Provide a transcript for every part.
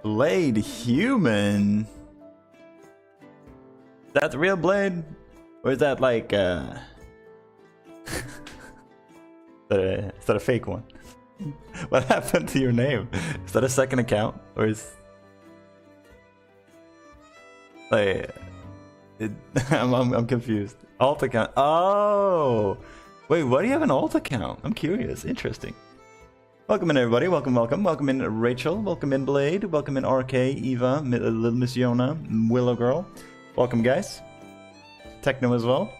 Blade human? That the real Blade? Or is that like is that a fake one? What happened to your name? Is that a second account? Or is like I'm confused. Alt account. Oh wait, why do you have an alt account? I'm curious. Interesting. Welcome in everybody, welcome in Rachel, welcome in Blade, welcome in RK, Eva, Little Miss Yona, Willow Girl. Welcome guys. Techno as well.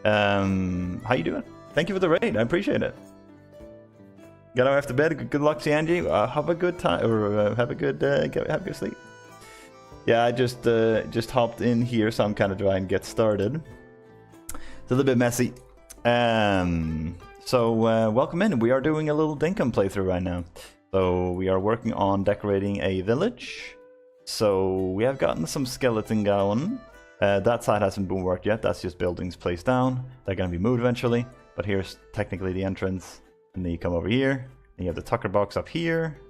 How you doing? Thank you for the raid, I appreciate it. Gotta go after bed, good luck to Angie, have a good time, or have a good sleep. Yeah, I just hopped in here, so I'm kind of trying to get started. It's a little bit messy. So welcome in. We are doing a little Dinkum playthrough right now. So we are working on decorating a village. So we have gotten some skeleton going. That side hasn't been worked yet. That's just buildings placed down. They're going to be moved eventually. But here's technically the entrance. And then you come over here. And you have the Tucker box up here.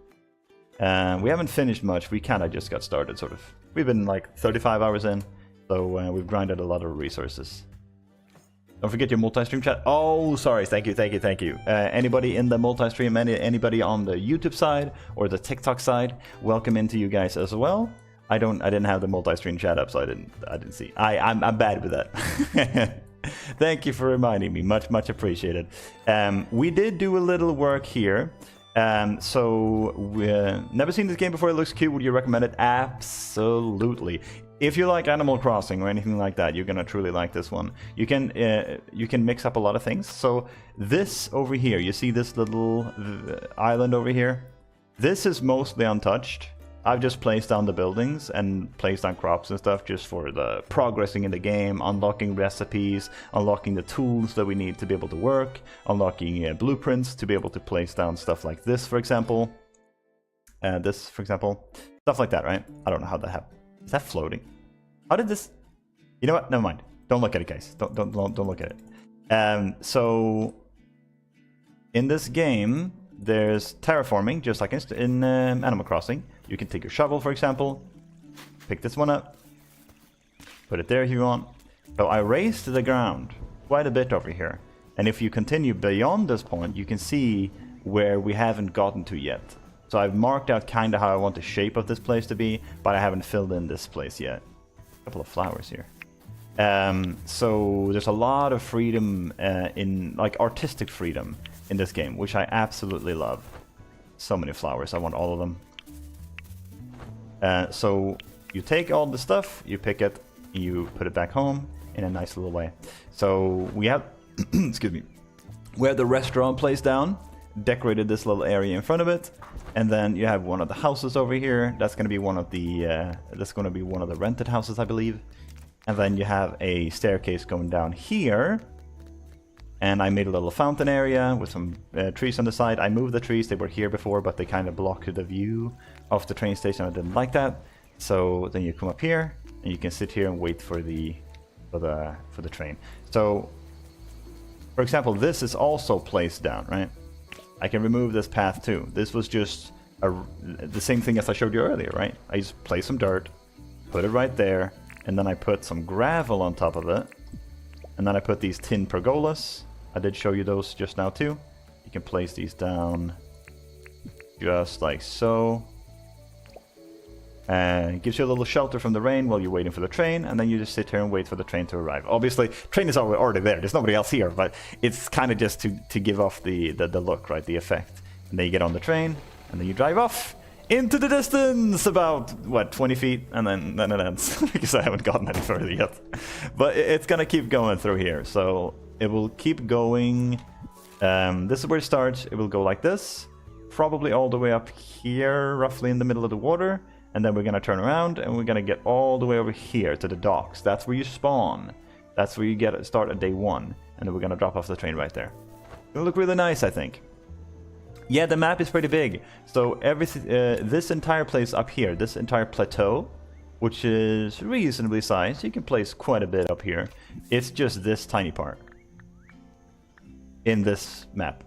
We haven't finished much. We kind of just got started, sort of. We've been like 35 hours in. So we've grinded a lot of resources. Don't forget your multi-stream chat. Oh, sorry. Thank you. Anybody in the multi-stream, anybody on the YouTube side or the TikTok side, welcome into you guys as well. I didn't have the multi-stream chat up, so I didn't see. I'm bad with that. Thank you for reminding me. Much appreciated. We did do a little work here. So we never seen this game before. It looks cute. Would you recommend it? Absolutely. If you like Animal Crossing or anything like that, you're gonna truly like this one. You can mix up a lot of things. So this over here, you see this little island over here? This is mostly untouched. I've just placed down the buildings and placed down crops and stuff just for the progressing in the game, unlocking recipes, unlocking the tools that we need to be able to work, unlocking blueprints to be able to place down stuff like this, for example. Stuff like that, right? I don't know how that happened. Is that floating? How did this? You know what? Never mind. Don't look at it, guys. Don't look at it. So in this game, there's terraforming, just like in Animal Crossing. You can take your shovel, for example, pick this one up, put it there if you want. So I raised the ground quite a bit over here, and if you continue beyond this point, you can see where we haven't gotten to yet. So I've marked out kind of how I want the shape of this place to be, but I haven't filled in this place yet. A couple of flowers here. So there's a lot of freedom in, like, artistic freedom in this game, which I absolutely love. So many flowers, I want all of them. So you take all the stuff, you pick it, you put it back home in a nice little way. So we have, excuse me, we have the restaurant place down, decorated this little area in front of it, and then you have one of the houses over here. That's going to be one of the rented houses, I believe. And then you have a staircase going down here. And I made a little fountain area with some trees on the side. I moved the trees. They were here before, but they kind of blocked the view of the train station. I didn't like that. So then you come up here, and you can sit here and wait for the train. So, for example, this is also placed down, right? I can remove this path too. This was just the same thing as I showed you earlier, right? I just place some dirt, put it right there, and then I put some gravel on top of it. And then I put these tin pergolas. I did show you those just now too. You can place these down just like so. And it gives you a little shelter from the rain while you're waiting for the train, and then you just sit here and wait for the train to arrive. Obviously, train is already there. There's nobody else here, but it's kind of just to give off the look, right? The effect. And then you get on the train, and then you drive off into the distance about, what, 20 feet, and then it ends. Because I haven't gotten any further yet. But it's going to keep going through here, so it will keep going. This is where it starts. It will go like this, probably all the way up here, roughly in the middle of the water. And then we're going to turn around, and we're going to get all the way over here to the docks. That's where you spawn. That's where you start at day 1. And then we're going to drop off the train right there. It'll look really nice, I think. Yeah, the map is pretty big. So this entire place up here, this entire plateau, which is reasonably sized, you can place quite a bit up here. It's just this tiny part in this map.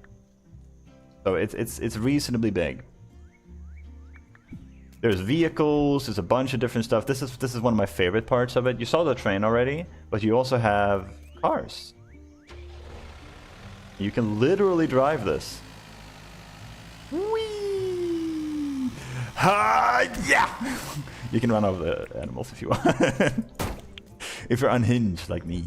So it's reasonably big. There's vehicles, there's a bunch of different stuff. This is one of my favorite parts of it. You saw the train already, but you also have cars. You can literally drive this. Whee! Ha! Yeah! You can run over the animals if you want. If you're unhinged like me.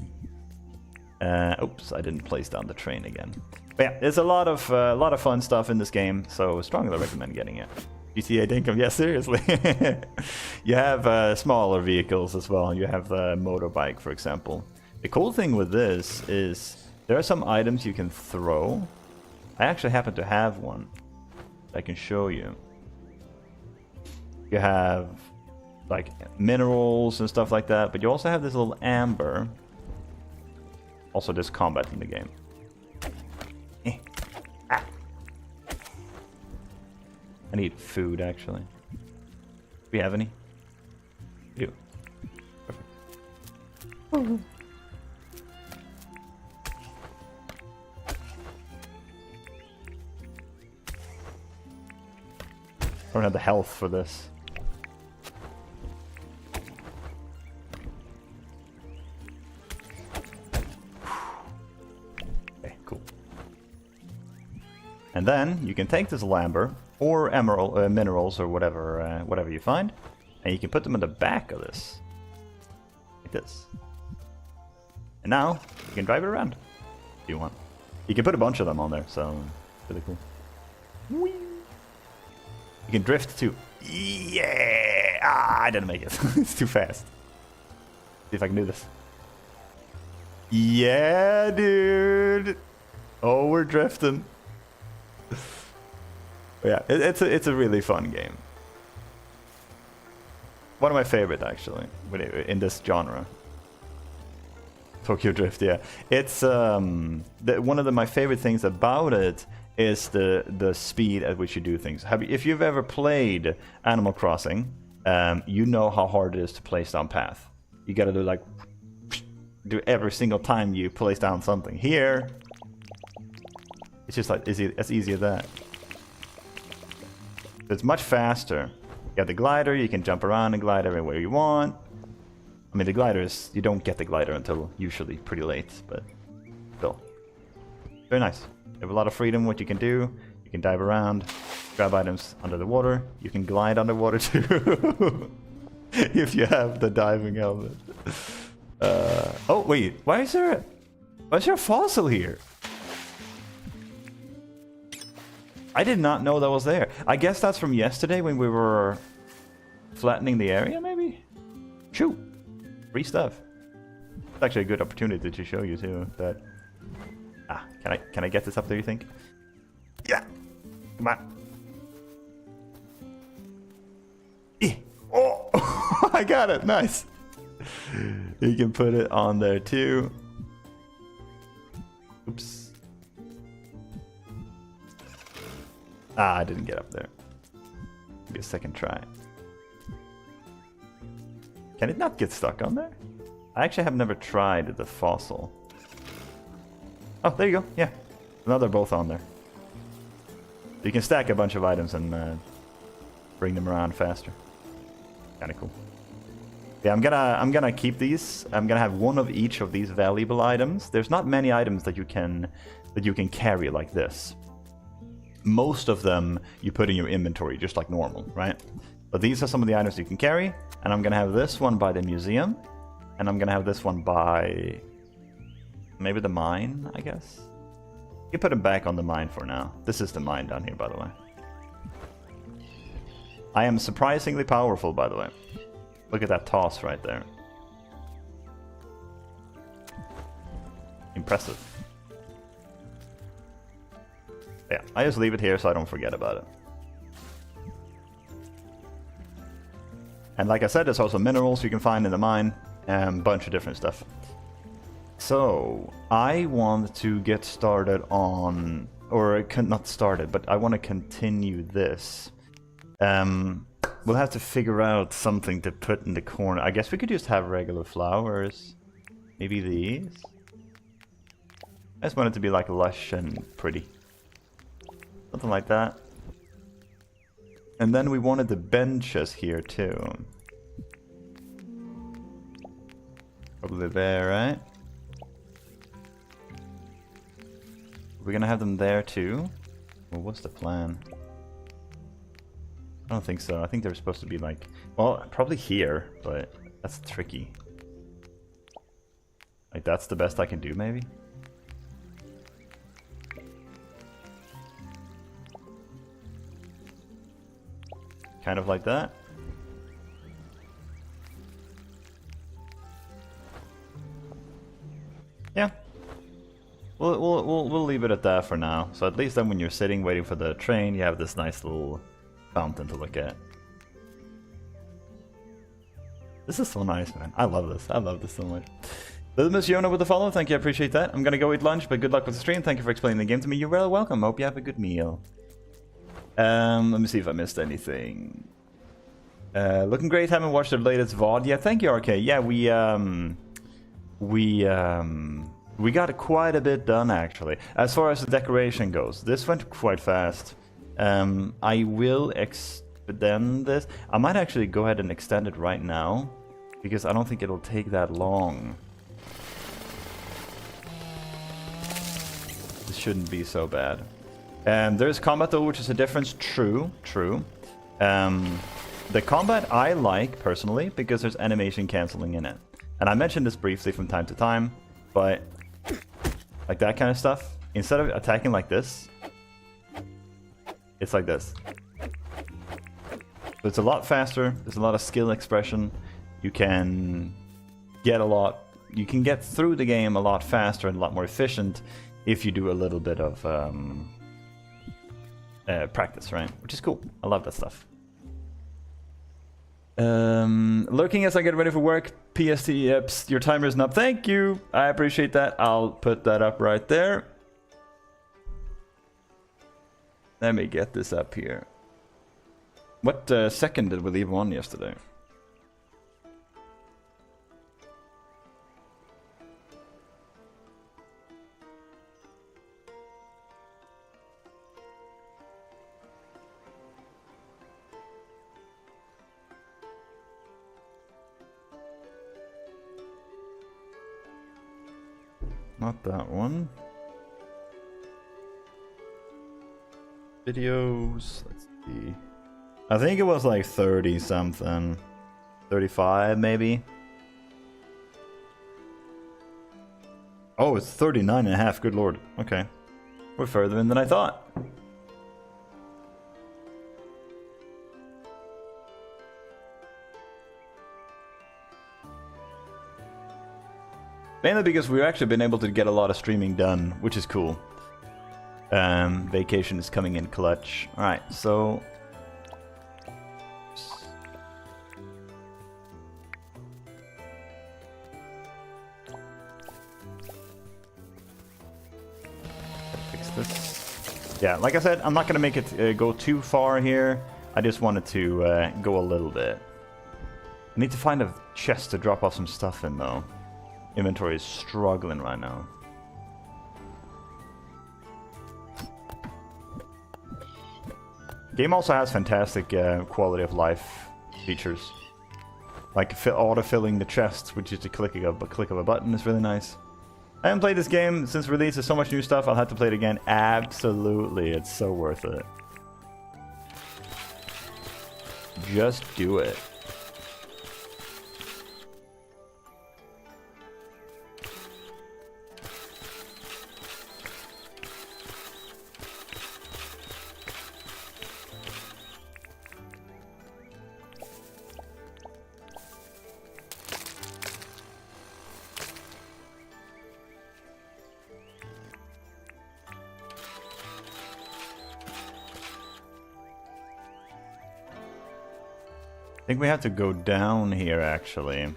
Oops, I didn't place down the train again. But yeah, there's a lot of fun stuff in this game, so strongly recommend getting it. GTA Dinkum, yeah, seriously. You have smaller vehicles as well. You have the motorbike, for example. The cool thing with this is there are some items you can throw. I actually happen to have one I can show you. You have like minerals and stuff like that, but you also have this little amber. Also, there's combat in the game. Ah. I need food, actually. Do we have any? We do. Perfect. I don't have the health for this. Okay, cool. And then you can take this amber or emerald minerals or whatever whatever you find, and you can put them in the back of this, like this. And now you can drive it around if you want. You can put a bunch of them on there, so really cool. Whee! You can drift too. Yeah! Ah, I didn't make it. It's too fast. See if I can do this. Yeah, dude. Oh, we're drifting. Yeah, it's a really fun game. One of my favorite, actually, in this genre. Tokyo Drift, yeah. It's one of my favorite things about it is the speed at which you do things. If you've ever played Animal Crossing, you know how hard it is to place down path. You gotta do every single time you place down something. Here, it's just like as easy as that. It's much faster. You have the glider, you can jump around and glide everywhere you want. I mean, the glider is, you don't get the glider until usually pretty late, but still. Very nice. You have a lot of freedom what you can do. You can dive around, grab items under the water. You can glide underwater too. If you have the diving helmet. Oh, wait. Why is there a fossil here? I did not know that was there. I guess that's from yesterday when we were flattening the area, maybe? Shoot. Free stuff. It's actually a good opportunity to show you too that. Ah, can I get this up there, you think? Yeah. Come on. Oh, I got it. Nice. You can put it on there too. Oops. Ah, I didn't get up there. Maybe a second try. Can it not get stuck on there? I actually have never tried the fossil. Oh, there you go. Yeah. Now they're both on there. You can stack a bunch of items and bring them around faster. Kind of cool. Yeah, I'm gonna keep these. I'm gonna have one of each of these valuable items. There's not many items that you can carry like this. Most of them you put in your inventory just like normal, right? But these are some of the items you can carry, and I'm gonna have this one by the museum, and I'm gonna have this one by maybe the mine, I guess. You put them back on the mine for now. This is the mine down here, by the way. I am surprisingly powerful, by the way. Look at that toss right there. Impressive. Yeah, I just leave it here so I don't forget about it. And like I said, there's also minerals you can find in the mine, and a bunch of different stuff. So, I want to get started on, or not started, but I want to continue this. We'll have to figure out something to put in the corner. I guess we could just have regular flowers. Maybe these? I just want it to be like lush and pretty. Something like that. And then we wanted the benches here too. Probably there, right? We're gonna have them there too? Well, what's the plan? I don't think so. I think they're supposed to be like... Well, probably here, but that's tricky. Like, that's the best I can do, maybe? Kind of like that. Yeah. We'll leave it at that for now. So at least then when you're sitting waiting for the train, you have this nice little fountain to look at. This is so nice, man. I love this. I love this so much. Little Miss Yona with the follow. Thank you. I appreciate that. I'm gonna go eat lunch, but good luck with the stream. Thank you for explaining the game to me. You're well welcome. Hope you have a good meal. Let me see if I missed anything. Looking great. Haven't watched the latest VOD yet. Thank you, RK. Yeah, we got quite a bit done, actually. As far as the decoration goes, this went quite fast. I will extend this. I might actually go ahead and extend it right now, because I don't think it'll take that long. This shouldn't be so bad. There's combat though, which is a difference. True. The combat I like, personally, because there's animation cancelling in it. And I mentioned this briefly from time to time, but... like that kind of stuff. Instead of attacking like this, it's like this. So it's a lot faster. There's a lot of skill expression. You can get through the game a lot faster and a lot more efficient if you do a little bit of practice, right? Which is cool. I love that stuff. Lurking as I get ready for work. PST, yips, your timer isn't up. Thank you. I appreciate that. I'll put that up right there. Let me get this up here. What second did we leave on yesterday? Not that one. Videos, let's see. I think it was like 30 something. 35 maybe. Oh, it's 39 and a half, good lord. Okay. We're further in than I thought. Mainly because we've actually been able to get a lot of streaming done, which is cool. Vacation is coming in clutch. Alright, so... fix this. Yeah, like I said, I'm not going to make it go too far here. I just wanted to go a little bit. I need to find a chest to drop off some stuff in, though. Inventory is struggling right now. Game also has fantastic quality of life features. Like auto-filling the chests, which is a click of a button, is really nice. I haven't played this game since release. There's so much new stuff. I'll have to play it again. Absolutely, it's so worth it. Just do it. I think we have to go down here, actually.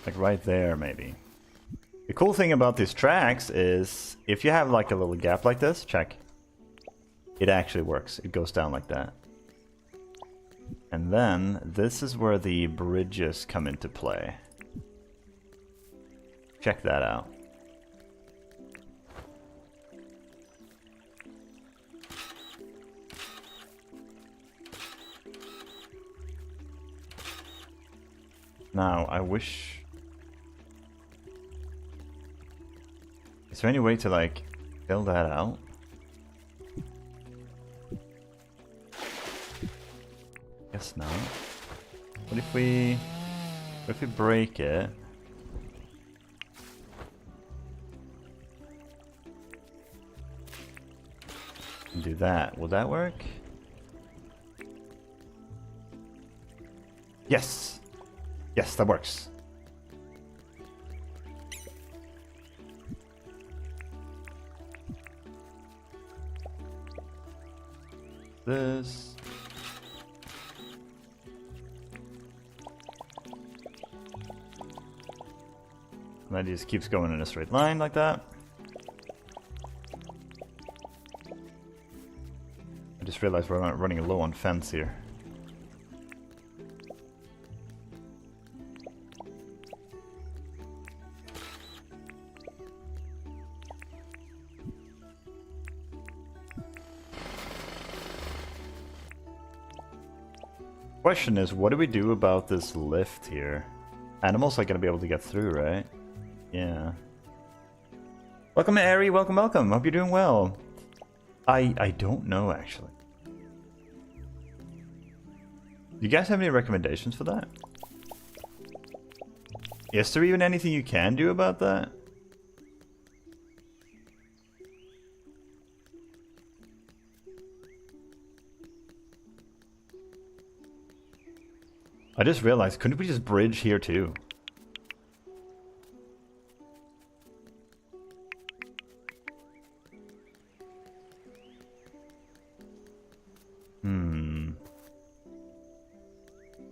Like right there, maybe. The cool thing about these tracks is, if you have like a little gap like this, check. It actually works. It goes down like that. And then, this is where the bridges come into play. Check that out. Now, I wish... Is there any way to, like, fill that out? Guess not. What if we break it? And do that. Will that work? Yes! Yes, that works. This. And that just keeps going in a straight line like that. I just realized we're not running low on fence here. Question is, what do we do about this lift here? Animals are gonna be able to get through, right? Yeah. Welcome, Ari. Welcome, welcome. Hope you're doing well. I don't know, actually. Do you guys have any recommendations for that? Is there even anything you can do about that? I just realized, couldn't we just bridge here too?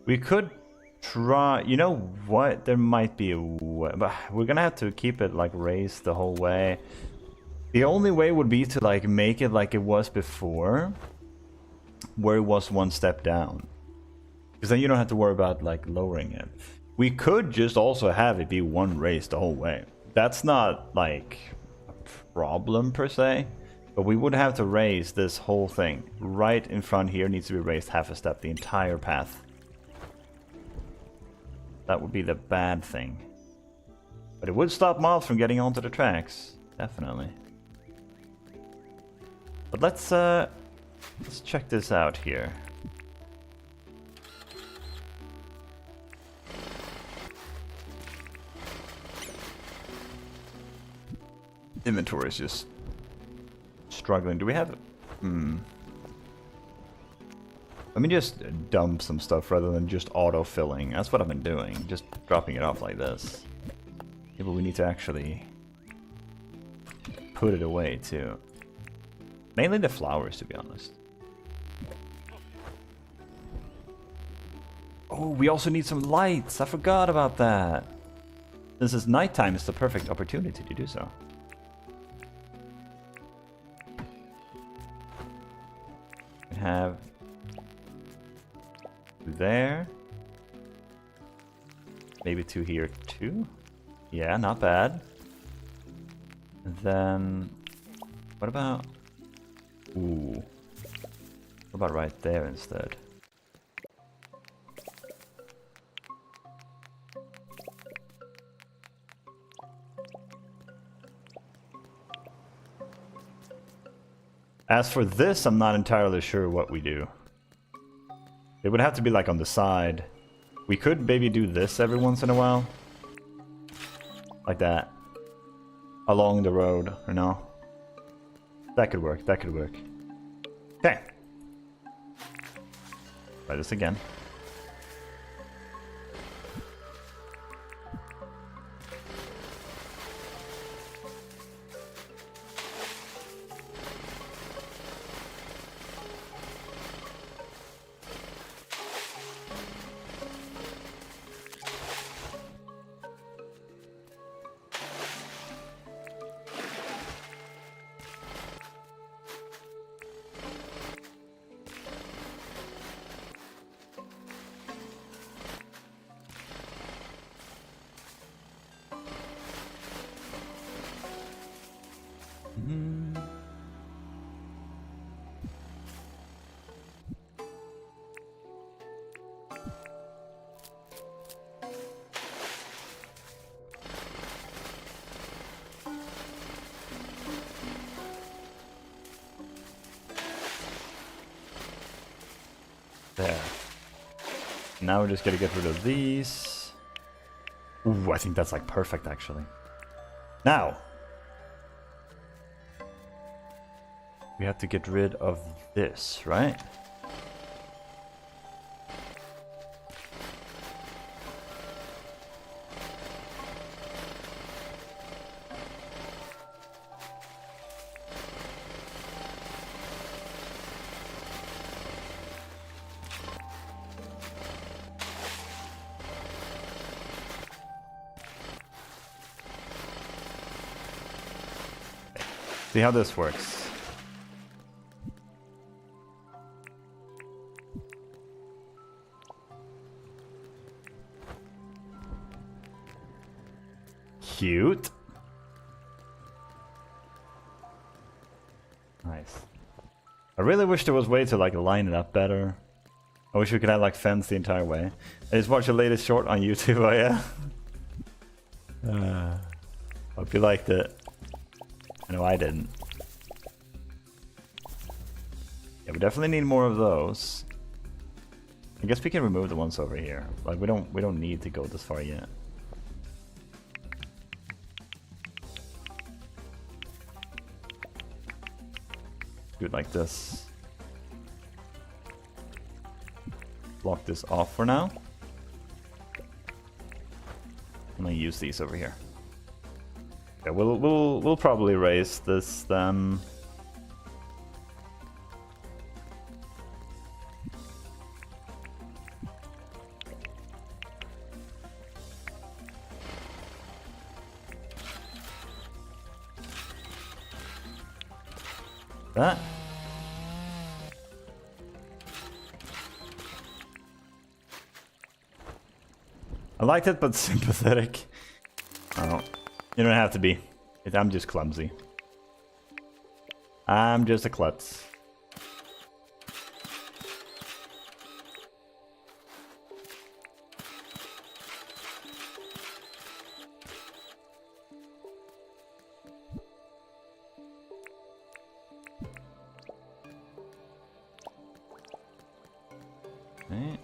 We could try, you know what? There might be a way, but we're gonna have to keep it like raised the whole way. The only way would be to like make it like it was before, where it was one step down. Because then you don't have to worry about like lowering it. We could just also have it be one raise the whole way. That's not like a problem per se, but we would have to raise this whole thing. Right in front here needs to be raised half a step, the entire path. That would be the bad thing. But it would stop miles from getting onto the tracks. Definitely. But let's check this out here. Inventory is just struggling. Do we have... Let me just dump some stuff rather than just auto-filling. That's what I've been doing. Just dropping it off like this. Yeah, but we need to actually put it away too. Mainly the flowers, to be honest. Oh, we also need some lights. I forgot about that. Since it's nighttime, it's the perfect opportunity to do so. We have there. Maybe two here too. Yeah, not bad. And then what about... Ooh. What about right there instead? As for this, I'm not entirely sure what we do. It would have to be like on the side. We could maybe do this every once in a while. Like that. Along the road, or no? That could work, that could work. Okay. Try this again. There. Now we're just gonna get rid of these. Ooh, I think that's like perfect actually. Now we have to get rid of this, right? See how this works. Cute. Nice. I really wish there was a way to like line it up better. I wish we could have like fence the entire way. I just watched the latest short on YouTube. Oh yeah. Hope you liked it. I know I didn't. Yeah, we definitely need more of those. I guess we can remove the ones over here. Like we don't need to go this far yet. Do it like this. Block this off for now. I'm gonna use these over here. Okay, we'll probably raise this then. That. I liked it, but sympathetic. Oh. You don't have to be. I'm just clumsy. I'm just a klutz. Right.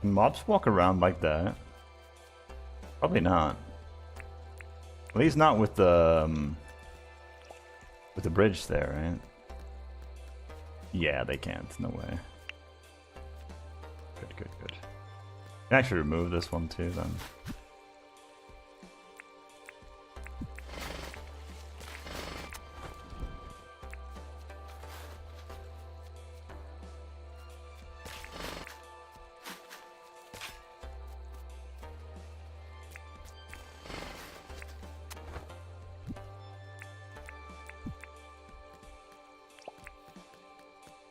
Can mobs walk around like that? Probably not. At least not with the bridge there, right? Yeah, they can't. No way. Good, good, good. Can actually remove this one too then.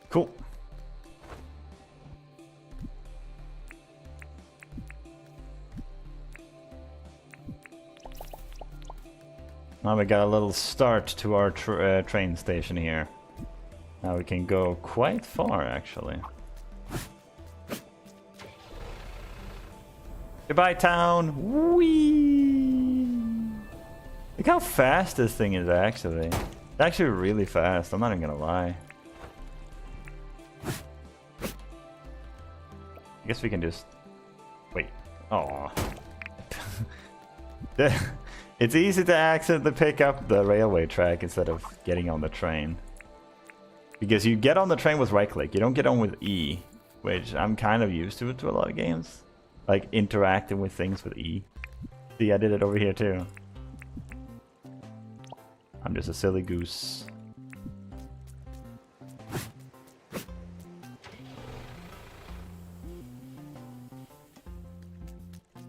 Cool. Now we got a little start to our train station here. Now we can go quite far actually. Goodbye town! Whee! Look how fast this thing is actually. It's actually really fast, I'm not even gonna lie. I guess we can just wait. Oh, it's easy to accidentally pick up the railway track instead of getting on the train. Because you get on the train with right click, you don't get on with E, which I'm kind of used to it to a lot of games. Like interacting with things with E. See, I did it over here too. I'm just a silly goose.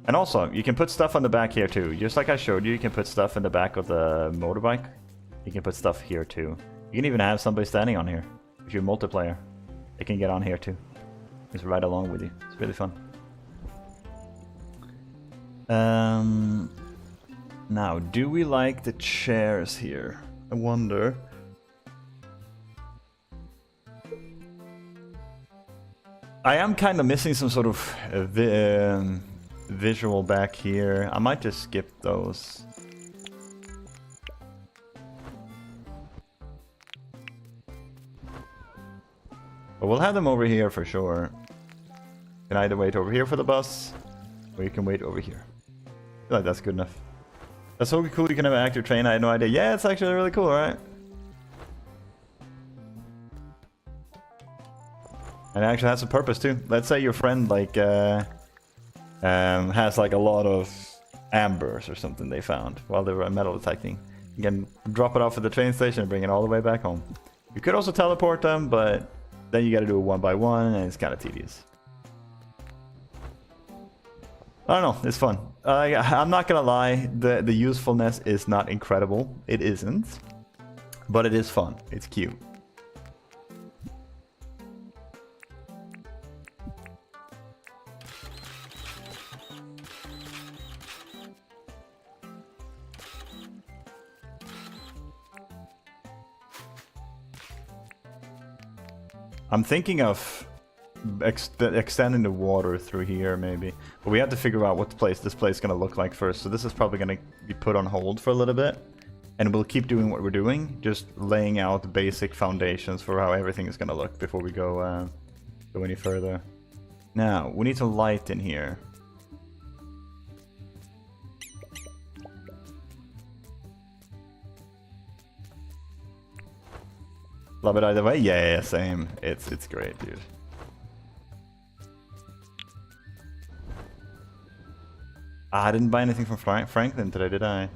And also, you can put stuff on the back here too. Just like I showed you, you can put stuff in the back of the motorbike. You can put stuff here too. You can even have somebody standing on here. If you're multiplayer, they can get on here too. Just ride along with you. It's really fun. Now, do we like the chairs here? I wonder. I am kind of missing some sort of visual back here. I might just skip those. But we'll have them over here for sure. You can either wait over here for the bus, or you can wait over here. I feel like that's good enough. That's so cool, you can have an active train, I had no idea. Yeah, it's actually really cool, right? And it actually has a purpose too. Let's say your friend like has like a lot of ambers or something they found while they were metal detecting. You can drop it off at the train station and bring it all the way back home. You could also teleport them, but then you gotta do it one by one and it's kind of tedious. I don't know, it's fun. I'm not gonna lie, the usefulness is not incredible. It isn't. But it is fun. It's cute. I'm thinking of extending the water through here, maybe. But we have to figure out what this place is going to look like first. So this is probably going to be put on hold for a little bit. And we'll keep doing what we're doing. Just laying out the basic foundations for how everything is going to look before we go any further. Now, we need some light in here. Love it either way? Yeah, same. It's great, dude. I didn't buy anything from Franklin today, did I?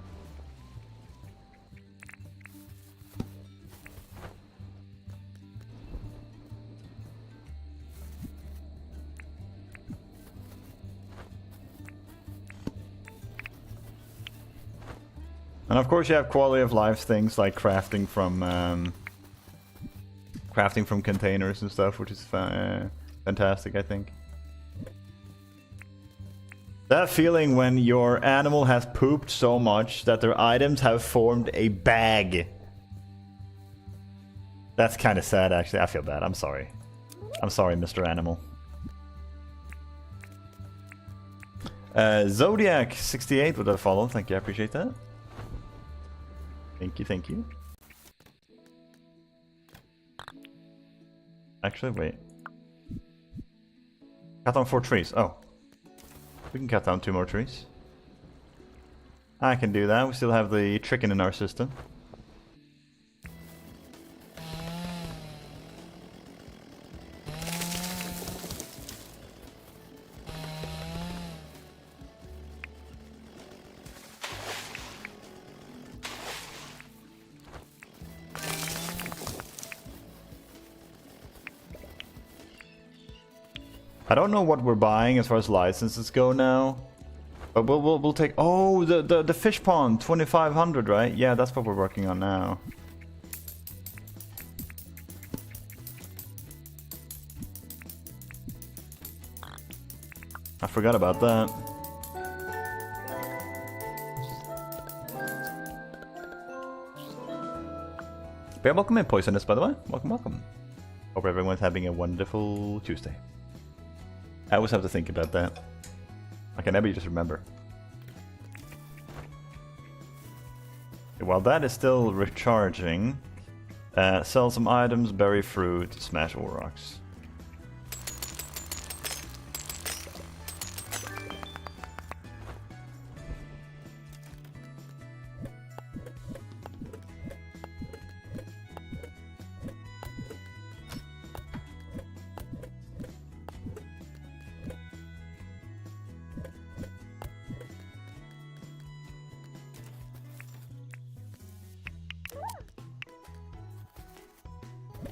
And of course you have quality of life things like crafting from containers and stuff, which is fantastic, I think. That feeling when your animal has pooped so much that their items have formed a bag. That's kind of sad, actually. I feel bad. I'm sorry. I'm sorry, Mr. Animal. Zodiac68 with a follow. Thank you. I appreciate that. Thank you. Thank you. Actually, wait. Cut down 4 trees. Oh. We can cut down 2 more trees. I can do that. We still have the chicken in our system. I don't know what we're buying as far as licenses go now, but we'll take. Oh, the fish pond, 2,500, right? Yeah, that's what we're working on now. I forgot about that. Yeah, welcome in, Poisonous, by the way. Welcome, welcome. Hope everyone's having a wonderful Tuesday. I always have to think about that. I can never just remember. While that is still recharging, sell some items, bury fruit, smash ore rocks.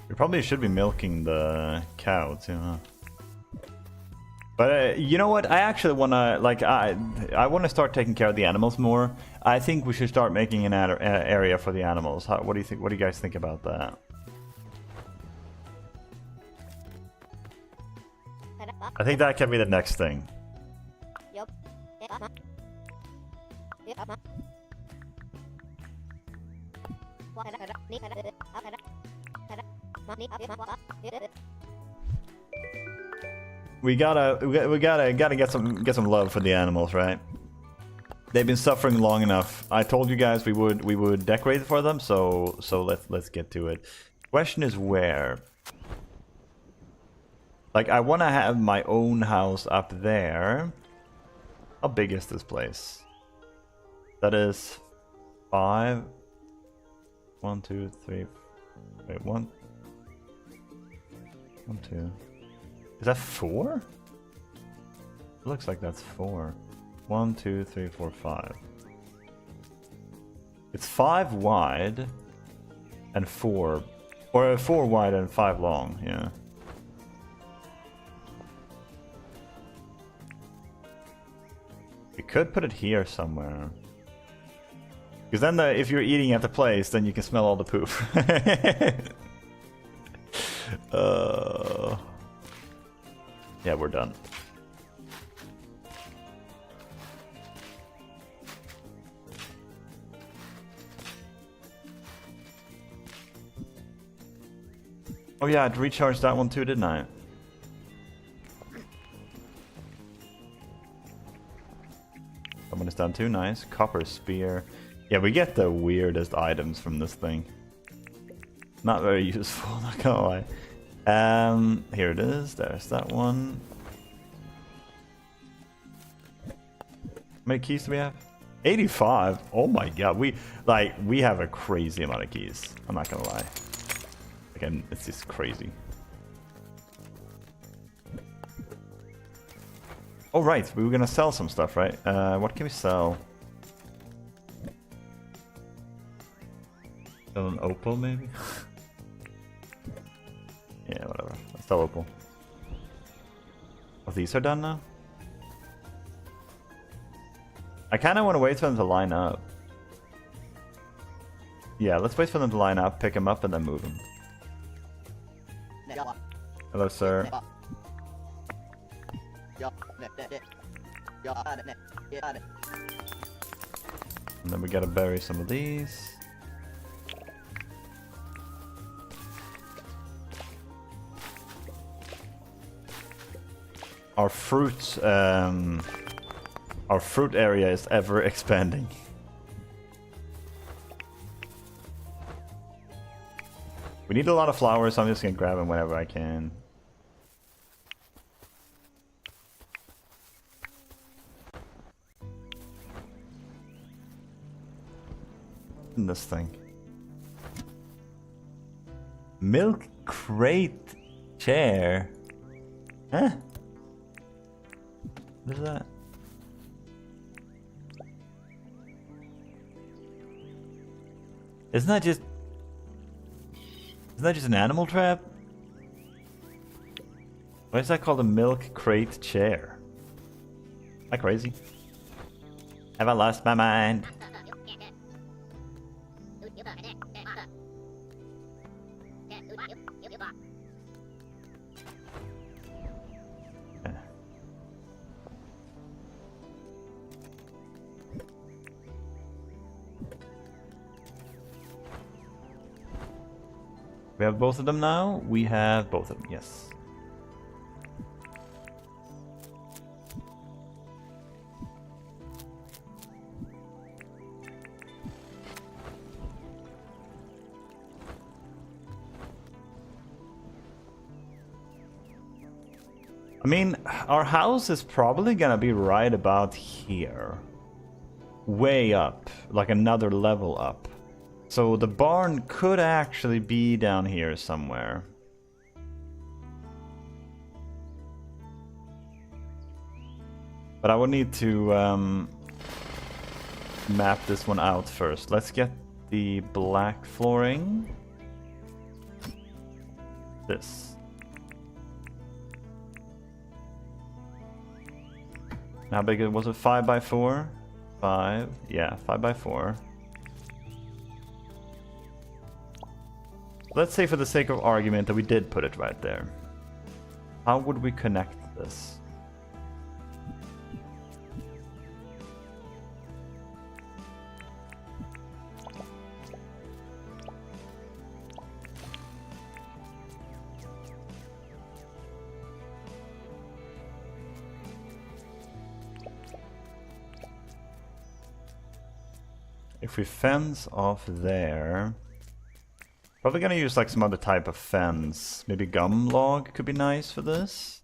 We probably should be milking the cow too, huh? But you know what? I actually want to like I want to start taking care of the animals more. I think we should start making an area for the animals. What do you think? What do you guys think about that? I think that can be the next thing. We gotta get some love for the animals, right? They've been suffering long enough. I told you guys we would decorate for them, so let's get to it. Question is where? Like, I want to have my own house up there. How big is this place? That is 5. 1, 2, 3. Wait, 1, 2. Is that 4? It looks like that's 4. 1, 2, 3, 4, 5. It's 5 wide and 4, or 4 wide and 5 long. Yeah. We could put it here somewhere. Because then if you're eating at the place, then you can smell all the poop. Yeah, we're done. Oh yeah, I'd recharged that one too, didn't I? Someone is down too, nice. Copper spear. Yeah, we get the weirdest items from this thing. Not very useful, not gonna lie. Here it is. There's that one. How many keys do we have? 85. Oh my god, we have a crazy amount of keys. I'm not gonna lie. Again, it's just crazy. Oh right, we were gonna sell some stuff, right? What can we sell? Sell an opal, maybe? Yeah, whatever. Let's sell opal. Oh, these are done now? I kind of want to wait for them to line up. Yeah, let's wait for them to line up, pick them up, and then move them. Hello, sir. And then we gotta bury some of these. Our fruit area is ever expanding. We need a lot of flowers, so I'm just gonna grab them whenever I can. In this thing. Milk crate chair. Huh? What is that? Isn't that just an animal trap? Why is that called a milk crate chair? Am I crazy? Have I lost my mind? We have both of them now? We have both of them, yes. I mean, our house is probably gonna be right about here. Way up, like another level up. So the barn could actually be down here somewhere. But I would need to map this one out first. Let's get the black flooring. This. How big was it? 5 by 4? 5. Yeah, 5 by 4. Let's say for the sake of argument that we did put it right there. How would we connect this? If we fence off there, probably gonna use like some other type of fence. Maybe gum log could be nice for this.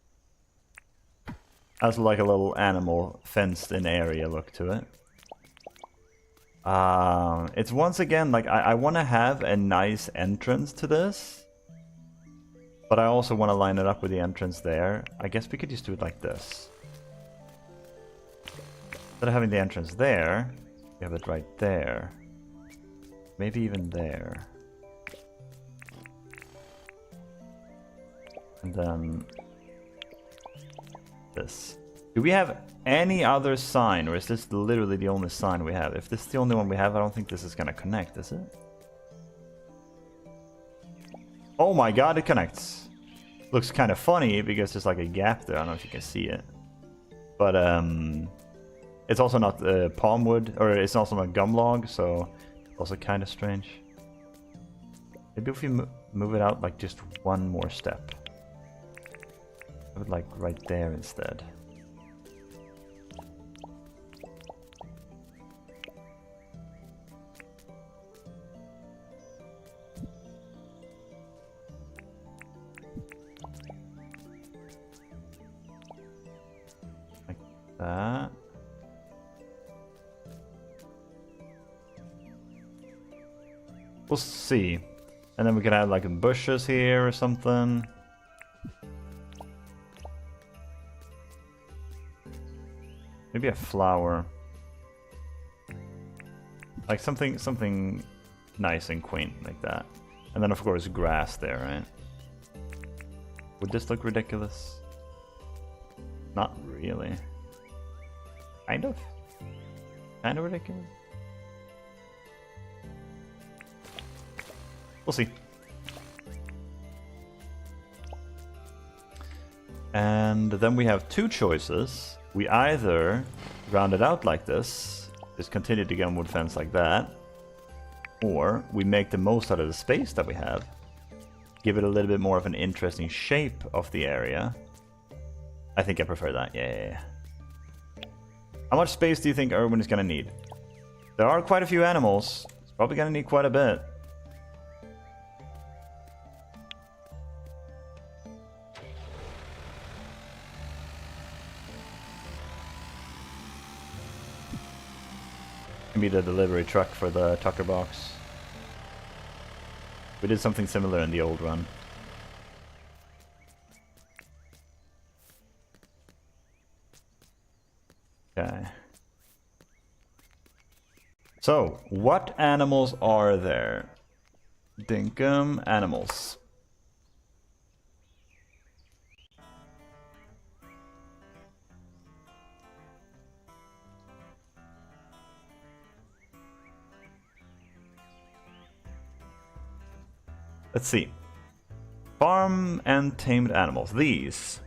Has like a little animal fenced in area look to it. It's once again like I want to have a nice entrance to this, but I also want to line it up with the entrance there. I guess we could just do it like this. Instead of having the entrance there, we have it right there. Maybe even there. And then this. Do we have any other sign, or is this literally the only sign we have? If this is the only one we have, I don't think this is gonna connect, is it? Oh my god, it connects. Looks kind of funny because there's like a gap there. I don't know if you can see it. But it's also not palm wood, or it's also not gum log, so also kind of strange. Maybe if we move it out like just one more step. I would like right there instead. Like that. We'll see. And then we can add like bushes here or something. Maybe a flower. Like something nice and quaint like that. And then of course grass there, right? Would this look ridiculous? Not really. Kind of. Kind of ridiculous. We'll see. And then we have two choices. We either round it out like this, just continue the gum wood fence like that, or we make the most out of the space that we have, give it a little bit more of an interesting shape of the area. I think I prefer that, yeah. How much space do you think Erwin is going to need? There are quite a few animals. It's probably going to need quite a bit. Can be the delivery truck for the Tucker box. We did something similar in the old run. Okay. So, what animals are there? Dinkum animals. Let's see. Farm and tamed animals. These.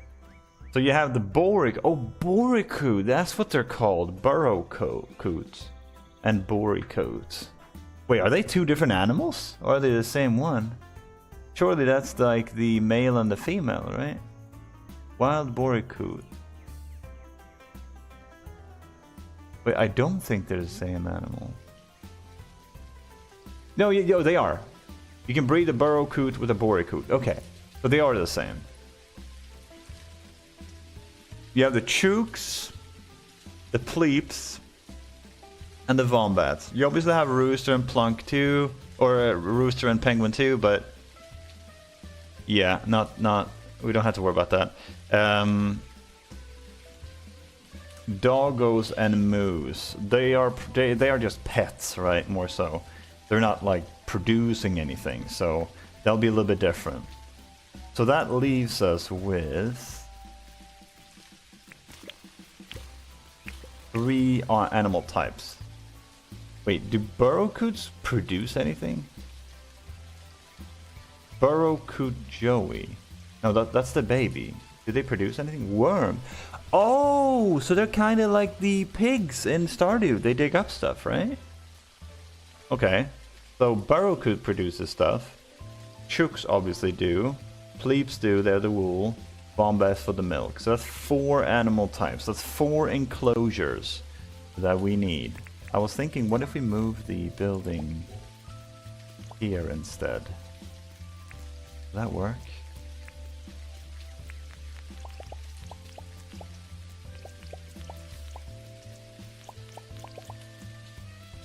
So you have the boric. Oh, boricoot. That's what they're called. Burrowcoot and boricoot. Wait, are they two different animals? Or are they the same one? Surely that's like the male and the female, right? Wild boricoot. Wait, I don't think they're the same animal. No, they are. You can breed a burrowcoot with a boricoot. Okay, so they are the same. You have the chooks, the pleeps, and the wombats. You obviously have rooster and plunk too, or rooster and penguin too, but yeah, not. We don't have to worry about that. Doggos and moose. They are just pets, right? More so. They're not like producing anything, so that'll be a little bit different. So that leaves us with 3 animal types. Wait, do burrowcoots produce anything? Burrowcoot Joey. No, that's the baby. Do they produce anything? Worm. Oh, so they're kind of like the pigs in Stardew. They dig up stuff, right? Okay. So Burrowcoot produces stuff. Chooks obviously do. Plebes do, they're the wool. Bombast for the milk. So that's 4 animal types. That's 4 enclosures that we need. I was thinking, what if we move the building here instead? Does that work?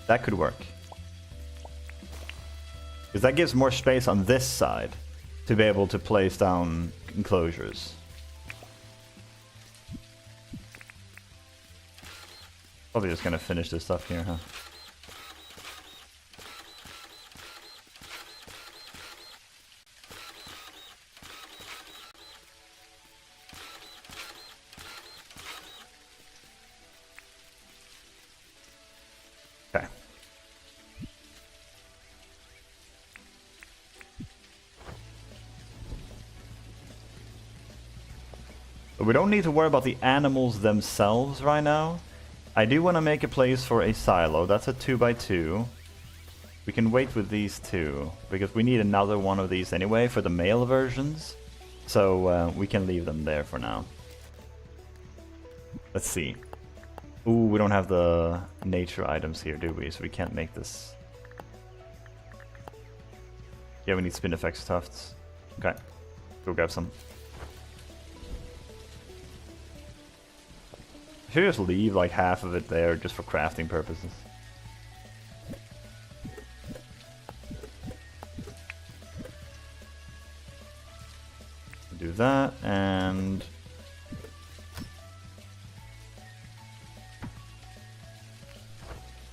That could work. Because that gives more space on this side to be able to place down enclosures. Probably just gonna finish this stuff here, huh? Okay. But we don't need to worry about the animals themselves right now. I do want to make a place for a silo. That's a 2x2. We can wait with these 2, because we need another one of these anyway for the male versions. So we can leave them there for now. Let's see. Ooh, we don't have the nature items here, do we? So we can't make this. Yeah, we need spin effects tufts. Okay, go grab some. I should just leave like half of it there just for crafting purposes. Do that, and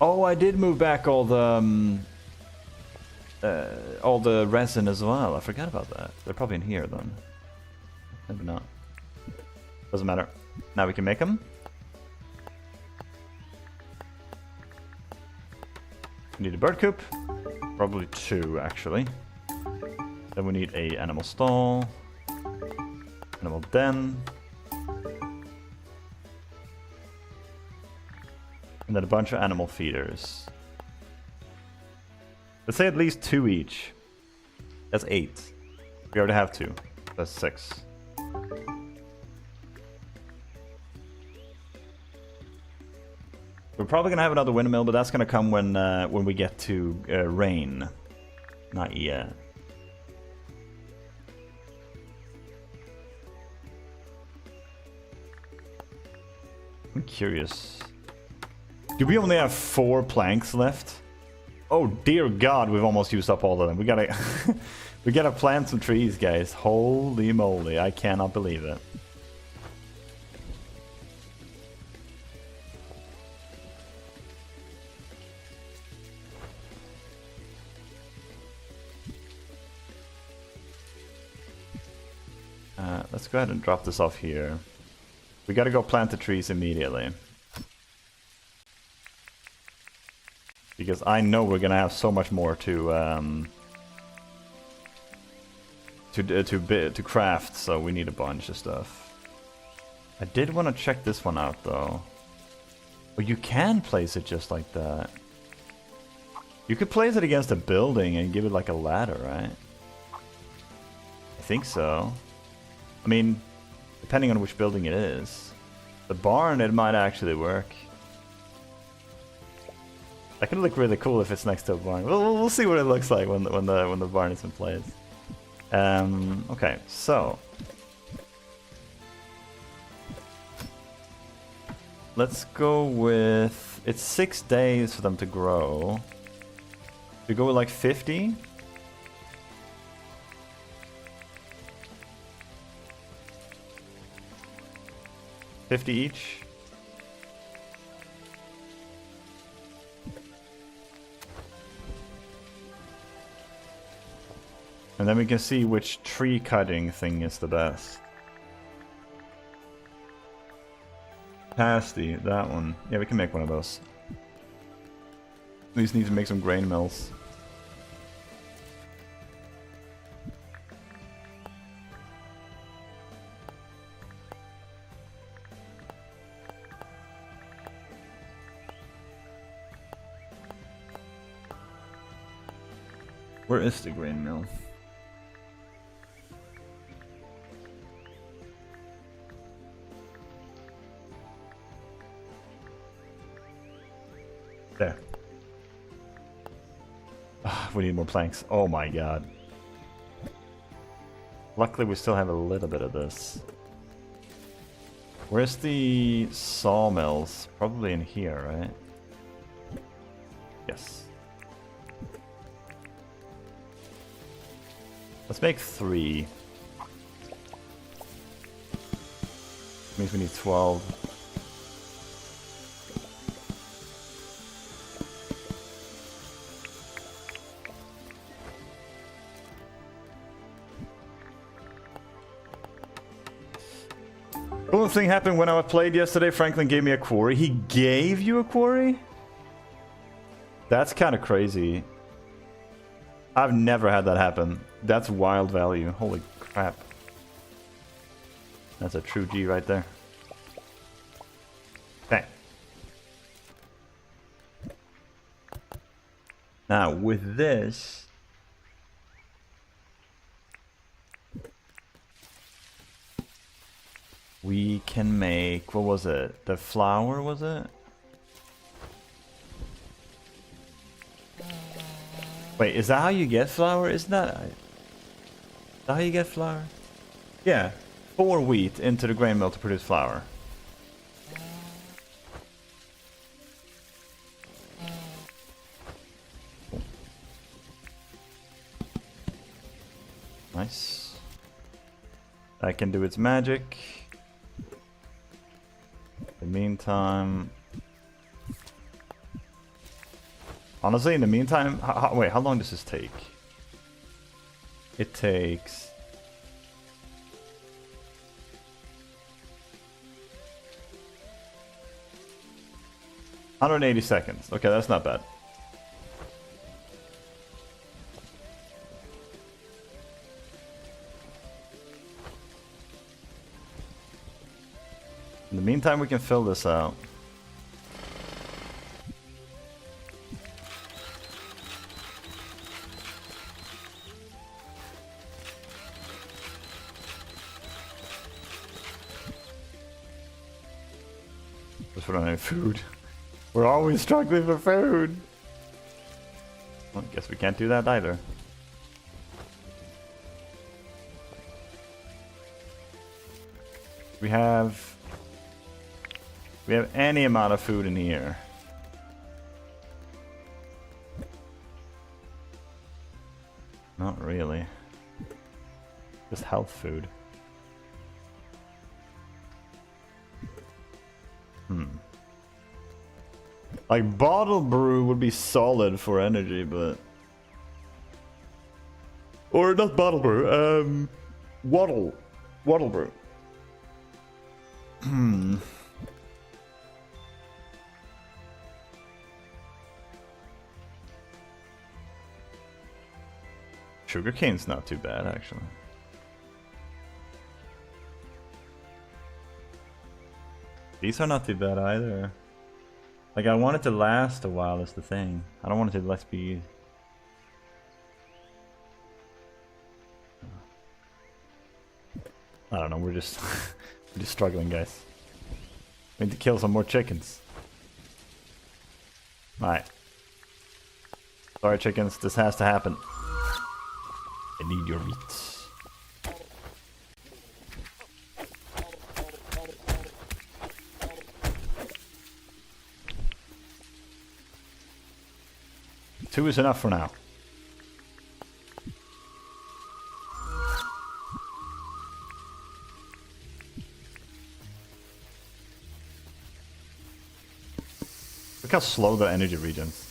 oh, I did move back all the resin as well. I forgot about that. They're probably in here then. Maybe not. Doesn't matter. Now we can make them. We need a bird coop. Probably 2 actually. Then we need a animal stall. Animal den. And then a bunch of animal feeders. Let's say at least 2 each. That's 8. We already have 2. That's 6. We're probably gonna have another windmill, but that's gonna come when we get to rain. Not yet. I'm curious. Do we only have 4 planks left? Oh dear God, we've almost used up all of them. We gotta, we gotta plant some trees, guys. Holy moly, I cannot believe it. Let's go ahead and drop this off here. We gotta go plant the trees immediately. Because I know we're gonna have so much more to craft, so we need a bunch of stuff. I did want to check this one out though. But you can place it just like that. You could place it against a building and give it like a ladder, right? I think so. I mean, depending on which building it is. The barn, it might actually work. That could look really cool if it's next to a barn. We'll see what it looks like when the barn is in place. Okay, so let's go with, it's 6 days for them to grow. We go with like 50. $50 each. And then we can see which tree cutting thing is the best. pasty, that one. Yeah, we can make one of those. We just need to make some grain mills. Where is the grain mill? There. We need more planks. Oh my god. Luckily we still have a little bit of this. Where's the sawmills? Probably in here, right? Yes. Let's make 3. Means we need 12. Cool thing happened when I played yesterday. Franklin gave me a quarry. He gave you a quarry? That's kind of crazy. I've never had that happen. That's wild value. Holy crap. That's a true G right there. Okay. Now, with this... we can make... what was it? The flour, was it? Wait, is that how you get flour? Isn't that... is that how you get flour? Yeah. 4 wheat into the grain mill to produce flour. Nice. That can do its magic. In the meantime... honestly, in the meantime... wait, how long does this take? It takes... 180 seconds. Okay, that's not bad. In the meantime, we can fill this out. Just we don't have any food. We're always struggling for food. Well, I guess we can't do that either. We have any amount of food in here. Not really. Just health food. Like, bottle brew would be solid for energy, but... or not bottle brew, waddle brew. Sugarcane's not too bad, actually. These are not too bad either. Like, I want it to last a while, is the thing. I don't want it to let be... I don't know, we're just... we're just struggling, guys. We need to kill some more chickens. Alright. Sorry, chickens, this has to happen. I need your meat. Two is enough for now. Look how slow the energy regens.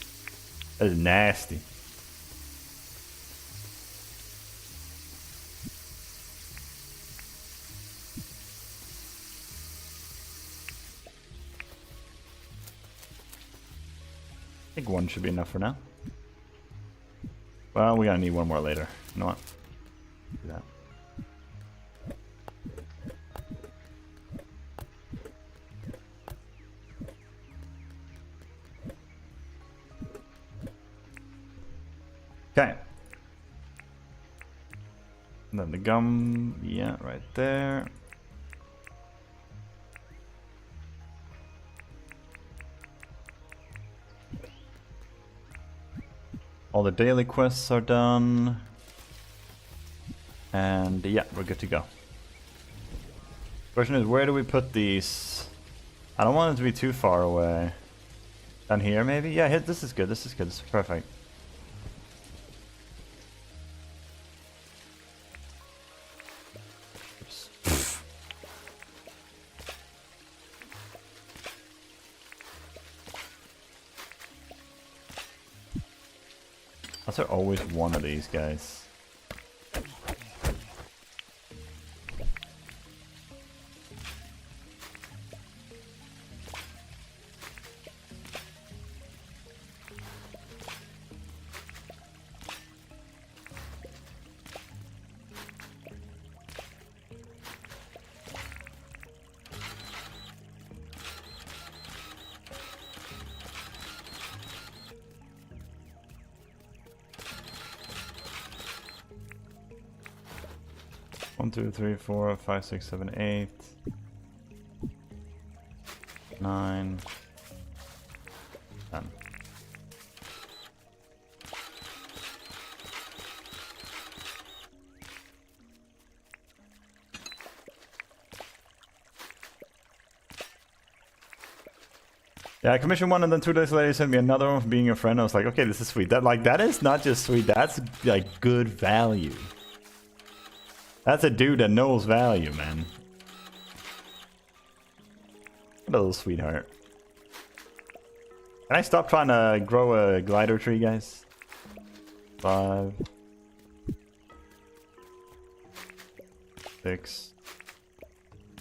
That is nasty. think one should be enough for now. Well, we're gonna need one more later. You know what? Do that. Okay. And then the gum, yeah, right there. All the daily quests are done. And yeah, we're good to go. Question is, where do we put these? I don't want it to be too far away. Down here, maybe? Yeah, this is good, this is good, this is perfect. Is there always one of these guys? One, two, three, 4, 5, 6, 7, 8, 9, 10. Yeah, I commissioned one and then 2 days later he sent me another one for being a friend. I was like, okay, this is sweet. That is not just sweet, that's like good value. That's a dude that knows value, man. What a little sweetheart. Can I stop trying to grow a glider tree, guys? 5, 6,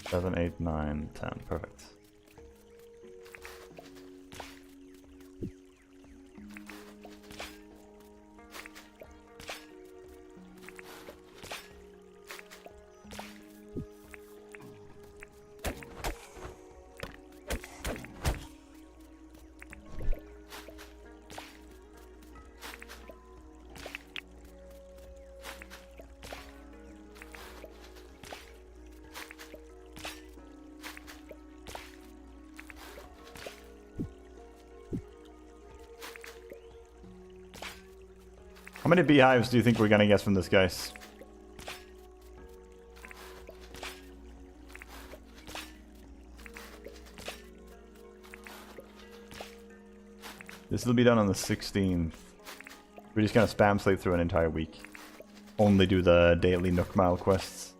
7, 8, 9, 10. Perfect. How many beehives do you think we're gonna get from this, guys? This will be done on the 16th. We're just gonna spam slate through an entire week. Only do the daily Nook Mile quests.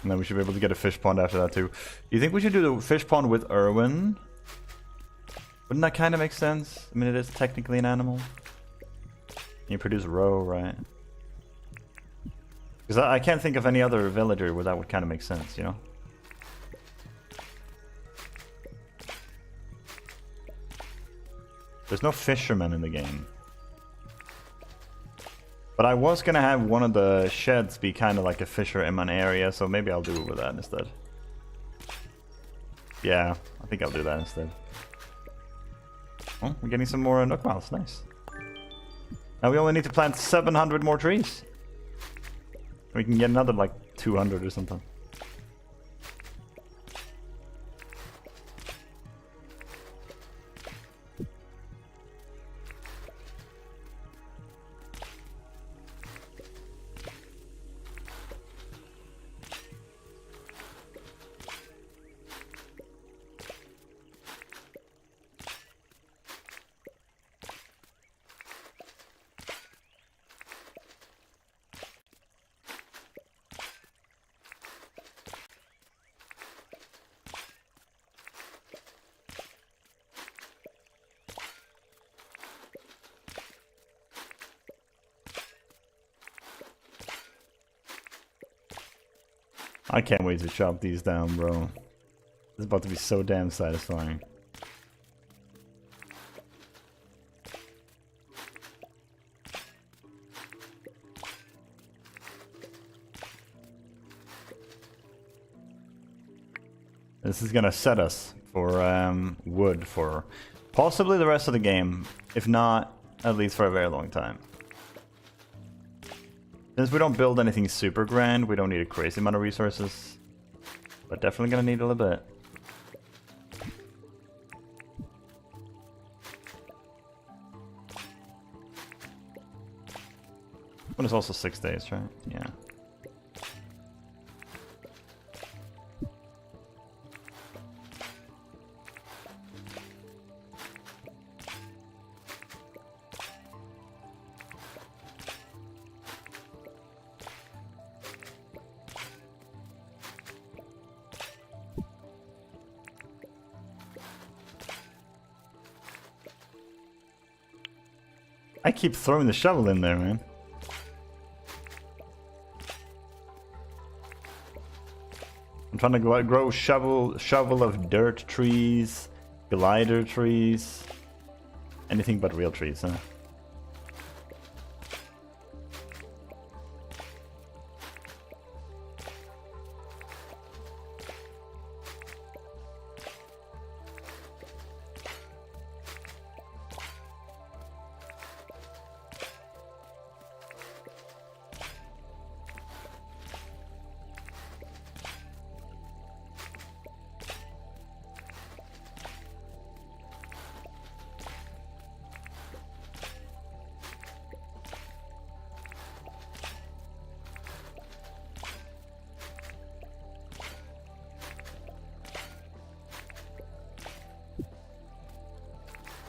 And then we should be able to get a fish pond after that too. Do you think we should do the fish pond with Irwin? Wouldn't that kind of make sense? I mean, it is technically an animal. You produce roe, right? Because I can't think of any other villager where that would kind of make sense, you know? There's no fishermen in the game. But I was gonna have one of the sheds be kind of like a fisherman area, so maybe I'll do it with that instead. Yeah, I think I'll do that instead. Oh, we're getting some more Nook Miles, nice. Now we only need to plant 700 more trees. We can get another like 200 or something. I can't wait to chop these down, bro. This is about to be so damn satisfying. This is gonna set us for wood for possibly the rest of the game, if not at least for a very long time. Since we don't build anything super grand, we don't need a crazy amount of resources, but definitely gonna need a little bit. But it's also 6 days, right? Yeah. I keep throwing the shovel in there, man. I'm trying to grow shovel of dirt trees, glider trees, anything but real trees, huh?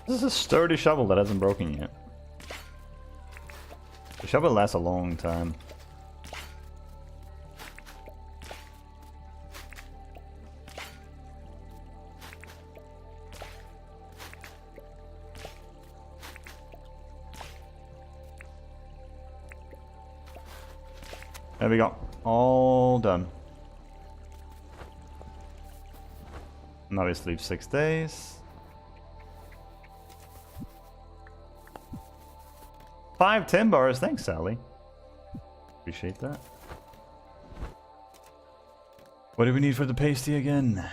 This is a sturdy shovel that hasn't broken yet. The shovel lasts a long time. There we go. All done. Now we sleep 6 days. 5 tin bars, thanks Sally. Appreciate that. What do we need for the pasty again?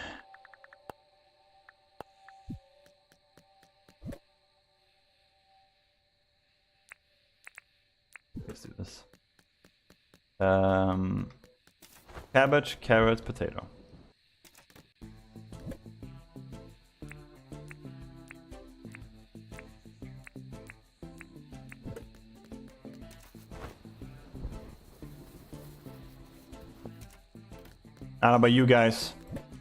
Let's do this. Cabbage, carrot, potato. I don't know about you guys,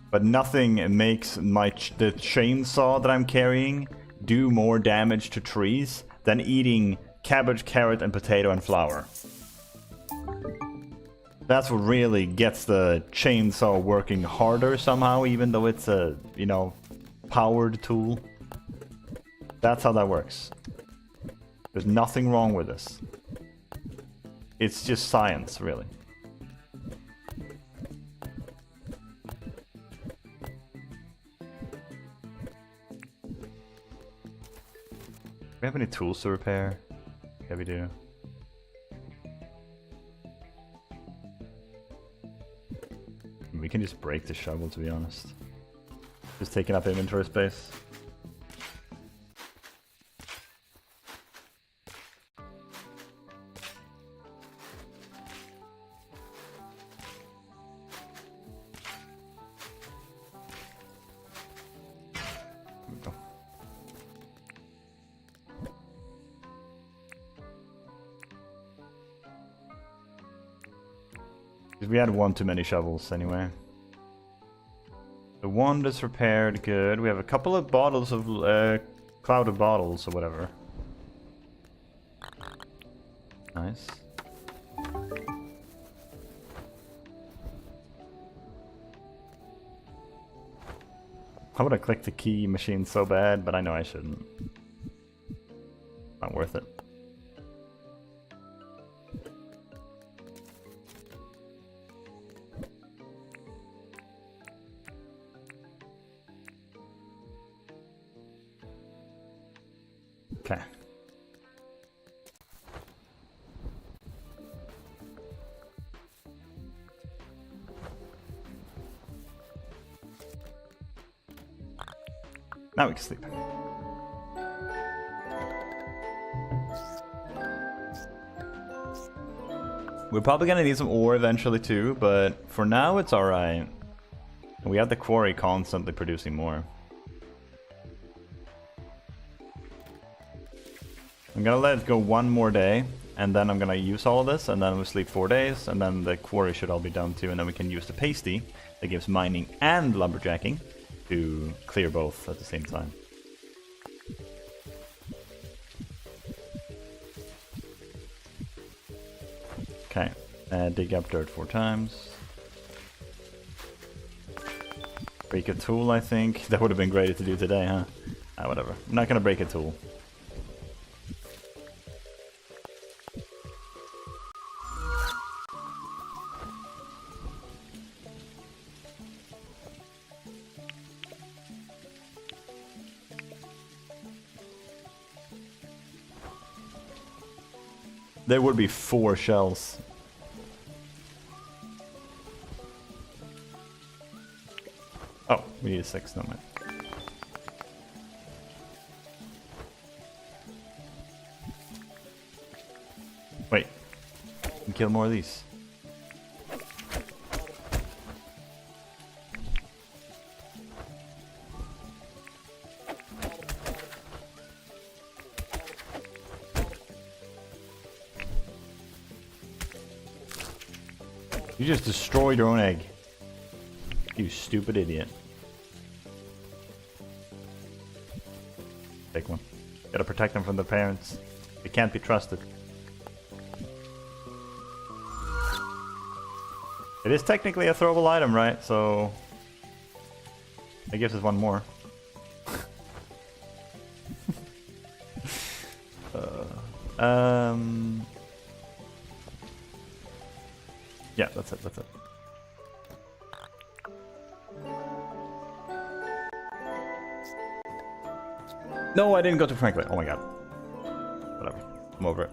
but nothing makes the chainsaw that I'm carrying do more damage to trees than eating cabbage, carrot, and potato and flour. That's what really gets the chainsaw working harder somehow, even though it's a, you know, powered tool. That's how that works. There's nothing wrong with this. It's just science, really. Do we have any tools to repair? Yeah, we do. We can just break the shovel, to be honest. Just taking up inventory space. There we go. We had one too many shovels anyway. The one that's repaired, good. We have a couple of bottles of clouded bottles or whatever. Nice. I would have clicked the key machine so bad, but I know I shouldn't. Not worth it. Okay. Now we can sleep. We're probably gonna need some ore eventually too, but for now it's alright. We have the quarry constantly producing more. I'm gonna let it go one more day, and then I'm gonna use all of this, and then we'll sleep 4 days, and then the quarry should all be done too, and then we can use the pasty that gives mining and lumberjacking to clear both at the same time. Okay, dig up dirt 4 times. Break a tool, I think. That would have been great to do today, huh? Ah, whatever. I'm not gonna break a tool. There would be 4 shells. Oh, we need a 6, no man. Wait, we can kill more of these. You just destroyed your own egg. You stupid idiot. Take one. Gotta protect them from their parents. They can't be trusted. It is technically a throwable item, right? So that gives us one more. Yeah, that's it, that's it. No, I didn't go to Franklin. Oh my god. Whatever. I'm over it.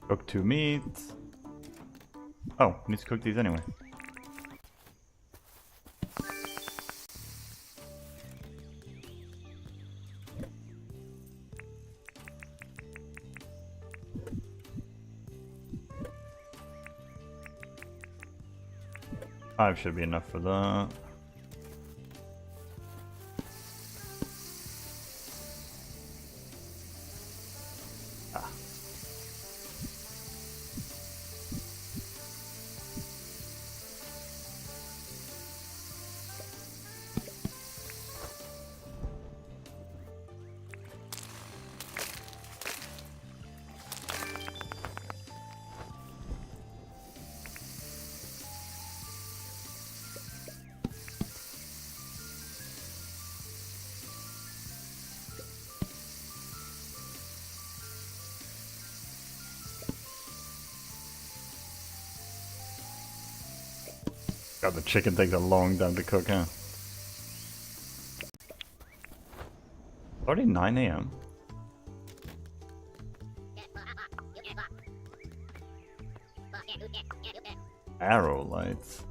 Cook 2 meat. Oh, need to cook these anyway. Five should be enough for that. God, the chicken takes a long time to cook, huh? Already 9 AM. Arrow lights.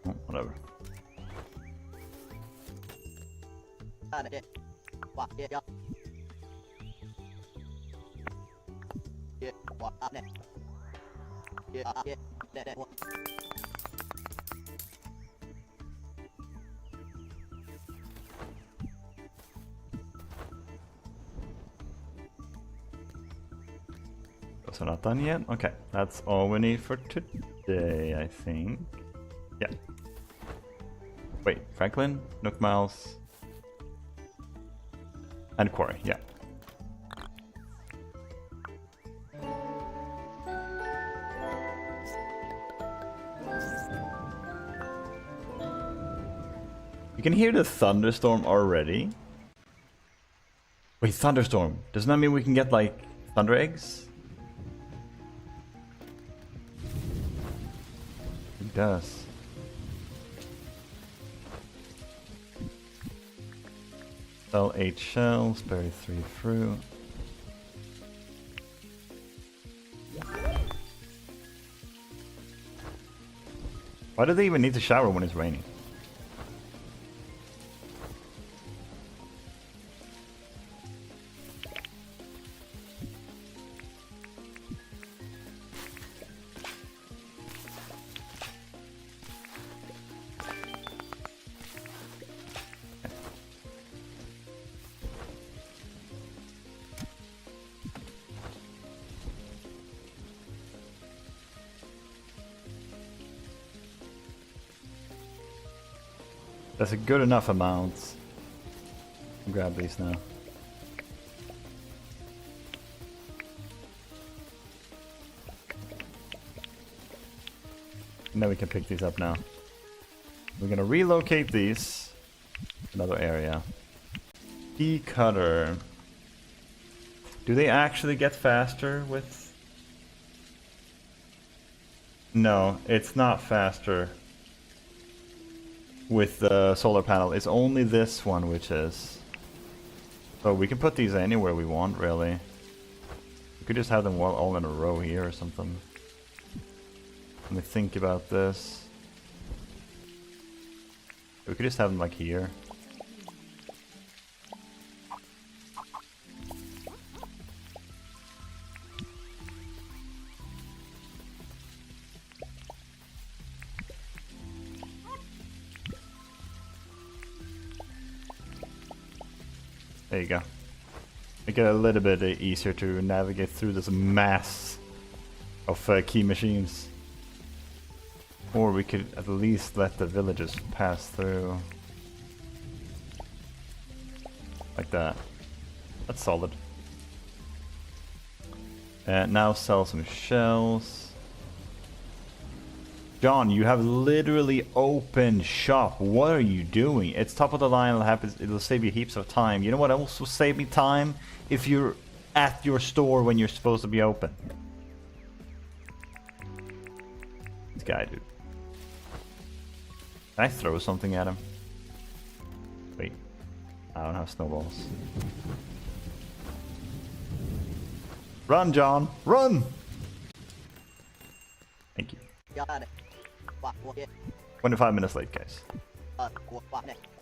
Oh, whatever. Those are not done yet. Okay, that's all we need for today, I think. Yeah. Wait, Franklin, Nook Mouse, and Quarry. Yeah. You can hear the thunderstorm already. Wait, thunderstorm. Doesn't that mean we can get like thunder eggs? It does. Sell 8 shells, bury 3 fruit. Why do they even need to shower when it's raining? That's a good enough amount. I'll grab these now. And then we can pick these up now. We're gonna relocate these to another area. Decutter. Do they actually get faster with... No, it's not faster with the solar panel. It's only this one which is. So we can put these anywhere we want, really. We could just have them all in a row here or something. Let me think about this. We could just have them like here. There you go. Make it a little bit easier to navigate through this mass of key machines. Or we could at least let the villagers pass through. Like that. That's solid. And now sell some shells. John, you have literally opened shop. What are you doing? It's top of the line. It'll save you heaps of time. You know what else will save me time? If you're at your store when you're supposed to be open. This guy, dude. Can I throw something at him? Wait. I don't have snowballs. Run, John! Run! Thank you. 25 minutes late, guys.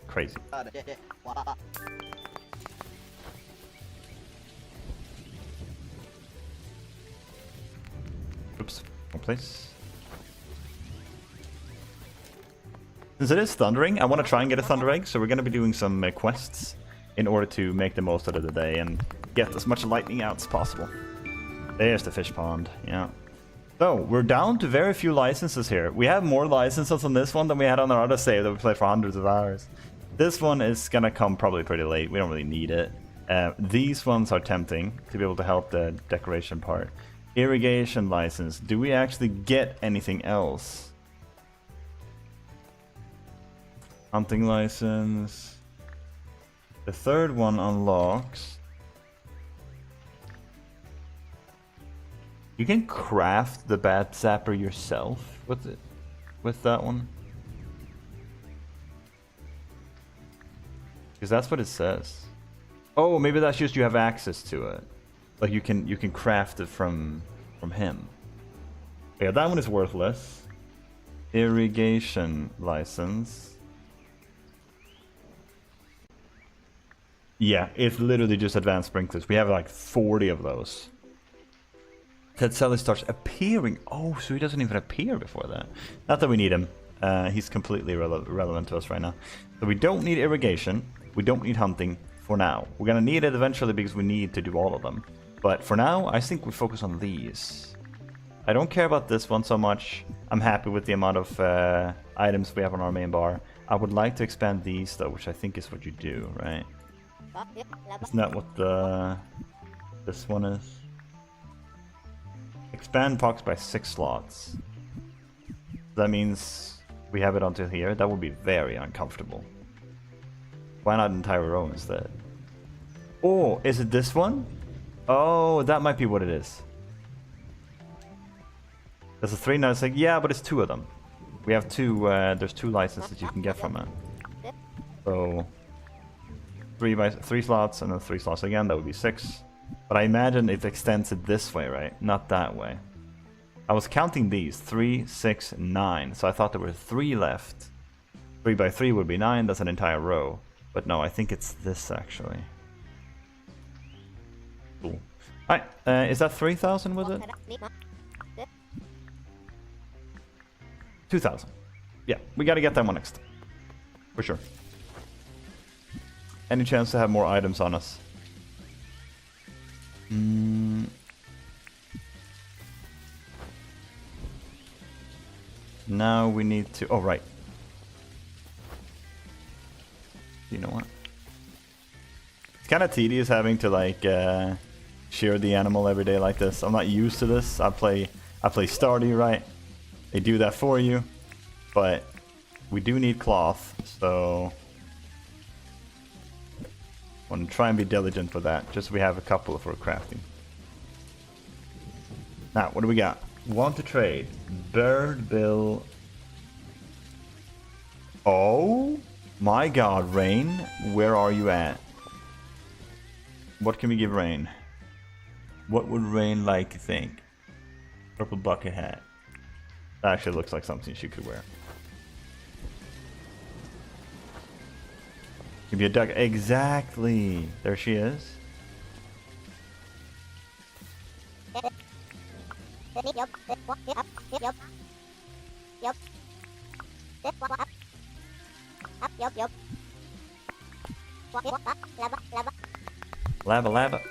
Crazy. Oops. One place. Since it is thundering, I want to try and get a thunder egg, so we're going to be doing some quests in order to make the most out of the day and get as much lightning out as possible. There's the fish pond, yeah. So, we're down to very few licenses here. We have more licenses on this one than we had on our other save that we played for hundreds of hours. This one is gonna come probably pretty late. We don't really need it. These ones are tempting to be able to help the decoration part. Irrigation license. Do we actually get anything else? Hunting license. The third one unlocks. You can craft the bat zapper yourself with it, with that one. Because that's what it says. Oh, maybe that's just you have access to it. Like you can craft it from him. Yeah, that one is worthless. Irrigation license. Yeah, it's literally just advanced sprinklers. We have like 40 of those. That Sally starts appearing. Oh, so he doesn't even appear before that. Not that we need him. He's completely relevant to us right now. So we don't need irrigation. We don't need hunting for now. We're gonna need it eventually because we need to do all of them. But for now, I think we focus on these. I don't care about this one so much. I'm happy with the amount of items we have on our main bar. I would like to expand these though, which I think is what you do, right? Isn't that what this one is? Expand box by 6 slots. That means we have it until here. That would be very uncomfortable. Why not entire row instead? Oh, is it this one? Oh, that might be what it is. There's a 3 now. It's like, yeah, but it's 2 of them. We have 2, there's 2 licenses you can get from it. So 3 slots and then 3 slots again, that would be 6. But I imagine it extends it this way, right? Not that way. I was counting these, 3, 6, 9. So I thought there were 3 left. 3 by 3 would be 9, that's an entire row. But no, I think it's this actually. Cool. Alright, is that 3,000, was it? 2,000. Yeah, we gotta get that one next. For sure. Any chance to have more items on us? Now we need to... Oh, right. You know what? It's kind of tedious having to, like, shear the animal every day like this. I'm not used to this. I play Stardew, right? They do that for you. But we do need cloth, so... I want to try and be diligent for that, just so we have a couple for crafting. Now, what do we got? Want to trade. Bird bill. Oh my god, Rain, where are you at? What can we give Rain? What would Rain like to think? Purple bucket hat. That actually looks like something she could wear. Give me a duck. Exactly. There she is. Lava, lava.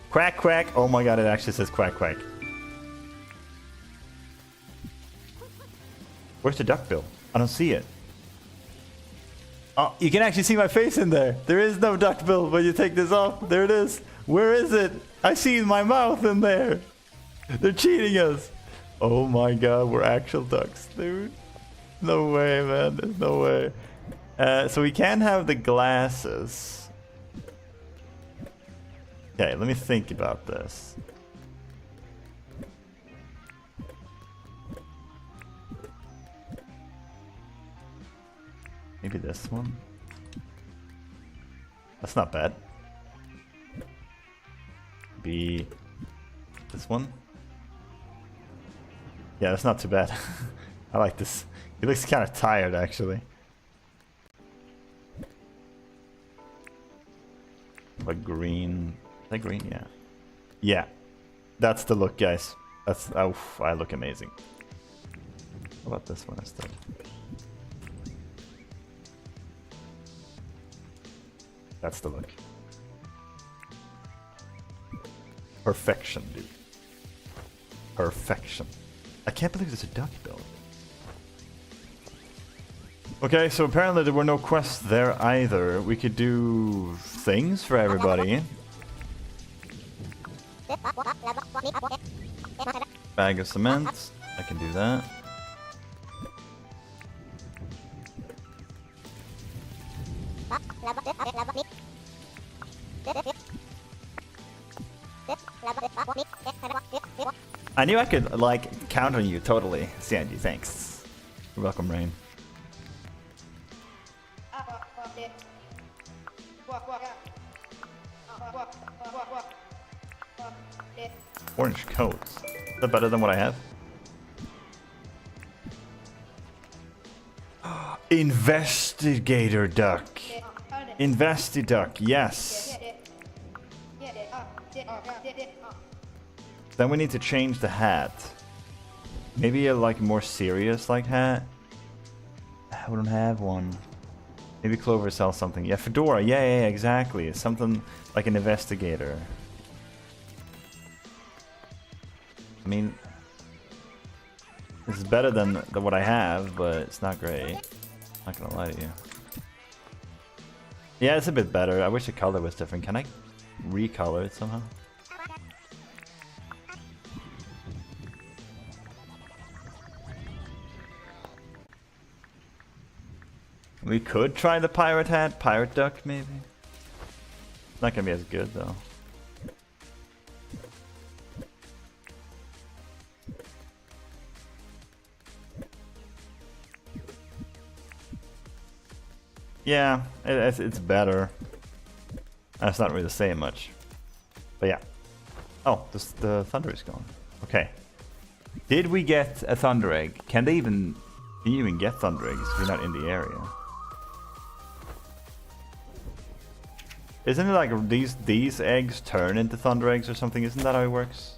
Quack, quack. Oh my god, it actually says quack, quack. Where's the duck bill? I don't see it. Oh, you can actually see my face in there. There is no duck bill when you take this off. There it is. Where is it? I see my mouth in there. They're cheating us. Oh my god, we're actual ducks, dude. No way, man. There's no way. So we can have the glasses. Okay, let me think about this. Maybe this one? That's not bad. Be this one? Yeah, that's not too bad. I like this. He looks kind of tired, actually. Like green. Is that green? Yeah. Yeah. That's the look, guys. That's... Oh, I look amazing. How about this one instead? That's the look. Perfection, dude. Perfection. I can't believe there's a duck bill. Okay, so apparently there were no quests there either. We could do things for everybody. Bag of cement. I can do that. I knew I could, like, count on you totally, Sandy. Thanks. You're welcome, Rain. Orange coats. Is that better than what I have? Investigator duck. Investiduck, yes. Then we need to change the hat. Maybe a like more serious like hat. I don't have one. Maybe Clover sells something. Yeah, fedora. Yeah, exactly. It's something like an investigator. I mean, this is better than what I have, but it's not great. Not gonna lie to you. Yeah, it's a bit better. I wish the color was different. Can I recolor it somehow? We could try the pirate hat, pirate duck maybe. It's not gonna be as good though. Yeah, it's better. That's not really saying much. But yeah. Oh, the thunder is gone. Okay. Did we get a thunder egg? Can you even get thunder eggs if you're not in the area? Isn't it like these eggs turn into thunder eggs or something? Isn't that how it works?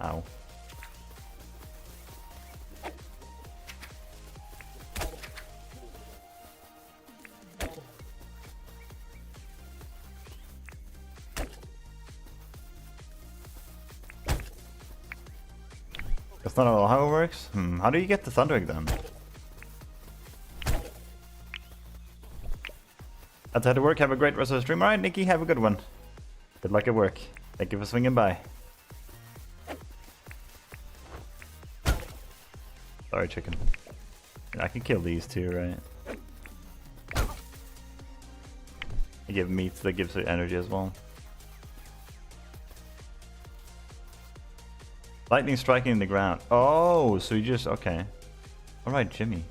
Ow. That's not at all how it works? How do you get the thunder egg then? That's how to work. Have a great rest of the stream. Alright, Nikki, have a good one. Good luck at work. Thank you for swinging by. Sorry, chicken. I can kill these too, right? I give meat that gives it energy as well. Lightning striking in the ground. Oh, so you just... okay. Alright, Jimmy. You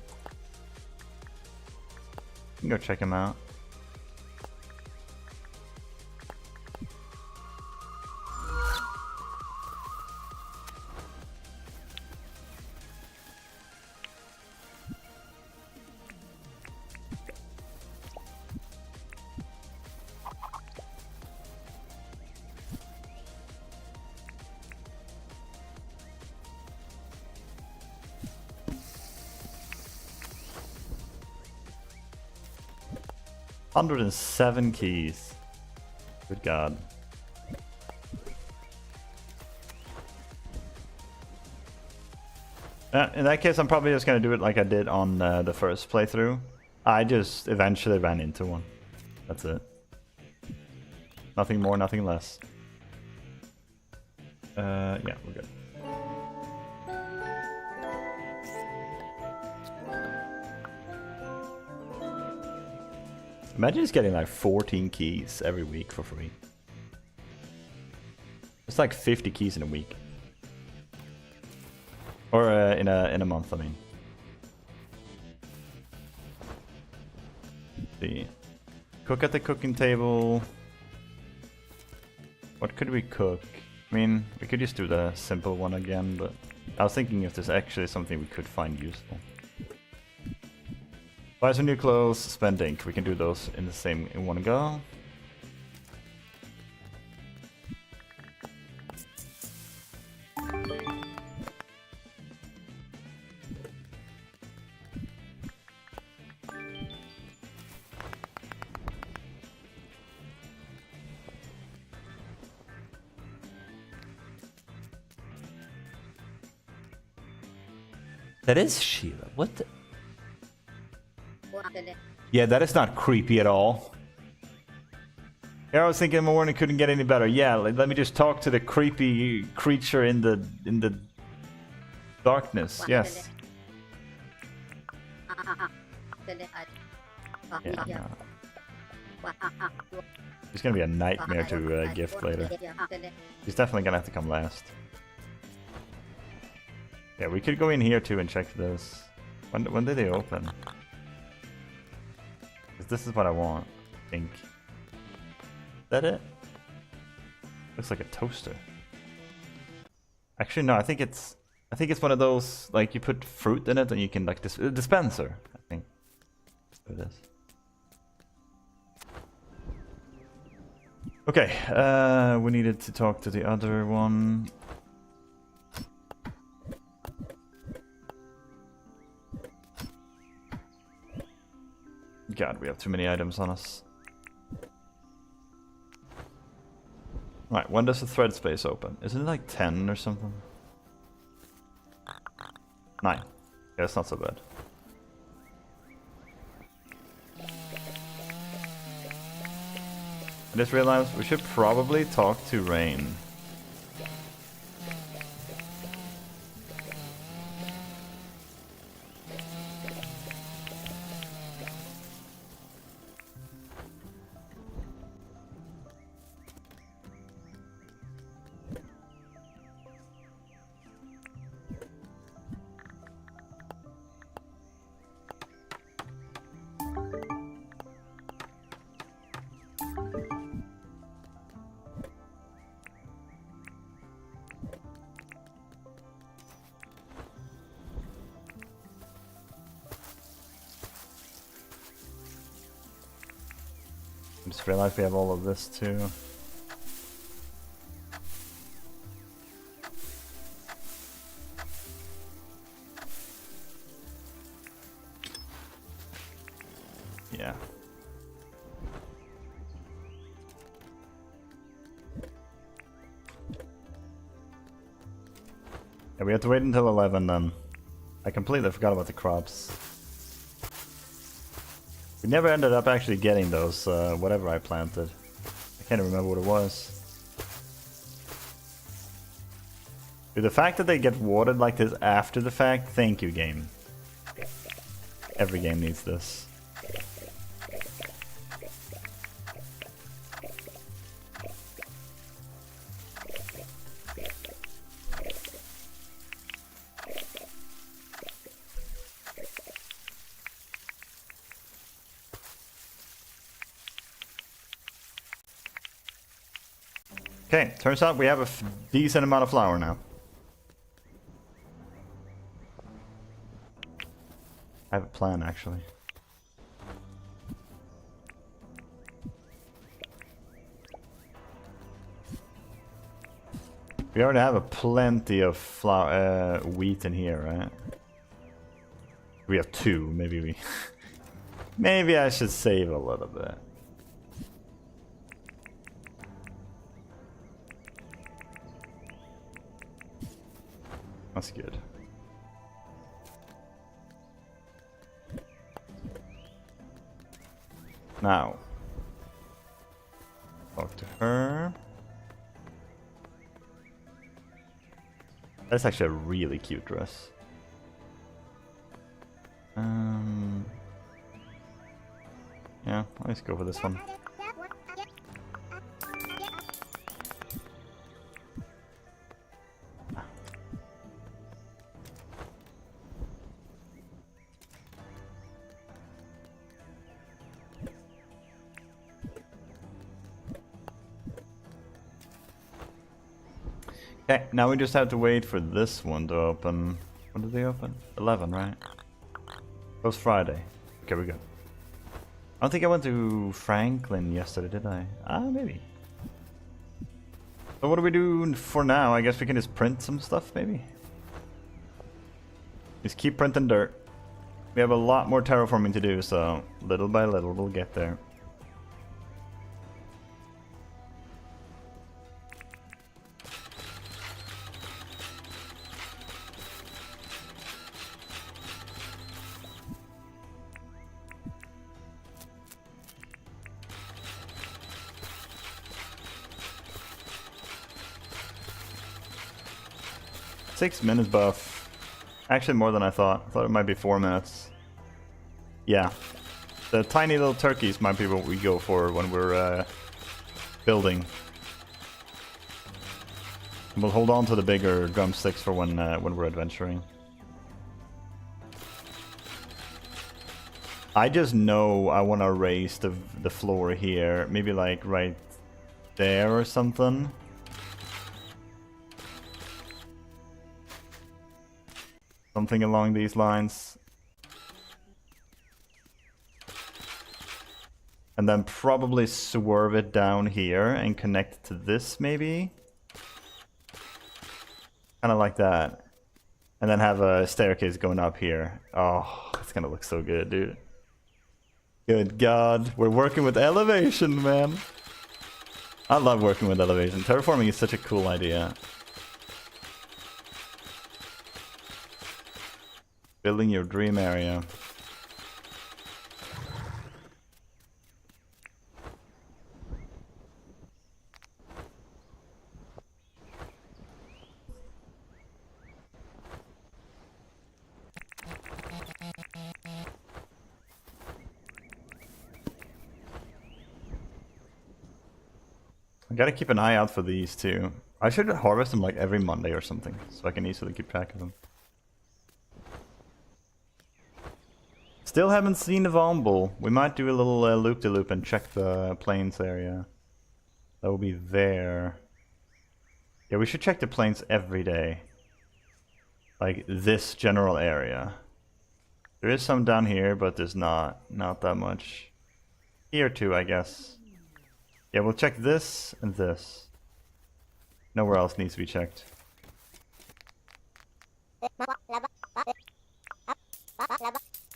can go check him out. $107 keys. Good God. In that case, I'm probably just gonna do it like I did on the first playthrough. I just eventually ran into one. That's it. Nothing more, nothing less. Yeah, we're good. Imagine just getting like 14 keys every week for free. It's like 50 keys in a week. Or in a month, I mean. Let's see. Cook at the cooking table. What could we cook? I mean, we could just do the simple one again, but I was thinking if there's actually something we could find useful. Buy some new clothes, spend ink. We can do those in one go. That is Sheila. What the? Yeah, that is not creepy at all. Here I was thinking more and it couldn't get any better. Yeah, let me just talk to the creepy creature in the darkness. Yes. Yeah, no. He's gonna be a nightmare to gift later. He's definitely gonna have to come last. Yeah, we could go in here too and check this. When did they open? This is what I want, I think. Is that it? Looks like a toaster. Actually, no, I think it's I think it's one of those, like, you put fruit in it and you can, like, dispenser, I think. That's what it is. Okay, we needed to talk to the other one. God, we have too many items on us. Right, when does the thread space open? Isn't it like 10 or something? 9. Yeah, that's not so bad. I just realized we should probably talk to Rain. I just realized we have all of this too. Yeah. Yeah, we have to wait until 11 then. I completely forgot about the crops. We never ended up actually getting those, whatever I planted. I can't remember what it was. Dude, the fact that they get watered like this after the fact, thank you, game. Every game needs this. Okay, turns out we have a decent amount of flour now. I have a plan, actually. We already have a plenty of flour, wheat in here, right? We have 2, maybe we... maybe I should save a little bit. That's good. Now, talk to her. That's actually a really cute dress. Yeah, let's go for this one. Okay, now we just have to wait for this one to open. When did they open? 11, right? It was Friday. Okay, we go. I don't think I went to Franklin yesterday, did I? Ah, maybe. So what do we do for now? I guess we can just print some stuff, maybe? Just keep printing dirt. We have a lot more terraforming to do, so little by little we'll get there. Six minutes buff. Actually more than I thought. I thought it might be 4 minutes. Yeah. The tiny little turkeys might be what we go for when we're building. We'll hold on to the bigger drumsticks for when we're adventuring. I just know I want to raise the floor here. Maybe like right there or something. Something along these lines. And then probably swerve it down here and connect it to this, maybe? Kind of like that. And then have a staircase going up here. Oh, it's gonna look so good, dude. Good God. We're working with elevation, man. I love working with elevation. Terraforming is such a cool idea. Building your dream area. I gotta keep an eye out for these too. I should harvest them like every Monday or something, so I can easily keep track of them. Still haven't seen the Vomble. We might do a little loop-de-loop and check the plains area. That will be there. Yeah, we should check the plains every day. Like this general area. There is some down here, but there's not that much. Here too, I guess. Yeah, we'll check this and this. Nowhere else needs to be checked.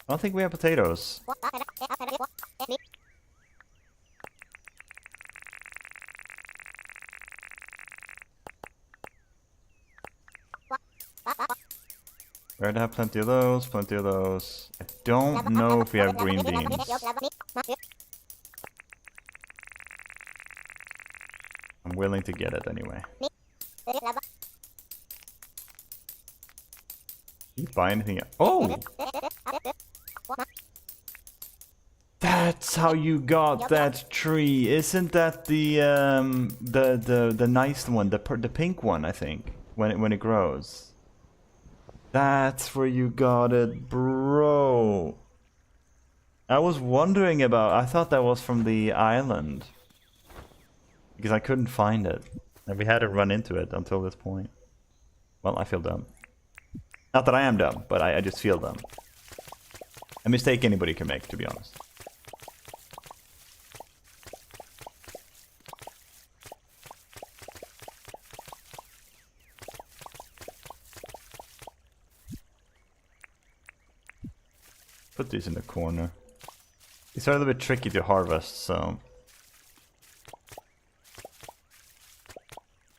I don't think we have potatoes. We already have plenty of those, plenty of those. I don't know if we have green beans. I'm willing to get it anyway. Can you buy anything else? Oh! That's how you got that tree. Isn't that the nice one, the pink one, I think, when it grows. That's where you got it, bro. I was wondering about, I thought that was from the island. Because I couldn't find it. And we had to run into it until this point. Well, I feel dumb. Not that I am dumb, but I just feel dumb. A mistake anybody can make, to be honest. Put these in the corner. These are a little bit tricky to harvest, so...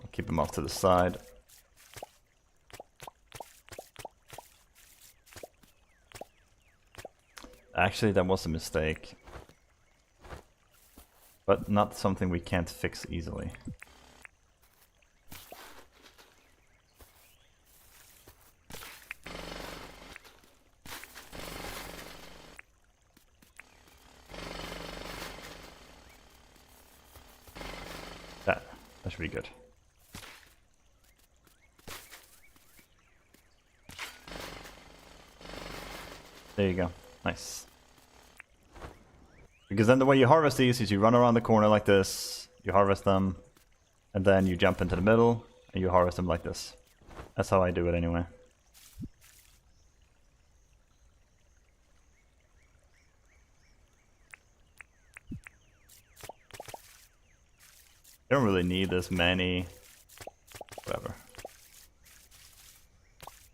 I'll keep them off to the side. Actually, that was a mistake. But not something we can't fix easily. That should be good. There you go. Nice. Because then the way you harvest these is you run around the corner like this, you harvest them, and then you jump into the middle, and you harvest them like this. That's how I do it anyway. You don't really need this many. Whatever.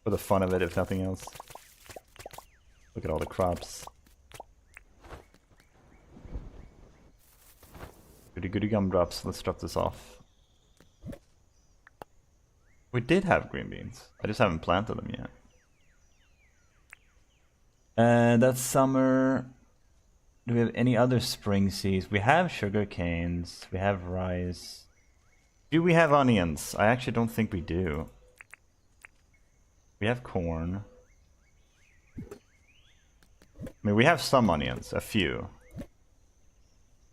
For the fun of it, if nothing else. Look at all the crops. Goody goody gumdrops. Let's drop this off. We did have green beans. I just haven't planted them yet. And that's summer. Do we have any other spring seeds? We have sugar canes. We have rice. Do we have onions? I actually don't think we do. We have corn. I mean, we have some onions, a few.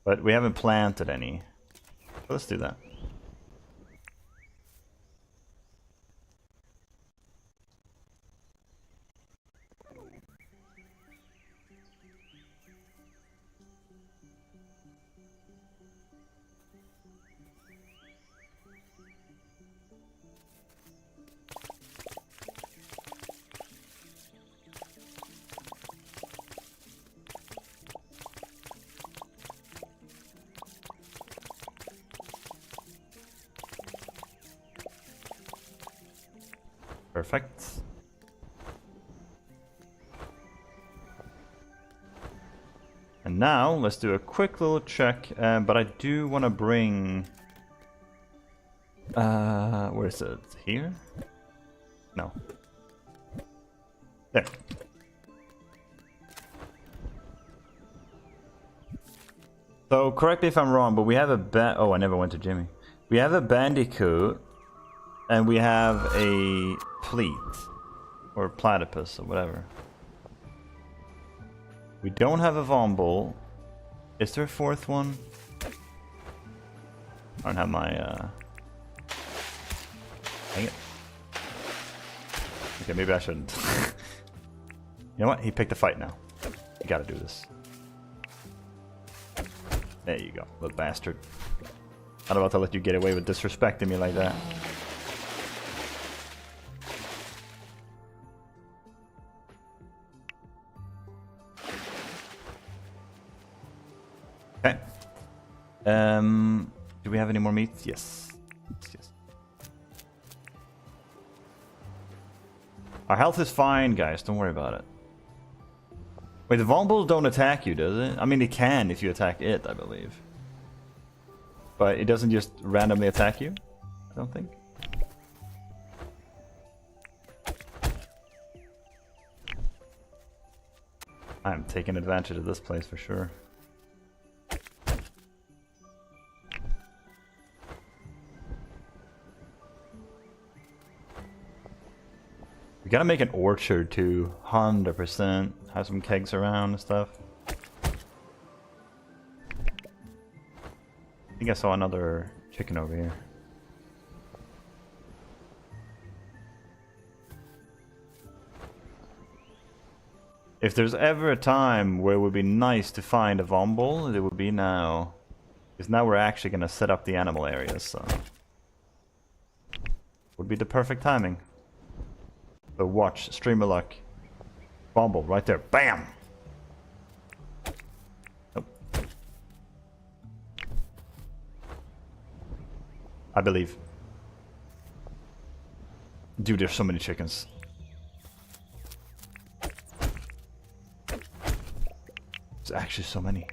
But we haven't planted any. So let's do that. Perfect. And now let's do a quick little check. But I do want to bring. Where is it? Here? No. There. So correct me if I'm wrong, but we have a oh, I never went to Jimmy. We have a bandicoot, and we have a pleat, or platypus, or whatever. We don't have a vomble. Is there a fourth one? I don't have my. Dang it. Okay, maybe I shouldn't. You know what? He picked a fight now. You gotta do this. There you go, little bastard. Not about to let you get away with disrespecting me like that. Okay. Do we have any more meats? Yes. Yes. Our health is fine, guys. Don't worry about it. Wait, the vulnerables don't attack you, does it? I mean, it can if you attack it, I believe. But it doesn't just randomly attack you? I don't think. I'm taking advantage of this place for sure. We gotta make an orchard too, 100%. Have some kegs around and stuff. I think I saw another chicken over here. If there's ever a time where it would be nice to find a vomble, it would be now. Because now we're actually gonna set up the animal areas, so. Would be the perfect timing. So watch, stream of luck. Vomble, right there. BAM! Nope. I believe. Dude, there's so many chickens. There's actually so many.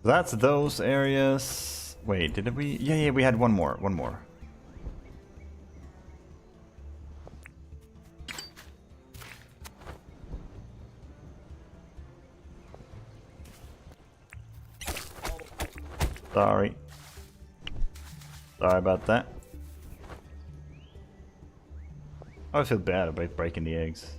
That's those areas. Wait, did we? Yeah, we had one more. One more. Sorry. Sorry about that. I always feel bad about breaking the eggs.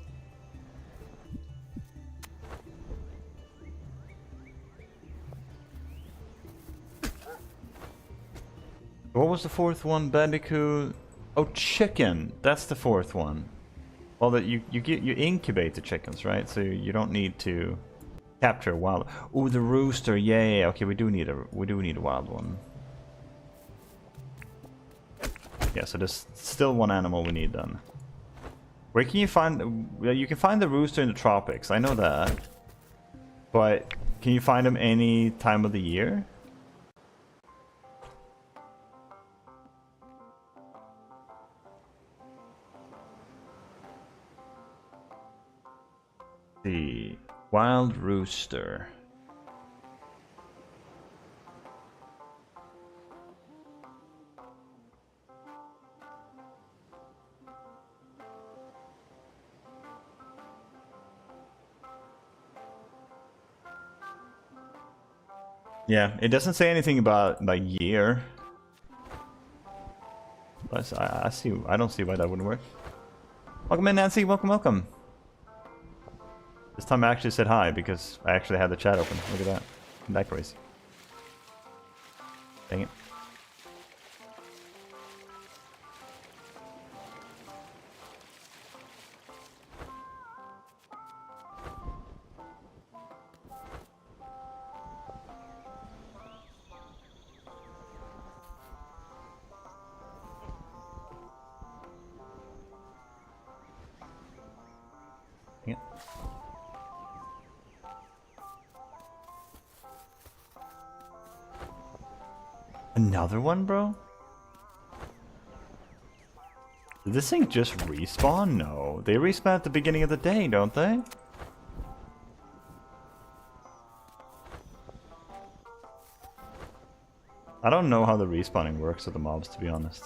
What was the fourth one? Bandicoot. Oh, chicken. That's the fourth one. Well, that you incubate the chickens, right? So you don't need to capture a wild. Oh, the rooster. Yeah. Okay, we do need a wild one. Yeah. So there's still one animal we need then. Where can you find? You can find the rooster in the tropics. I know that. But can you find them any time of the year? The wild rooster. Yeah, it doesn't say anything about like year. But I see. I don't see why that wouldn't work. Welcome in, Nancy. Welcome, welcome. This time I actually said hi because I actually had the chat open. Look at that. Isn't that crazy? Dang it. Yeah. Another one, bro? Did this thing just respawn? No. They respawn at the beginning of the day, don't they? I don't know how the respawning works with the mobs, to be honest.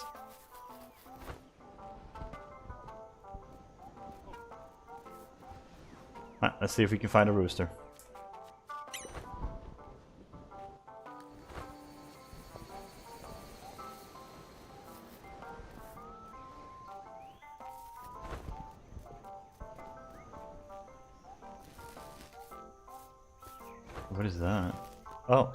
Right, let's see if we can find a rooster. What is that? Oh.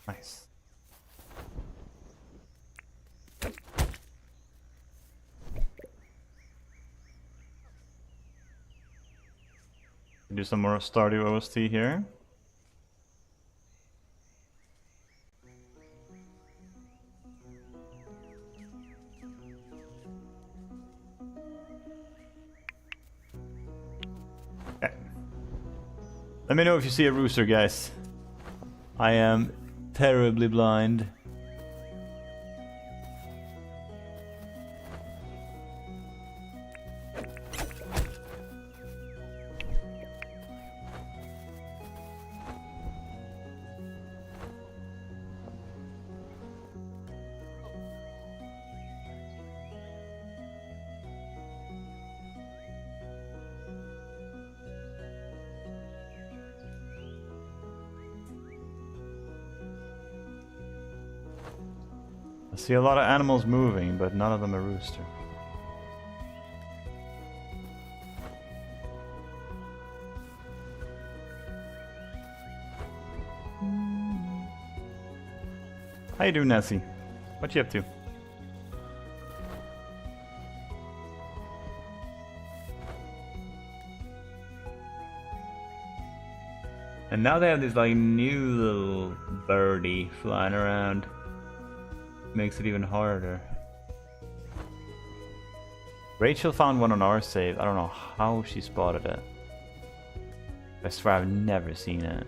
Nice. Do some more Stardew OST here. Okay. Let me know if you see a rooster, guys. I am terribly blind. I see a lot of animals moving, but none of them a rooster. How you doing, Nessie? What you up to? And now they have this like new little birdie flying around. Makes it even harder. Rachel found one on our save. I don't know how she spotted it. I swear I've never seen it.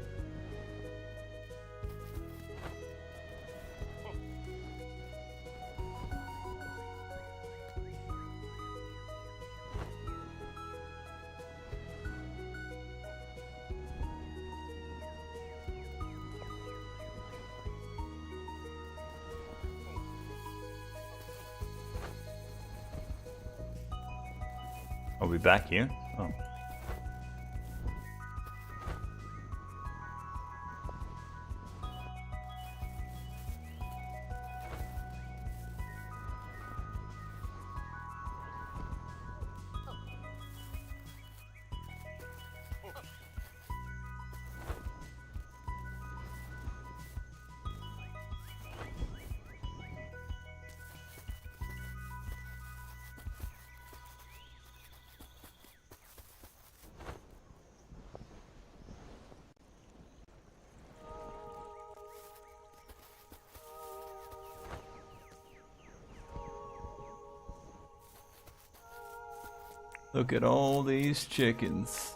Are we back here? Oh. Look at all these chickens.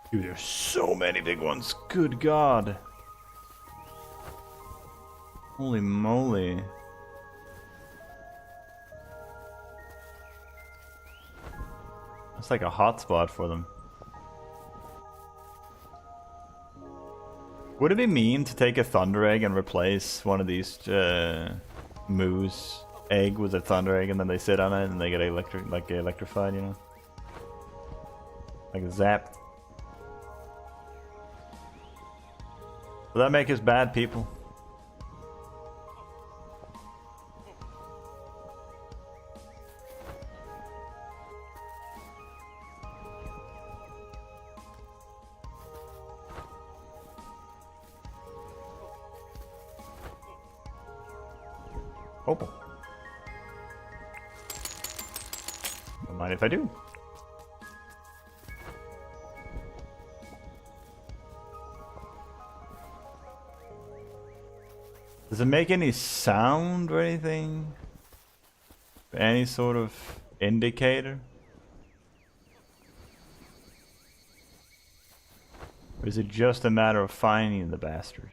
Dude, there's so many big ones. Good God. Holy moly. That's like a hotspot for them. Would it be mean to take a Thunder Egg and replace one of these moos egg with a thunder egg, and then they sit on it and they get electrified, you know, like a zap. Will that make us bad people? Opal. Don't mind if I do. Does it make any sound or anything? Any sort of indicator? Or is it just a matter of finding the bastard?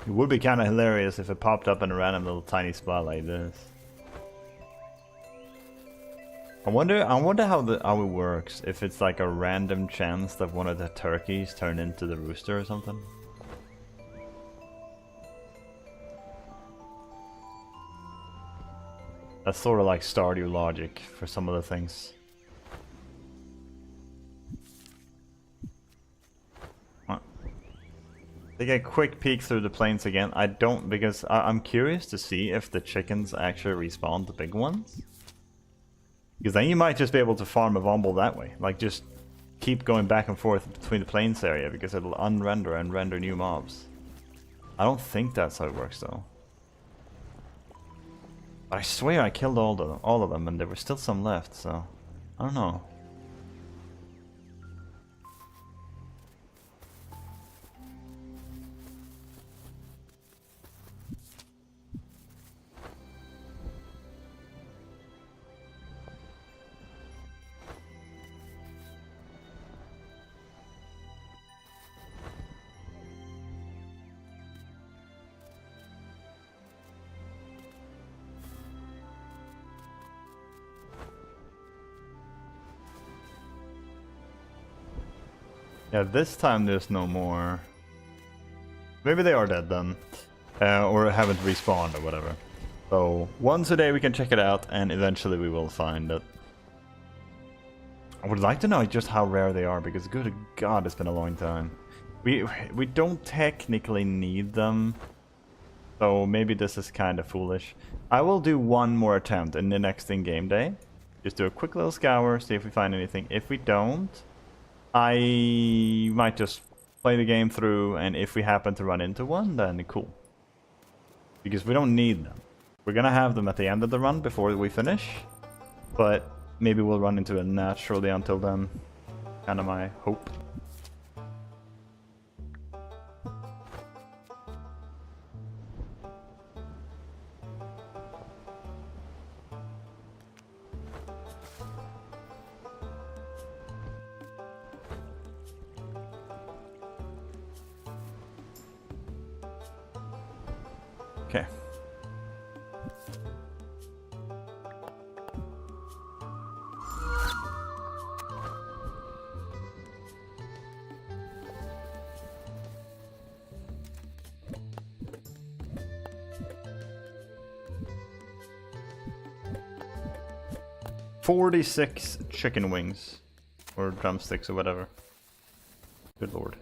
It would be kind of hilarious if it popped up in a random little tiny spot like this. I wonder how it works. If it's like a random chance that one of the turkeys turn into the rooster or something. That's sort of like Stardew logic for some of the things. Take a quick peek through the plains again. I don't, because I'm curious to see if the chickens actually respawn the big ones. Because then you might just be able to farm a Vomble that way. Like just keep going back and forth between the plains area because it'll unrender and render new mobs. I don't think that's how it works though. But I swear I killed all of them and there were still some left, so I don't know. Yeah, this time there's no more. Maybe they are dead then. Or haven't respawned or whatever. So, once a day we can check it out and eventually we will find it. I would like to know just how rare they are because good god it's been a long time. We don't technically need them. So maybe this is kind of foolish. I will do one more attempt in the next in-game day. Just do a quick little scour, see if we find anything. If we don't, I might just play the game through, and if we happen to run into one, then cool. Because we don't need them. We're gonna have them at the end of the run before we finish, but maybe we'll run into it naturally until then. Kind of my hope. Okay. 46 chicken wings. Or drumsticks or whatever. Good lord.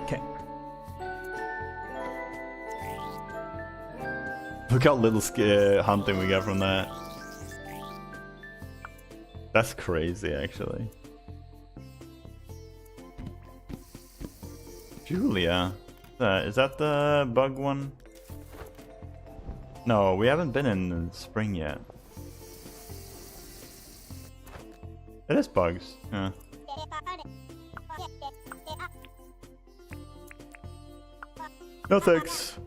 Okay. Look how little hunting we got from that. That's crazy, actually. Julia. Is that the bug one? No, we haven't been in spring yet. It is bugs. Yeah. No thanks.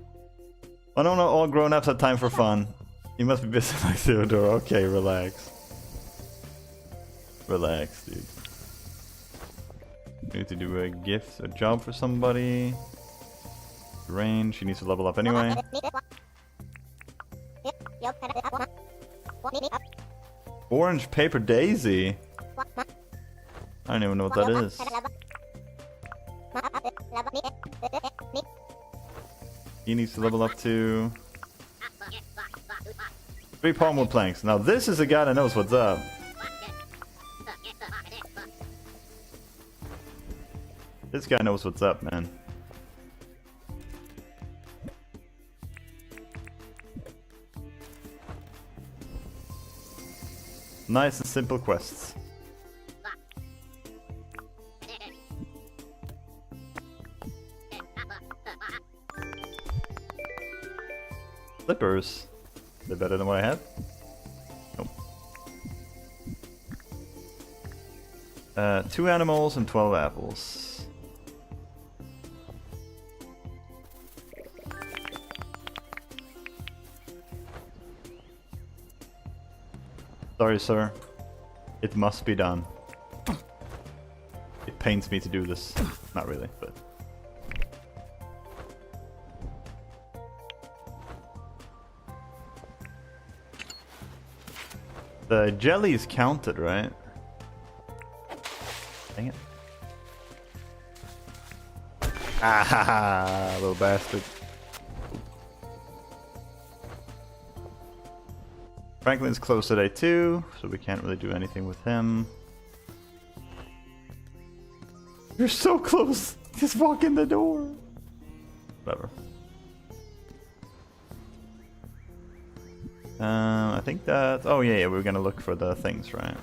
I don't know, all grown-ups have time for fun. You must be busy like Theodore. Okay, relax. Relax, dude. We need to do a gift, a job for somebody. Rain, she needs to level up anyway. Orange paper daisy? I don't even know what that is. He needs to level up to 3 palmwood planks. Now this is a guy that knows what's up. This guy knows what's up, man. Nice and simple quests. Slippers. They're better than what I have? Nope. 2 animals and 12 apples. Sorry, sir. It must be done. It pains me to do this. Not really, but... The jelly is counted, right? Dang it. Ah ha ha, little bastard. Franklin's close today too, so we can't really do anything with him. You're so close! Just walk in the door! Whatever. I think that... Oh yeah, we're gonna look for the things, right?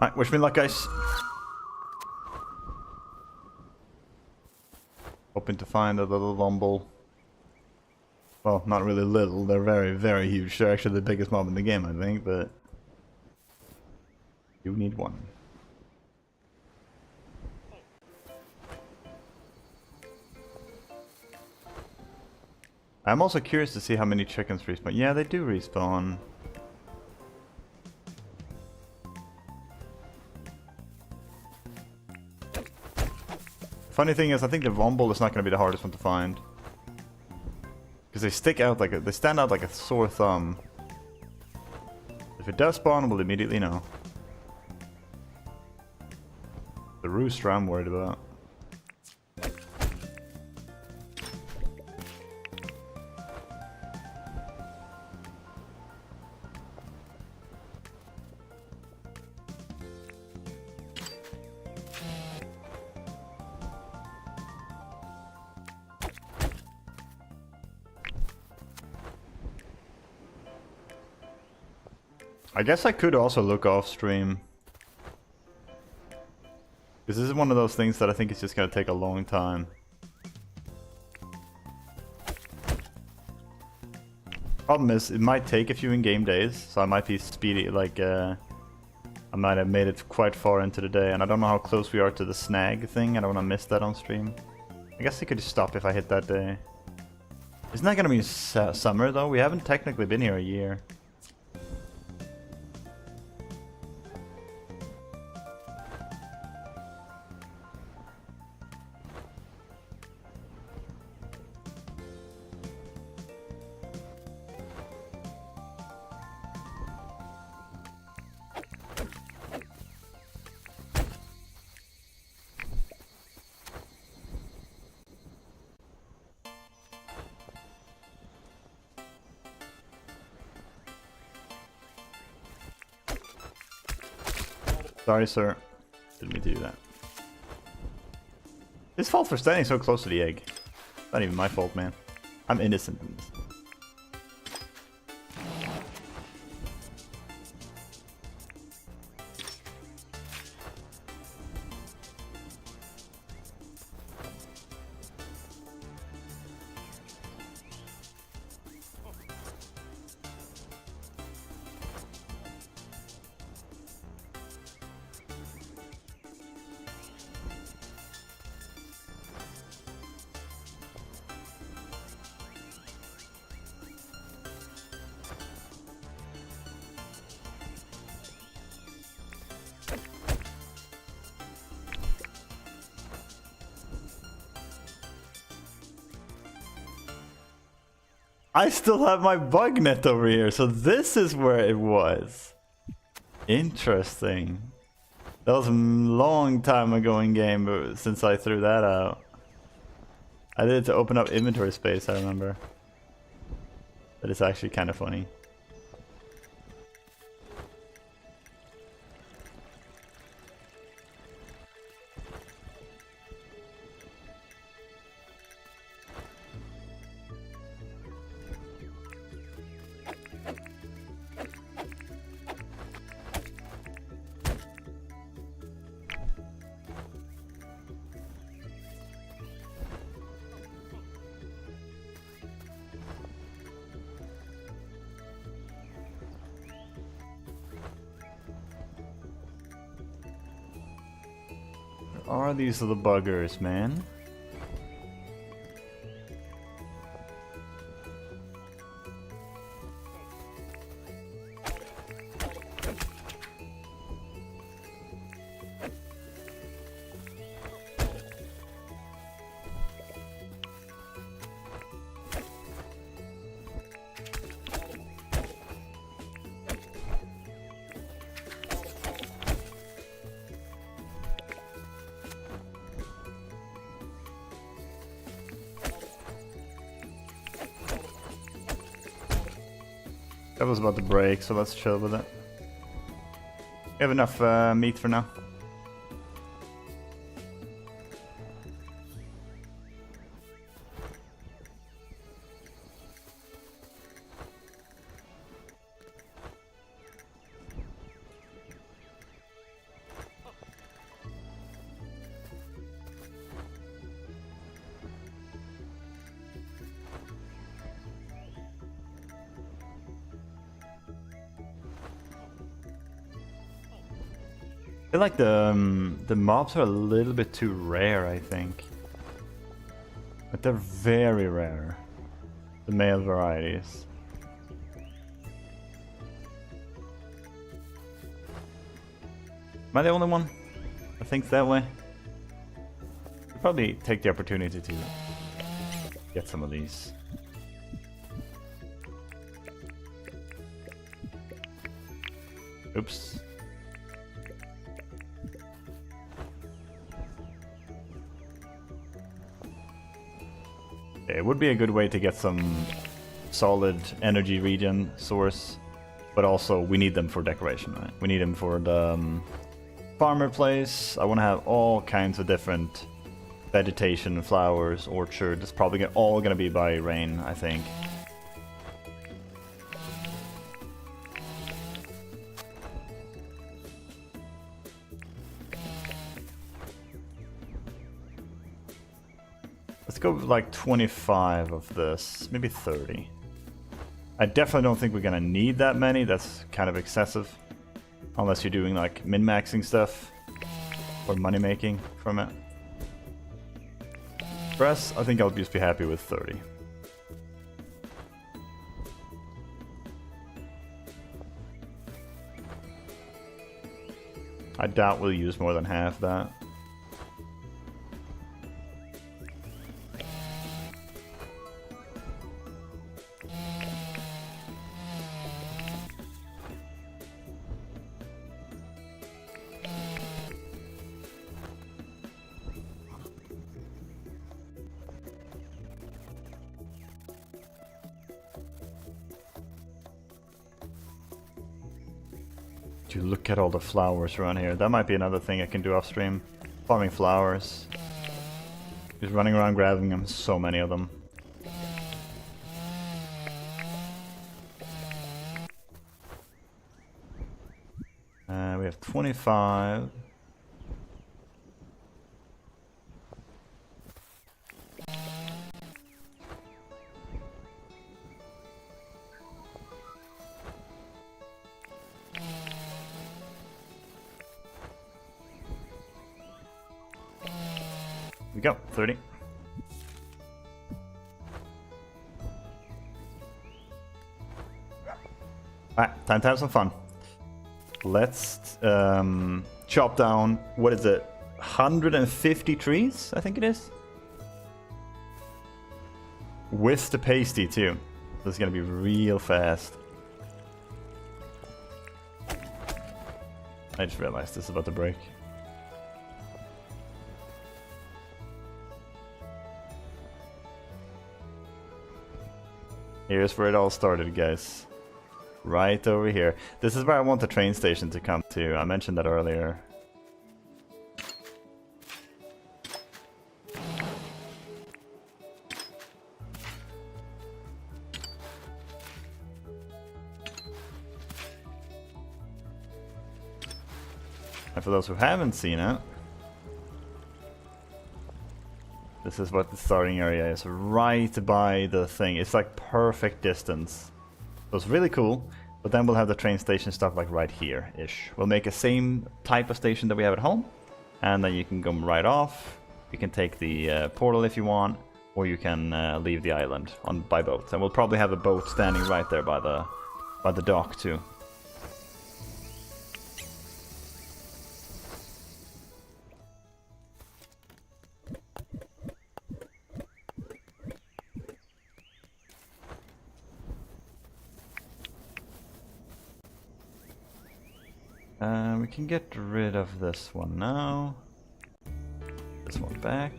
Alright, wish me luck, guys. Hoping to find a little Womble. Well, not really little, they're very, very huge. They're actually the biggest mob in the game, I think, but... You need one. I'm also curious to see how many chickens respawn. Yeah, they do respawn. Funny thing is, I think the Womble is not going to be the hardest one to find. Because they stick out like they stand out like a sore thumb. If it does spawn, we'll immediately know. The rooster I'm worried about. I guess I could also look off stream. Because this is one of those things that I think is just going to take a long time. Problem is, it might take a few in-game days, so I might be speedy, like, I might have made it quite far into the day, and I don't know how close we are to the snag thing. I don't want to miss that on stream. I guess I could just stop if I hit that day. Isn't that gonna be summer, though? We haven't technically been here a year. Sorry, sir. Didn't mean to do that. His fault for standing so close to the egg. Not even my fault, man. I'm innocent in this. I still have my bug net over here, so this is where it was. Interesting. That was a long time ago in game, but since I threw that out. I did it to open up inventory space, I remember. That is actually kind of funny. Are these the buggers, man? That was about to break, so let's chill with it. We have enough meat for now. I feel like the mobs are a little bit too rare, I think. But they're very rare. The male varieties. Am I the only one that thinks that way? I'll probably take the opportunity to get some of these. Oops. It would be a good way to get some solid energy regen source, but also we need them for decoration, right? We need them for the farmer place. I want to have all kinds of different vegetation, flowers, orchard. It's probably all going to be by rain, I think. Let's go with like 25 of this, maybe 30. I definitely don't think we're gonna need that many. That's kind of excessive. Unless you're doing like min-maxing stuff or money making from it. Press, I think I'll just be happy with 30. I doubt we'll use more than half that. You look at all the flowers around here. That might be another thing I can do off stream. Farming flowers. Just running around grabbing them. So many of them. We have 25. We go, 30. Alright, time to have some fun. Let's chop down, what is it, 150 trees, I think it is? With the pasty too. This is gonna be real fast. I just realized this is about to break. Here's where it all started, guys. Right over here. This is where I want the train station to come to. I mentioned that earlier. And for those who haven't seen it, this is what the starting area is, right by the thing. It's like perfect distance. So it's really cool, but then we'll have the train station stuff like right here-ish. We'll make a same type of station that we have at home, and then you can come right off. You can take the portal if you want, or you can leave the island by boat. And we'll probably have a boat standing right there by the dock too. We can get rid of this one now. This one back.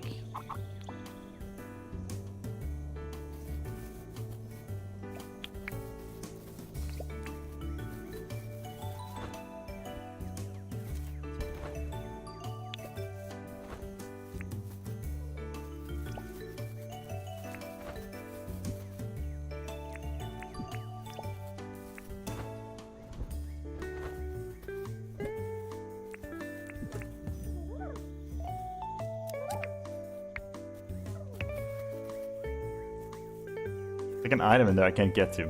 Like an item in there I can't get to.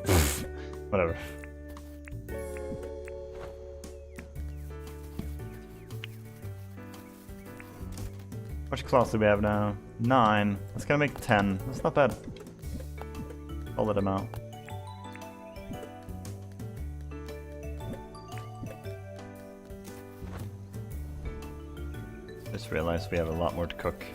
Whatever. How much cloth do we have now? 9. That's gonna make 10. That's not bad. Solid amount. Just realized we have a lot more to cook.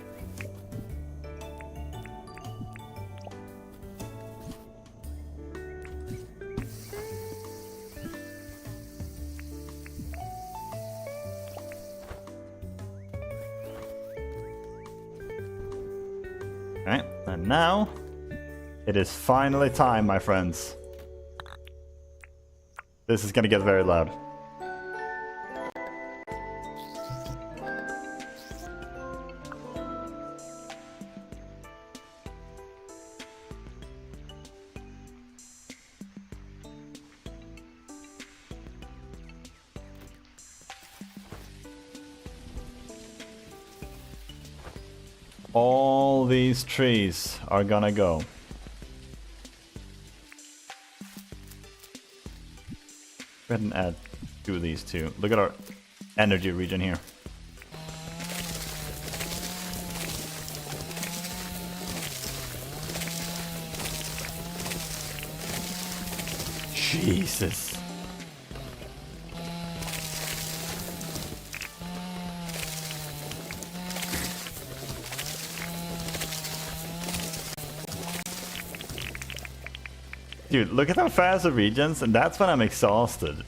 Alright, and now it is finally time, my friends. This is gonna get very loud. All these trees are gonna go. Go ahead and add 2 of these too. Look at our energy region here. Jesus. Dude, look at how fast it regens, and that's when I'm exhausted.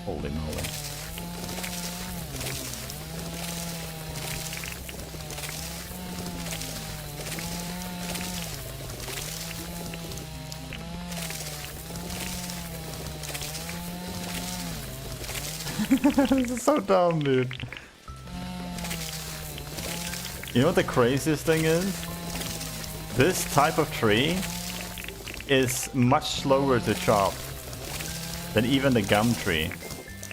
Holy moly. This is so dumb, dude. You know what the craziest thing is? This type of tree is much slower to chop than even the gum tree.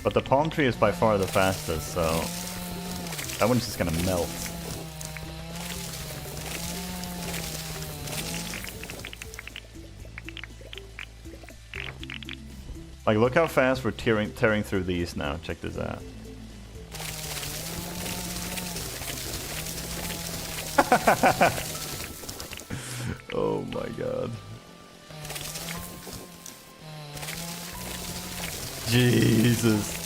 But the palm tree is by far the fastest, so that one's just gonna melt. Like, look how fast we're tearing through these now. Check this out. Oh my god. Jesus.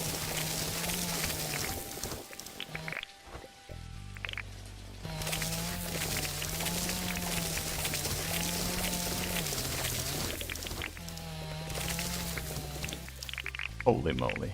Holy moly.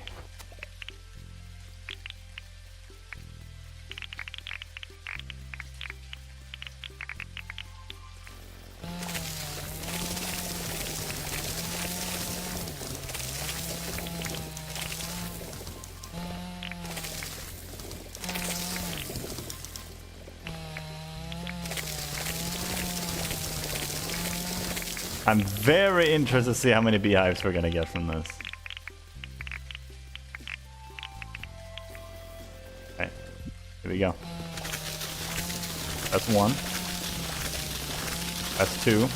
I'm very interested to see how many beehives we're gonna get from this. Okay, here we go. That's 1. That's 2.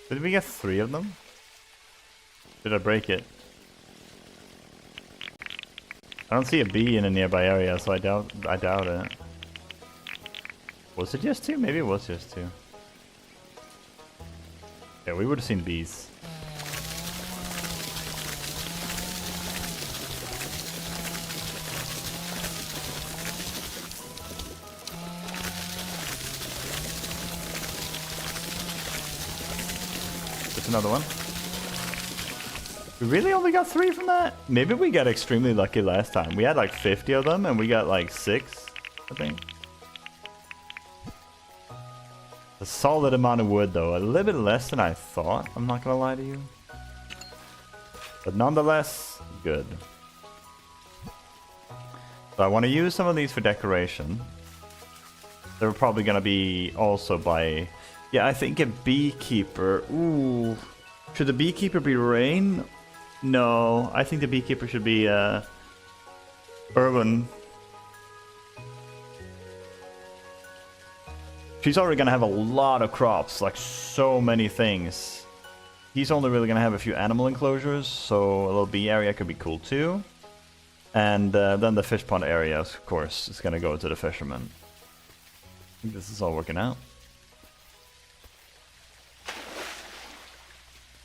Did we get 3 of them? Did I break it? I don't see a bee in a nearby area, so I doubt it. Was it just 2? Maybe it was just 2. Yeah, we would have seen bees. Another one. We really only got 3 from that? Maybe we got extremely lucky last time. We had like 50 of them and we got like 6, I think. A solid amount of wood though. A little bit less than I thought, I'm not gonna lie to you. But nonetheless, good. So I want to use some of these for decoration. They're probably gonna be also by... Yeah, I think a beekeeper. Ooh. Should the beekeeper be Rain? No, I think the beekeeper should be Irwin. She's already gonna have a lot of crops, like so many things. He's only really gonna have a few animal enclosures, so a little bee area could be cool too. And then the fish pond area, of course, is gonna go to the fishermen. I think this is all working out.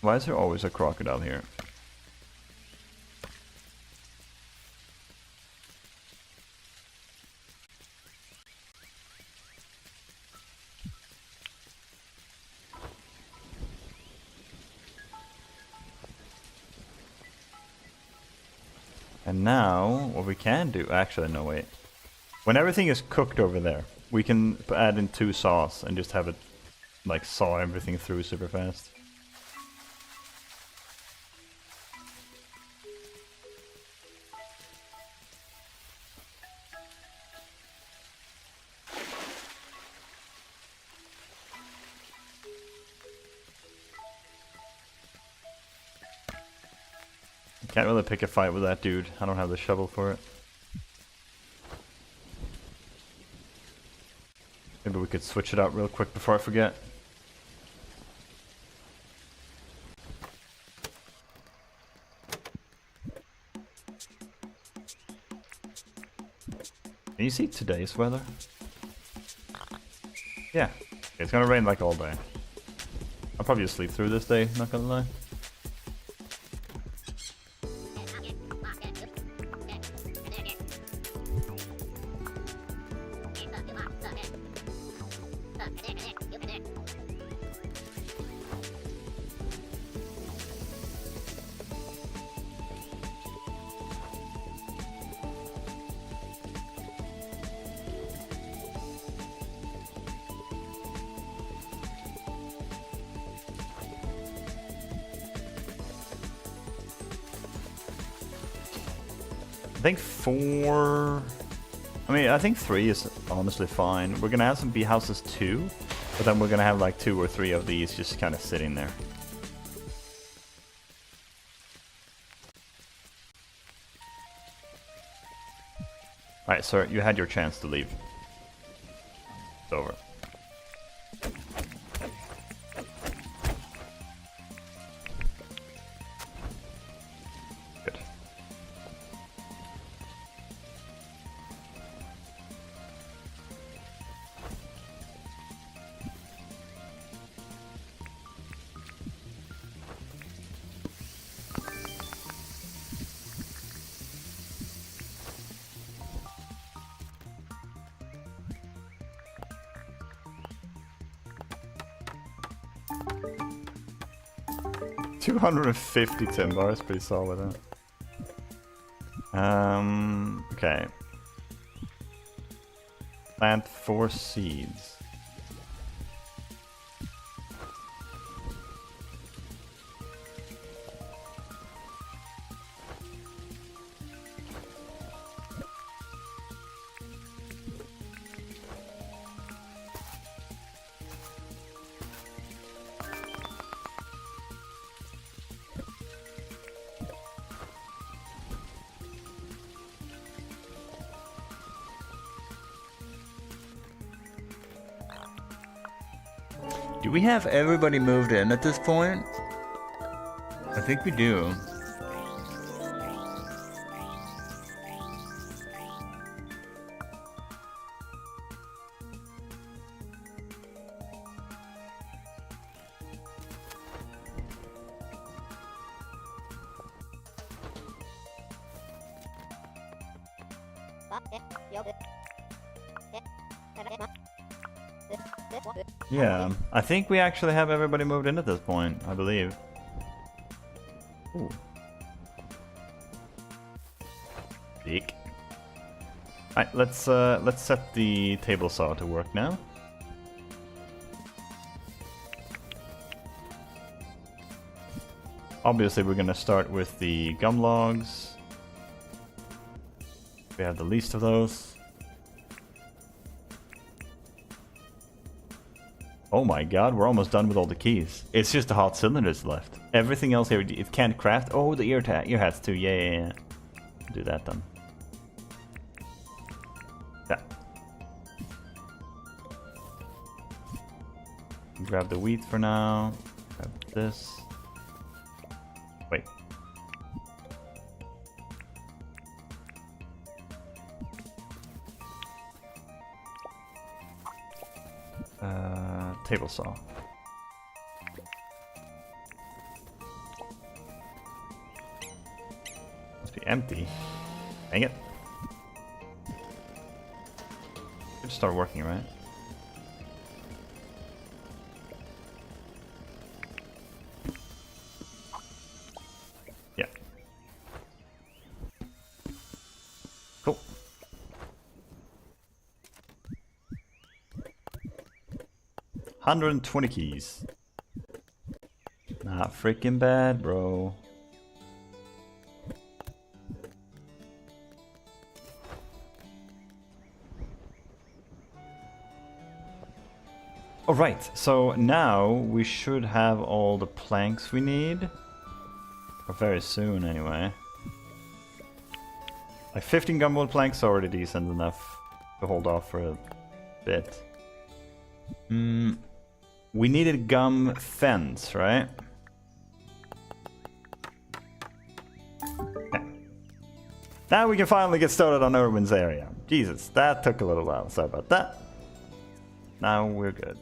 Why is there always a crocodile here? And now, what we can do... Actually, no, wait. When everything is cooked over there, we can add in 2 saws and just have it, like, saw everything through super fast. Can't really pick a fight with that dude. I don't have the shovel for it. Maybe we could switch it out real quick before I forget. Can you see today's weather? Yeah. It's gonna rain like all day. I'll probably sleep through this day, not gonna lie. I think 4... I think 3 is honestly fine. We're gonna have some bee houses too, but then we're gonna have like 2 or 3 of these just kind of sitting there. Alright, sir, you had your chance to leave. It's over. Good. $250 timber is pretty solid, huh? Okay. Plant 4 seeds. Do we have everybody moved in at this point? I think we do. Yeah, I think we actually have everybody moved in at this point, I believe. Ooh. Big. Alright, let's set the table saw to work now. Obviously we're gonna start with the gum logs. We have the least of those. Oh my god, we're almost done with all the keys. It's just the hot cylinders left. Everything else here, it can't craft. Oh, the ear hats too. Yeah. Do that then. Yeah. Grab the wheat for now. Grab this. Wait. Table saw. Must be empty. Dang it. Should start working, right? Yeah. Cool. $120 keys. Not freaking bad, bro. Alright, so now we should have all the planks we need. Or very soon, anyway. Like 15 gumwood planks are already decent enough to hold off for a bit. We needed gum fence, right? Okay. Now we can finally get started on Irwin's area. Jesus, that took a little while. Sorry about that. Now we're good.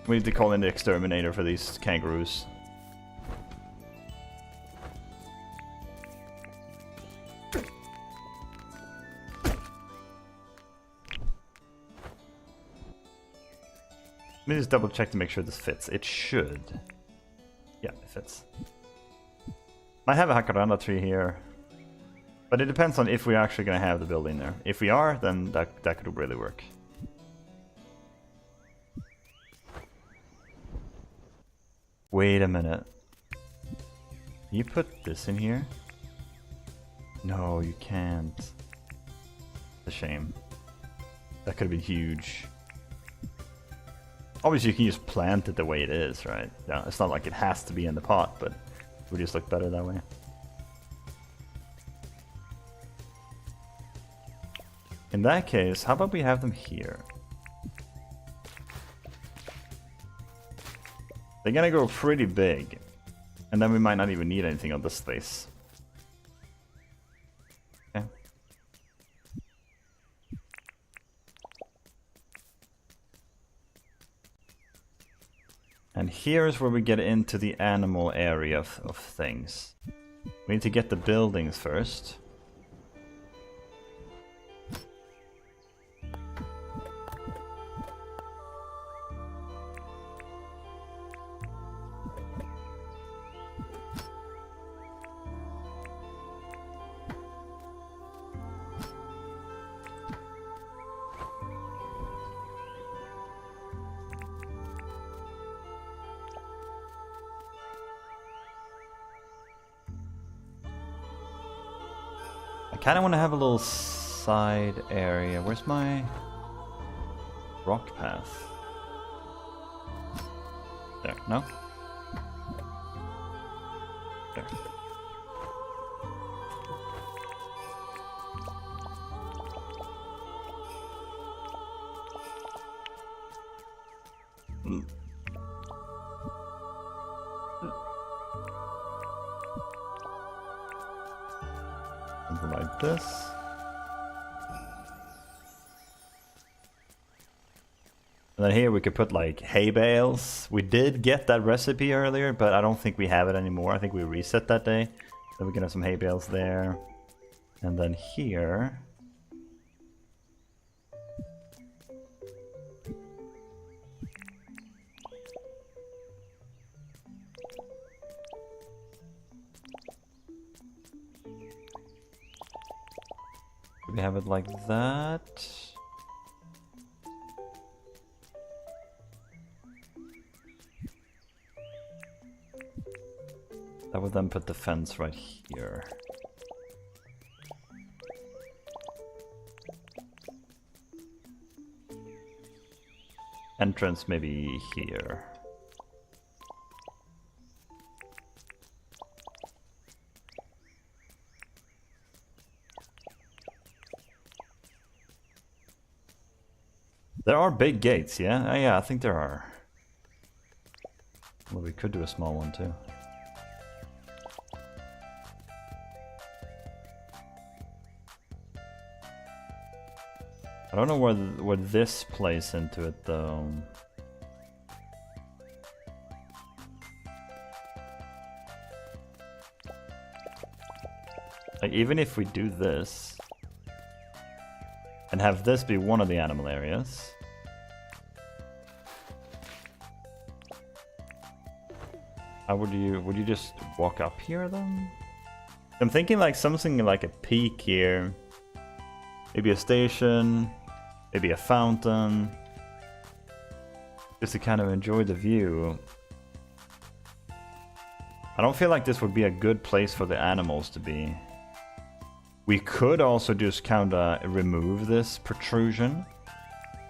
We need to call in the exterminator for these kangaroos. Let me just double check to make sure this fits. It should. Yeah, it fits. Might have a jacaranda tree here. But it depends on if we're actually going to have the building there. If we are, then that could really work. Wait a minute. You put this in here? No, you can't. It's a shame. That could be huge. Obviously, you can just plant it the way it is, right? Yeah, it's not like it has to be in the pot, but it would just look better that way. In that case, how about we have them here? They're gonna go pretty big, and then we might not even need anything on this space. Okay. And here's where we get into the animal area of things. We need to get the buildings first. I kind of want to have a little side area. Where's my rock path? There, no? There. Something like this. And then here we could put like hay bales. We did get that recipe earlier, but I don't think we have it anymore. I think we reset that day. So we can have some hay bales there. And then here. We have it like that. That would then put the fence right here. Entrance maybe here. There are big gates, yeah? Yeah, I think there are. Well, we could do a small one too. I don't know where this plays into it though. Like, even if we do this and have this be one of the animal areas. How would you just walk up here then? I'm thinking like something like a peak here. Maybe a station, maybe a fountain. Just to kind of enjoy the view. I don't feel like this would be a good place for the animals to be. We could also just kind of remove this protrusion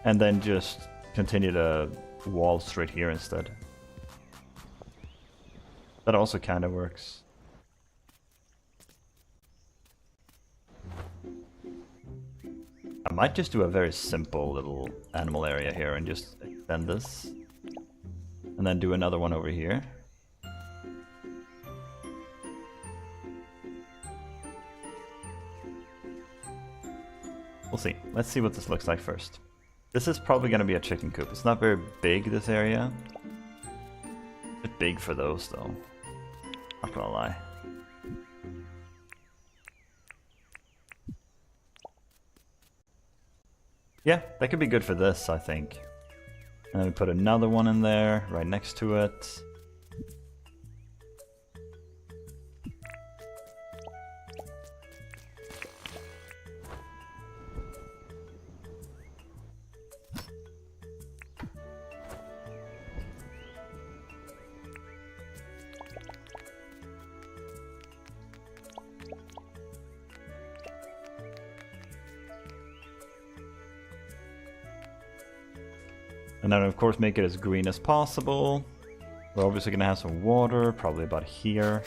and then just continue the wall straight here instead. That also kind of works. might just do a very simple little animal area here and just extend this. And then do another one over here. We'll see. Let's see what this looks like first. This is probably going to be a chicken coop. It's not very big, this area. A bit big for those, though. Not gonna lie. Yeah, that could be good for this, I think. And then we put another one in there, right next to it. And then of course make it as green as possible. We're obviously going to have some water, probably about here.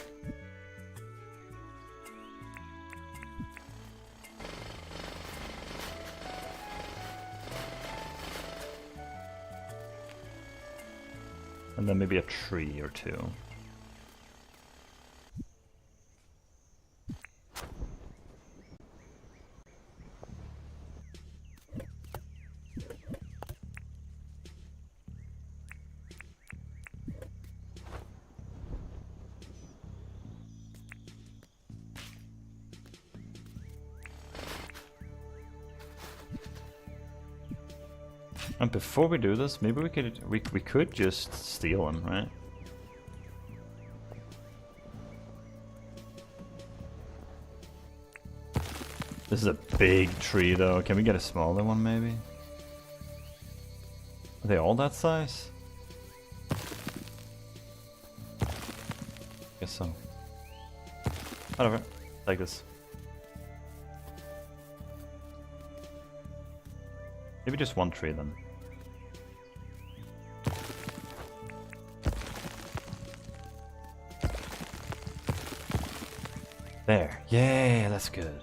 And then maybe a tree or two. And before we do this, maybe we could just steal him, right? This is a big tree though. Can we get a smaller one maybe? Are they all that size? Guess so. Whatever. Like this. Maybe just one tree then. There. Yeah, that's good.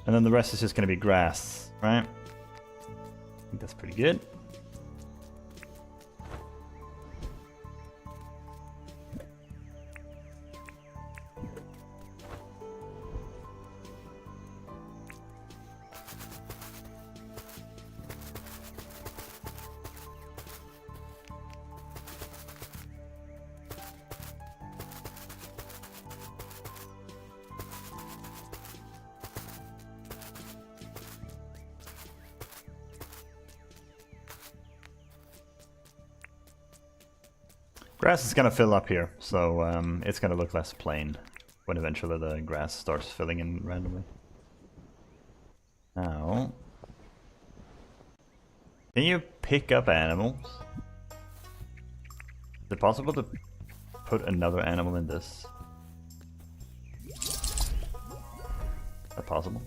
And then the rest is just going to be grass, right? I think that's pretty good. Grass is gonna fill up here, so it's gonna look less plain when eventually the grass starts filling in randomly. Now, can you pick up animals? Is it possible to put another animal in this? Is that possible?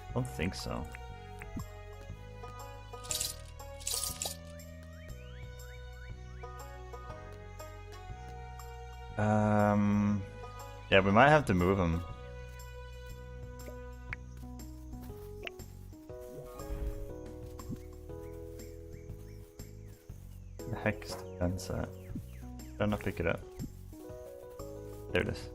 I don't think so. Yeah, we might have to move him. The heck is the fence at? Did I not pick it up? There it is.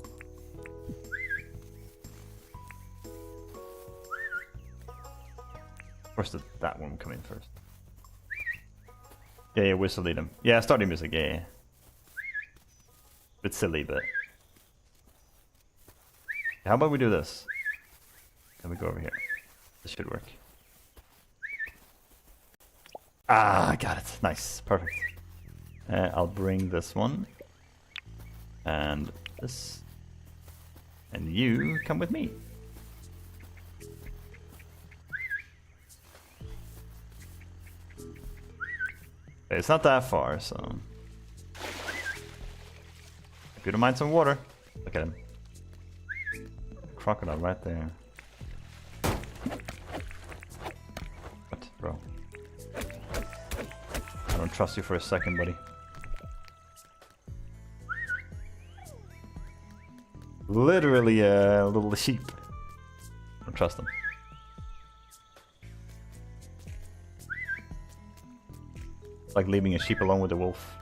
Or did that one come in first? Yeah, whistle lead him. Yeah, starting music, yeah. Bit silly, but... How about we do this? Then we go over here. This should work. Ah, I got it. Nice. Perfect. I'll bring this one. And this. And you come with me. It's not that far, so... If you don't mind some water. Look at him. Crocodile right there. What, bro? I don't trust you for a second, buddy. Literally a little sheep. Don't trust them. It's like leaving a sheep alone with a wolf.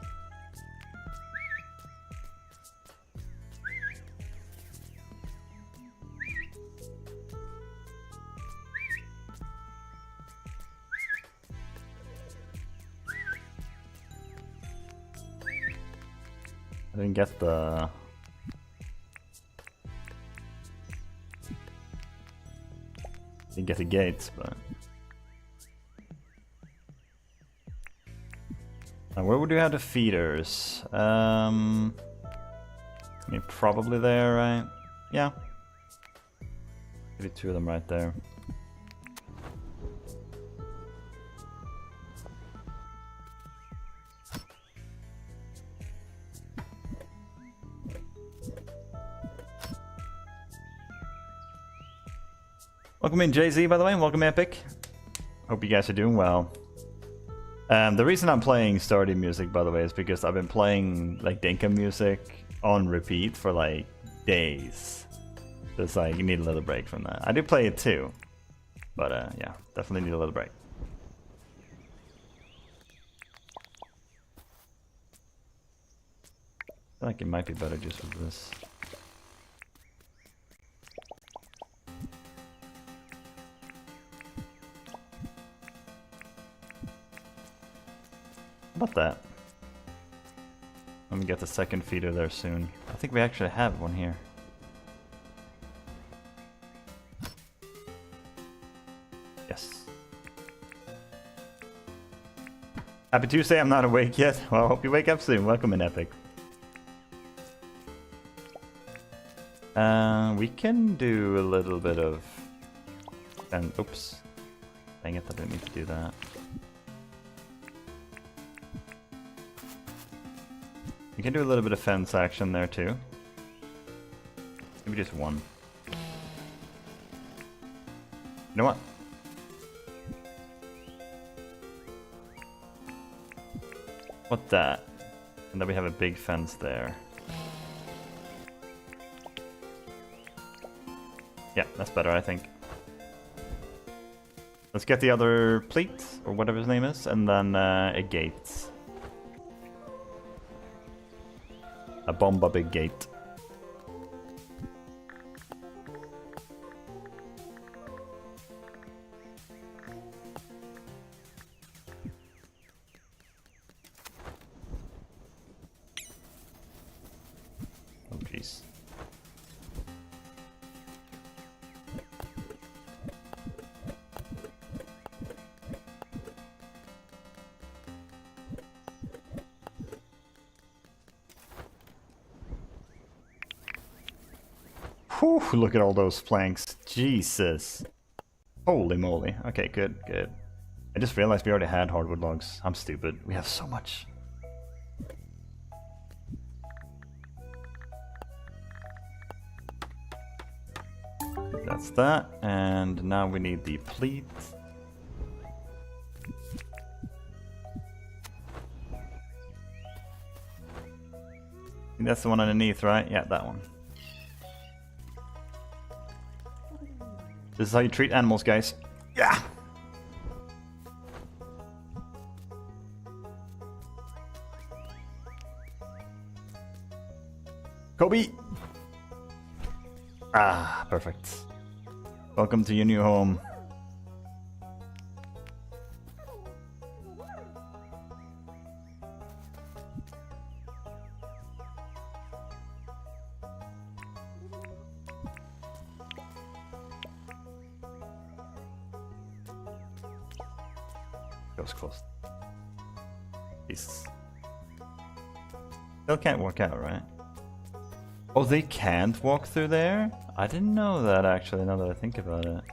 I didn't get the... Didn't get the gates, but... Now, where would you have the feeders? I mean, probably there, right? Yeah. Maybe two of them right there. Welcome in, Jay-Z, by the way, and welcome, Epic. Hope you guys are doing well. The reason I'm playing Stardew music, by the way, is because I've been playing like Dinkum music on repeat for like days. So it's like, you need a little break from that. I do play it too, but yeah, definitely need a little break. I feel like it might be better just with this. About that. Let me get the second feeder there soon. I think we actually have one here. Yes. Happy Tuesday, I'm not awake yet. Well, I hope you wake up soon. Welcome in, Epic. We can do a little bit of... And oops. Dang it, I didn't need to do that. You can do a little bit of fence action there too. Maybe just one. You know what? What that? And then we have a big fence there. Yeah, that's better, I think. Let's get the other pleat, or whatever his name is, and then a gate. A bomba big gate. Oh jeez. Whew, look at all those planks. Jesus. Holy moly. Okay, good, good. I just realized we already had hardwood logs. I'm stupid. We have so much. That's that. And now we need the pleat. I think that's the one underneath, right? Yeah, that one. This is how you treat animals, guys. Yeah! Kobe! Ah, perfect. Welcome to your new home. Goes close. Jesus. Still can't walk out, right? Oh, they can't walk through there? I didn't know that, actually, now that I think about it.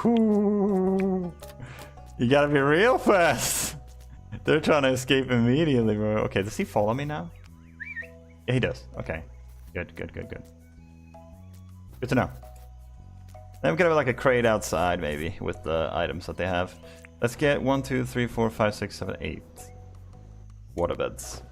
Whew. You gotta be real fast! They're trying to escape immediately, bro. Okay, does he follow me now? Yeah, he does. Okay. Good, good, good, good. Good to know. Then we can have like a crate outside, maybe, with the items that they have. Let's get 1, 2, 3, 4, 5, 6, 7, 8 waterbeds.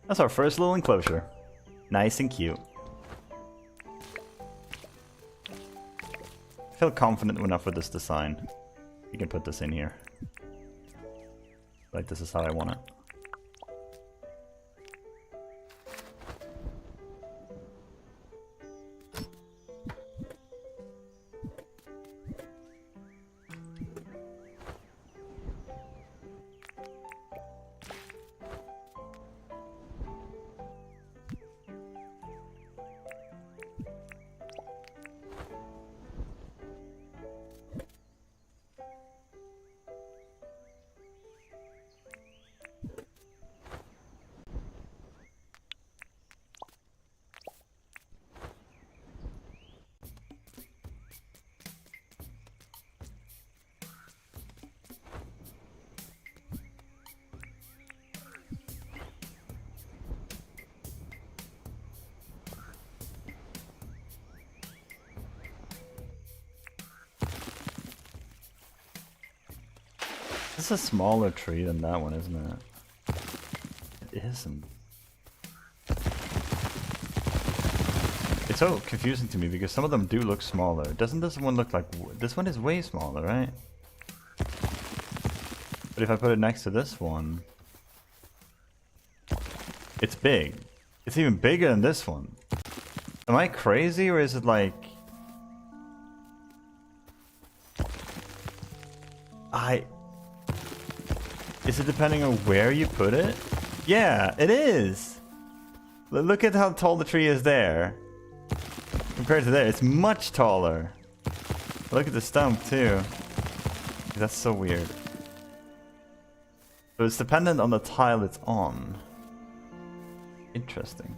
That's our first little enclosure. Nice and cute. I feel confident enough with this design. You can put this in here. Like, this is how I want it. This is a smaller tree than that one, isn't it? It isn't. It's so confusing to me because some of them do look smaller. Doesn't this one look like... This one is way smaller, right? But if I put it next to this one... It's big. It's even bigger than this one. Am I crazy or is it like... Is it depending on where you put it? Yeah, it is! Look at how tall the tree is there. Compared to there, it's much taller. Look at the stump too. That's so weird. So it's dependent on the tile it's on. Interesting.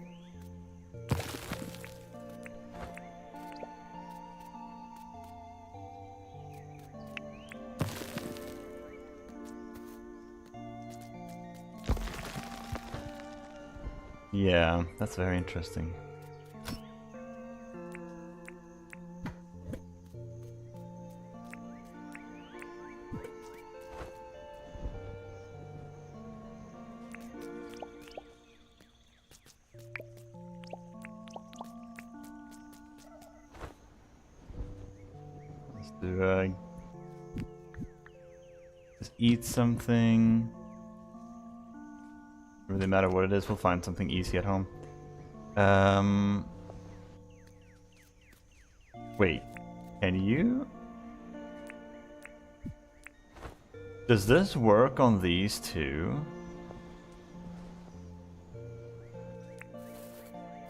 Yeah, that's very interesting. Let's do just eat something. Doesn't really matter what it is, we'll find something easy at home. Wait, can you? Does this work on these two?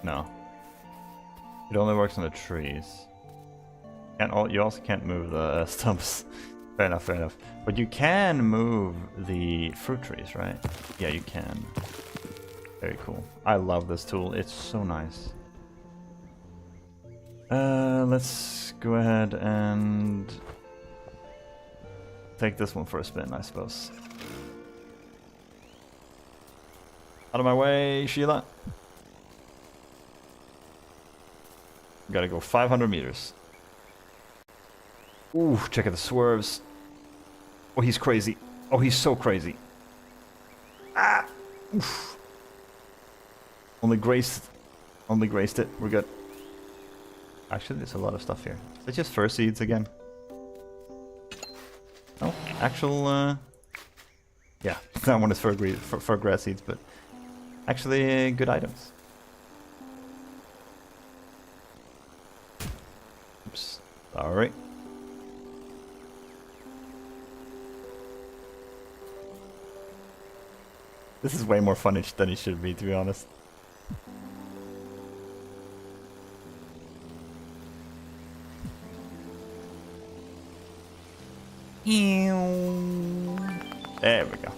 No. It only works on the trees. You also can't move the stumps. Fair enough, fair enough. But you can move the fruit trees, right? Yeah, you can. Very cool. I love this tool. It's so nice. Let's go ahead and take this one for a spin, I suppose. Out of my way, Sheila. Gotta go 500 meters. Ooh, check out the swerves. Oh, he's crazy. Oh, he's so crazy. Ah! Oof. Only graced it. We're good. Actually, there's a lot of stuff here. Is it just fir seeds again? Oh, actual, yeah, that one is fir grass seeds, but actually good items. Oops. Alright. This is way more funish than it should be, to be honest. There we go.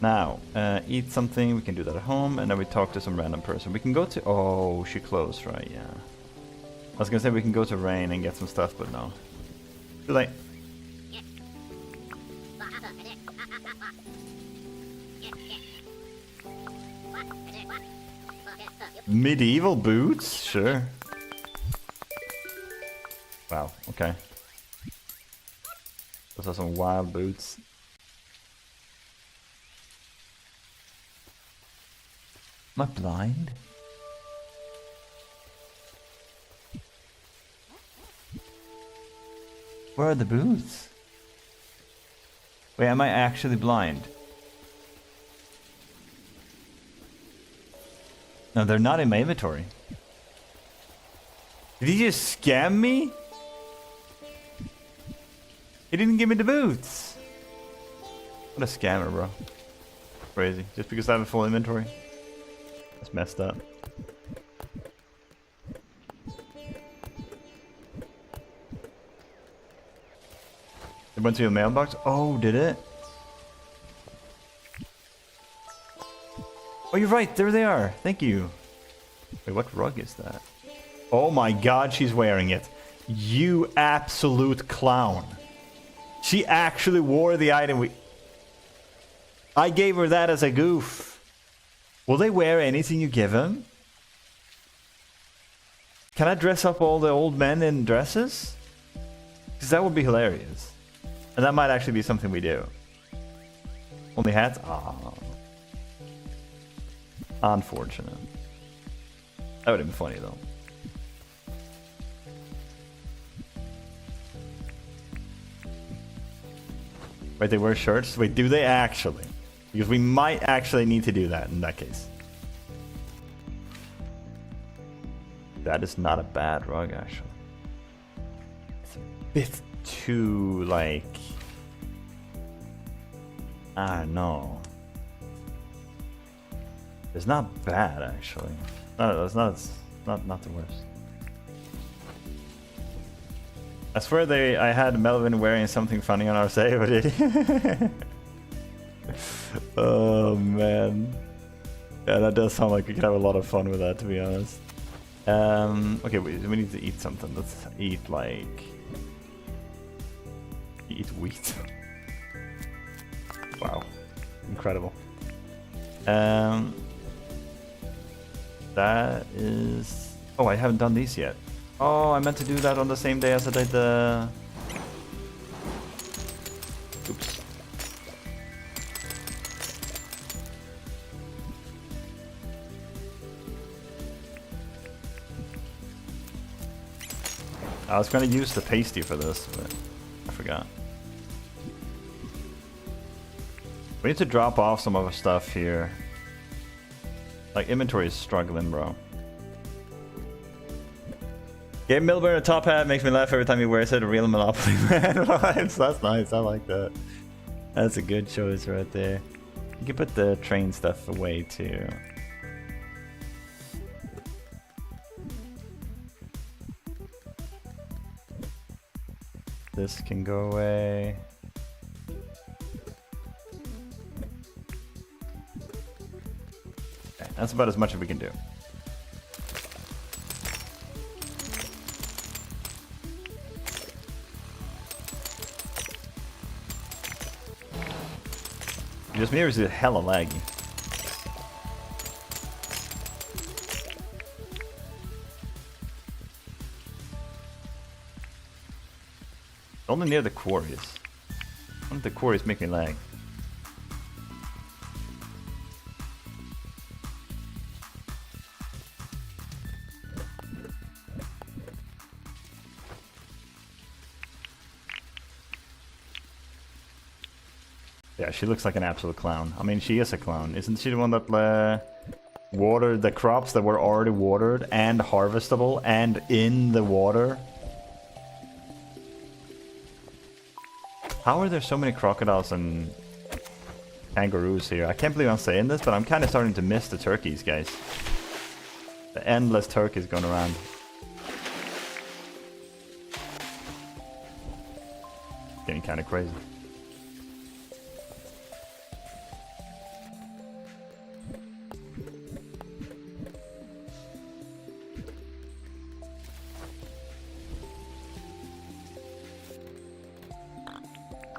Now, eat something, we can do that at home, and then we talk to some random person. We can go to... Oh, she closed, right, yeah. I was gonna say we can go to Rain and get some stuff, but no. Too late. Medieval boots? Sure. Wow, okay. Those are some wild boots. Am I blind? Where are the boots? Wait, am I actually blind? No, they're not in my inventory. Did he just scam me? He didn't give me the boots. What a scammer, bro. Crazy. Just because I have a full inventory. That's messed up. It went to your mailbox? Oh, did it? Oh, you're right. There they are. Thank you. Wait, what rug is that? Oh my god, she's wearing it. You absolute clown. She actually wore the item I gave her that as a goof. Will they wear anything you give them? Can I dress up all the old men in dresses? Because that would be hilarious. And that might actually be something we do. Only hats? Ah. Unfortunate. That would have been funny though. Wait, they wear shirts? Wait, do they actually? Because we might actually need to do that in that case. That is not a bad rug, actually. It's a bit too, like... I don't know. It's not bad, actually. No, it's not the worst. I swear I had Melvin wearing something funny on our save. Oh man. Yeah, that does sound like we could have a lot of fun with that, to be honest. Okay, we need to eat something. Let's eat like... Eat wheat. Wow. Incredible. That is... Oh, I haven't done these yet. Oh, I meant to do that on the same day as I did the... Oops. I was going to use the pasty for this, but I forgot. We need to drop off some of our stuff here. Like, inventory is struggling, bro. Gabe Milburn, a top hat, makes me laugh every time he wears it. A real Monopoly man vibes. That's nice. I like that. That's a good choice right there. You can put the train stuff away too. This can go away. Okay, that's about as much as we can do. Just me or is it hella laggy? Only near the quarries. One of the quarries make me lag. Yeah, she looks like an absolute clown. I mean, she is a clown. Isn't she the one that watered the crops that were already watered and harvestable and in the water? How are there so many crocodiles and kangaroos here? I can't believe I'm saying this, but I'm kind of starting to miss the turkeys, guys. The endless turkeys going around. Getting kind of crazy.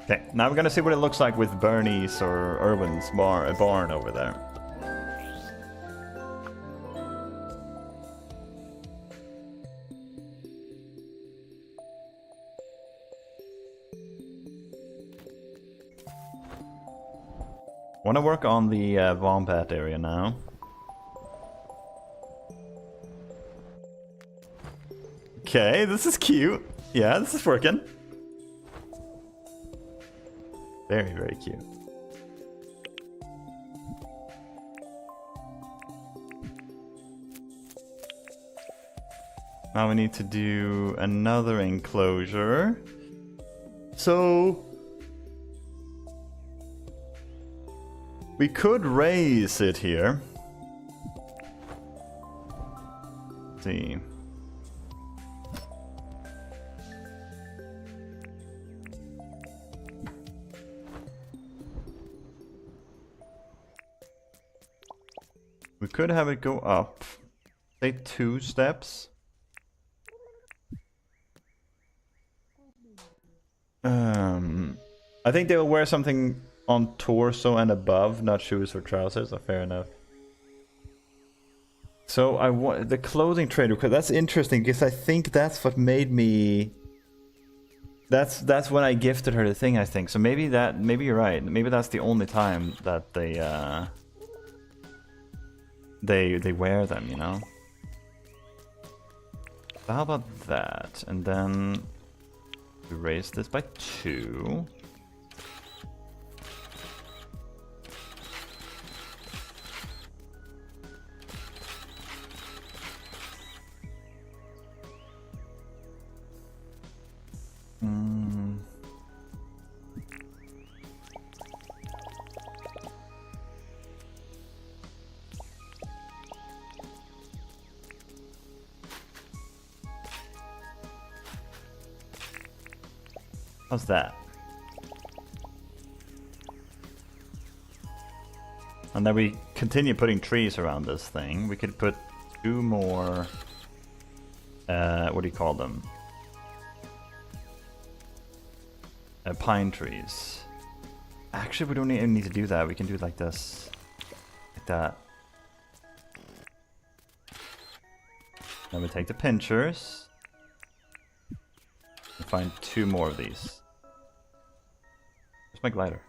Okay, now we're gonna see what it looks like with Bernie's or Irwin's barn over there. Want to work on the Wombat area now. Okay, this is cute. Yeah, this is working. Very, very cute. Now we need to do another enclosure. So we could raise it here. Let's see. We could have it go up, say 2 steps. I think they will wear something on torso and above, not shoes or trousers. So fair enough. So I want the clothing trader, because that's interesting, because I think that's what made me. That's when I gifted her the thing, I think. So maybe you're right. Maybe that's the only time that they wear them, you know. So how about that? And then we raise this by 2. How's that? And then we continue putting trees around this thing. We could put 2 more, what do you call them? Pine trees. Actually, we don't even need to do that. We can do it like this. Like that. Then we take the pinchers. And find 2 more of these. Where's my glider?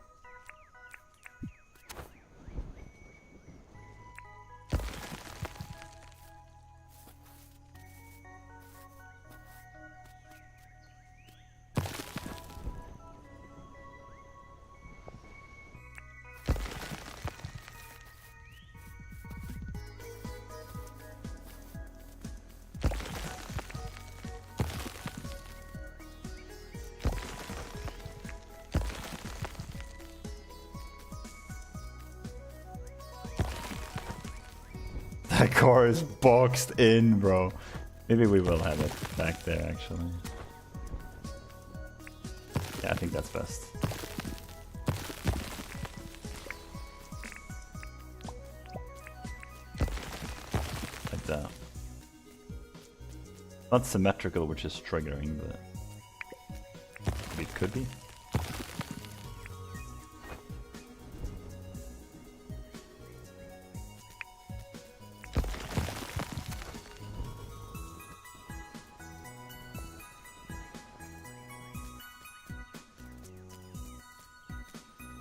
That car is boxed in, bro. Maybe we will have it back there, actually. Yeah, I think that's best. Like that. Not symmetrical, which is triggering, but it could be.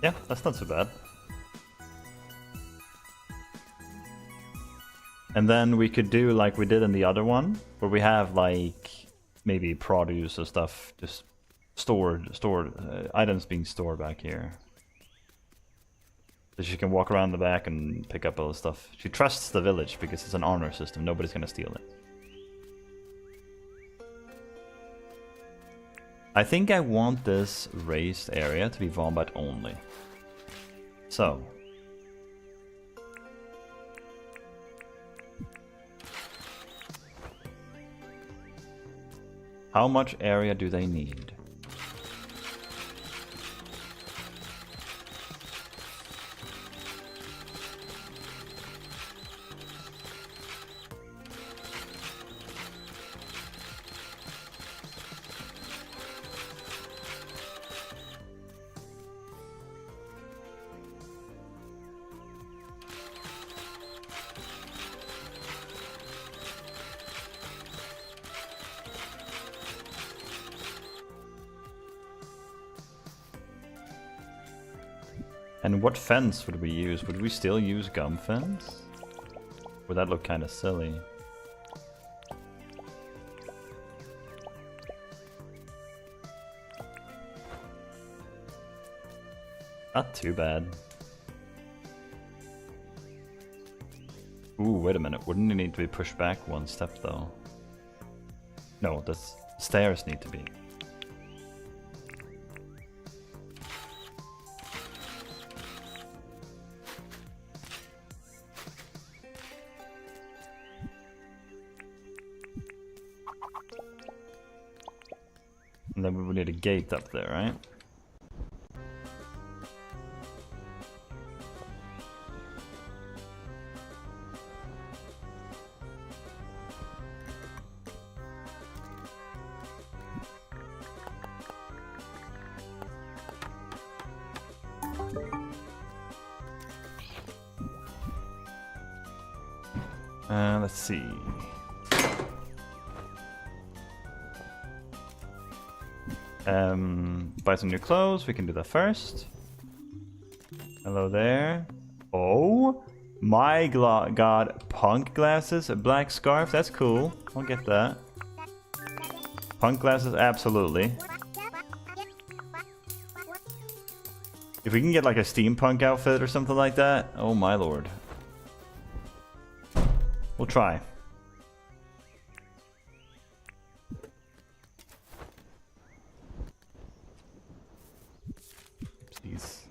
Yeah, that's not so bad. And then we could do like we did in the other one, where we have like maybe produce or stuff just stored items being stored back here. So she can walk around the back and pick up all the stuff. She trusts the village because it's an honor system. Nobody's gonna steal it. I think I want this raised area to be Wombat only. So. How much area do they need? And what fence would we use? Would we still use gum fence? Would that look kind of silly? Not too bad. Ooh, wait a minute. Wouldn't it need to be pushed back one step though? No, the stairs need to be. And then we would need a gate up there, right? Let's see. Buy some new clothes. We can do that first. Hello there. Oh my god. Punk glasses, a black scarf. That's cool. I'll get that. Punk glasses, absolutely. If we can get like a steampunk outfit or something like that. Oh my lord. We'll try. Jeez.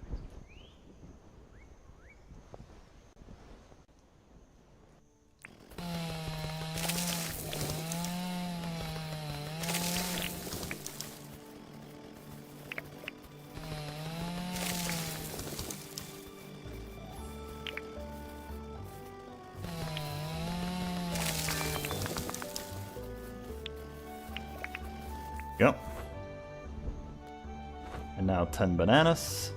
Yep. And now 10 bananas.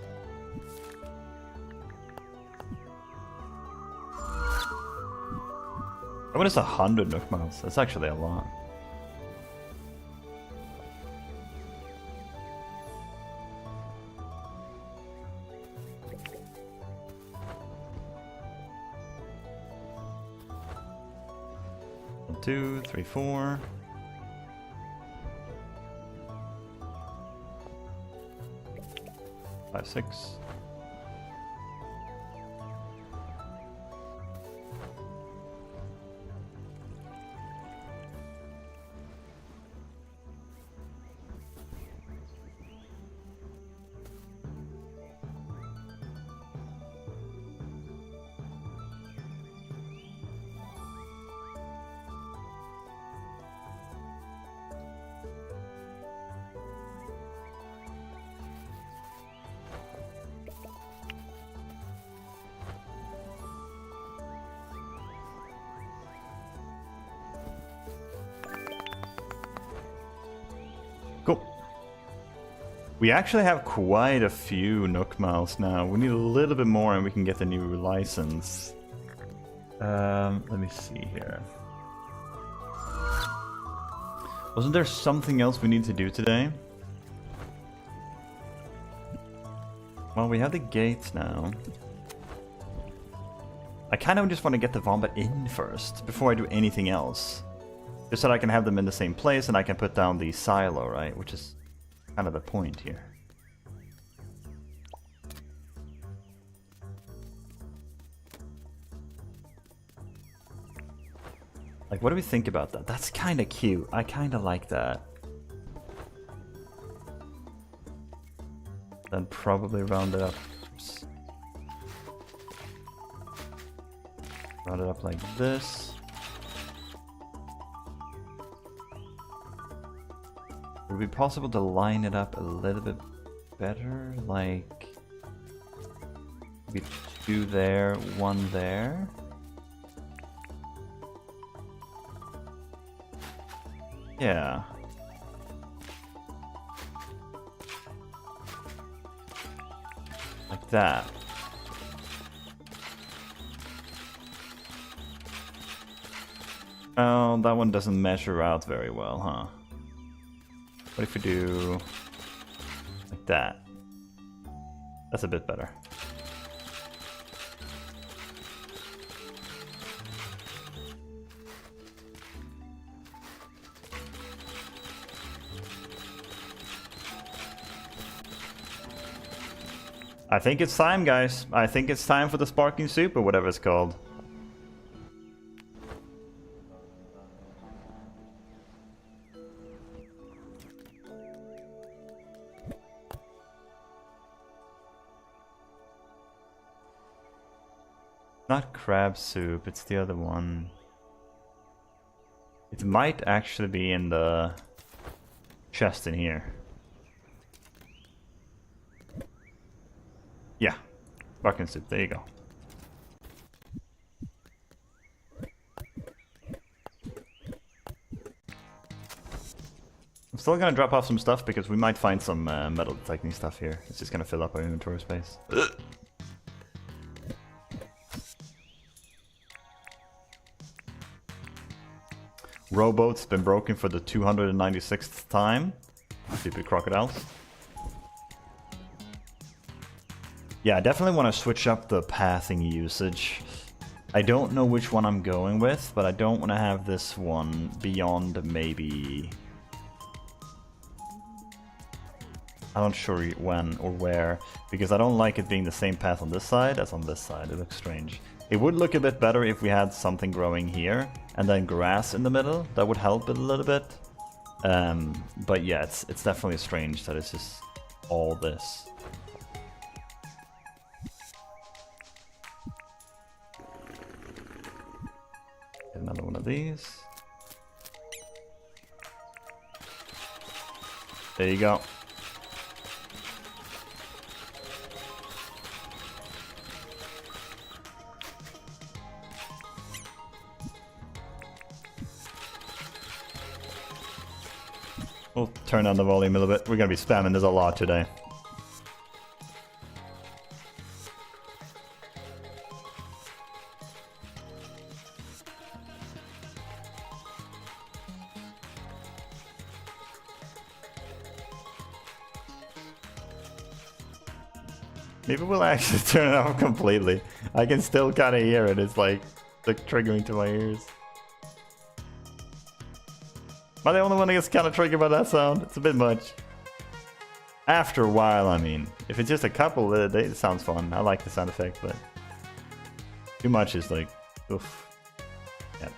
Oh, what is 100 Nook miles? That's actually a lot. One, 2, 3, 4. 5, 6. Cool. We actually have quite a few Nook miles now. We need a little bit more and we can get the new license. Let me see here. Wasn't there something else we need to do today? Well, we have the gates now. I kind of just want to get the Vomit in first, before I do anything else. Just so that I can have them in the same place and I can put down the silo, right? Which is kind of the point here. Like, what do we think about that? That's kind of cute. I kind of like that. Then probably round it up. Oops. Round it up like this. Would it be possible to line it up a little bit better? Like, maybe 2 there, 1 there. Yeah. Like that. Oh, that one doesn't measure out very well, huh? What if we do like that? That's a bit better. I think it's time, guys. I think it's time for the sparking soup or whatever it's called. Not crab soup, it's the other one. It might actually be in the chest in here. Yeah, sparking soup, there you go. I'm still gonna drop off some stuff because we might find some metal detecting stuff here. It's just gonna fill up our inventory space. Rowboat's been broken for the 296th time. Stupid crocodiles. Yeah, I definitely want to switch up the pathing usage. I don't know which one I'm going with, but I don't want to have this one beyond maybe... I'm not sure when or where, because I don't like it being the same path on this side as on this side. It looks strange. It would look a bit better if we had something growing here and then grass in the middle. That would help it a little bit. But yeah, it's definitely strange that it's just all this. Get another one of these. There you go. We'll turn down the volume a little bit. We're gonna be spamming this a lot today. Maybe we'll actually turn it off completely. I can still kind of hear it. It's like triggering to my ears. Am I the only one that gets kind of triggered by that sound? It's a bit much. After a while, I mean. If it's just a couple, it sounds fun. I like the sound effect, but... too much is like... oof. Can't.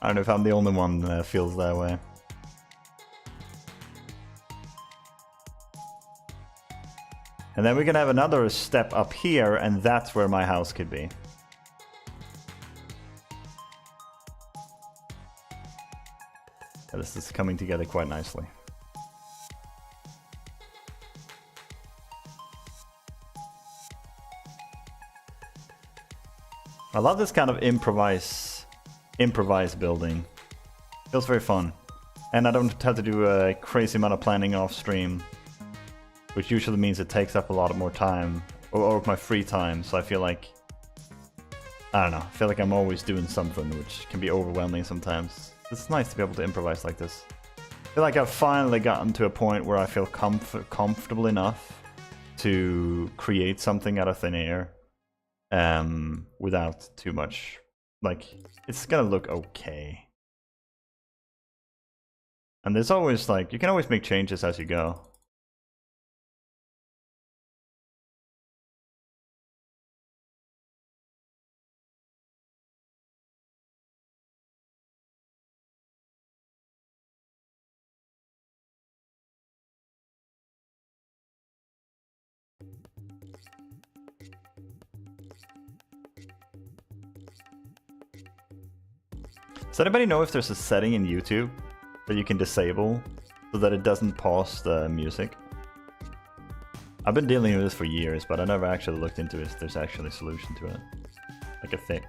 I don't know if I'm the only one that feels that way. And then we can have another step up here, and that's where my house could be. This is coming together quite nicely. I love this kind of improvised building. Feels very fun. And I don't have to do a crazy amount of planning off stream, which usually means it takes up a lot more time, or my free time, so I feel like, I don't know, I feel like I'm always doing something, which can be overwhelming sometimes. It's nice to be able to improvise like this. I feel like I've finally gotten to a point where I feel comfortable enough to create something out of thin air without too much. Like, it's gonna look okay. And there's always, like, you can always make changes as you go. Does anybody know if there's a setting in YouTube that you can disable so that it doesn't pause the music? I've been dealing with this for years, but I never actually looked into if there's actually a solution to it. Like a fix.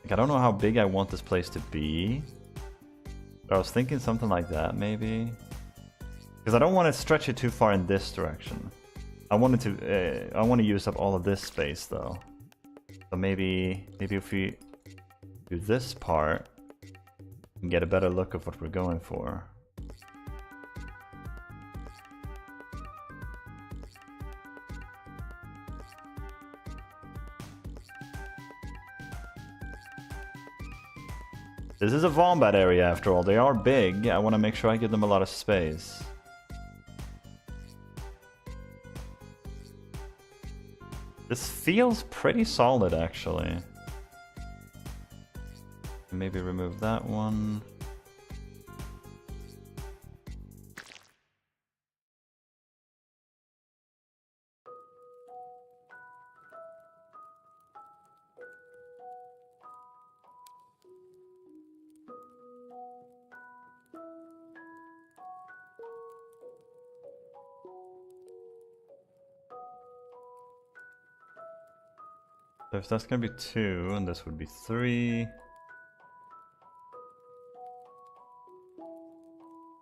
Like, I don't know how big I want this place to be, but I was thinking something like that maybe. Because I don't want to stretch it too far in this direction. I want to use up all of this space though. So maybe if we do this part and get a better look of what we're going for. This is a wombat area after all. They are big. I want to make sure I give them a lot of space. This feels pretty solid, actually. Maybe remove that one. So if that's gonna be 2, and this would be 3.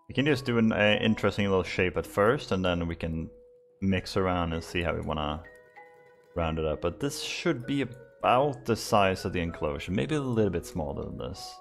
We can just do an interesting little shape at first, and then we can mix around and see how we wanna round it up. But this should be about the size of the enclosure, maybe a little bit smaller than this.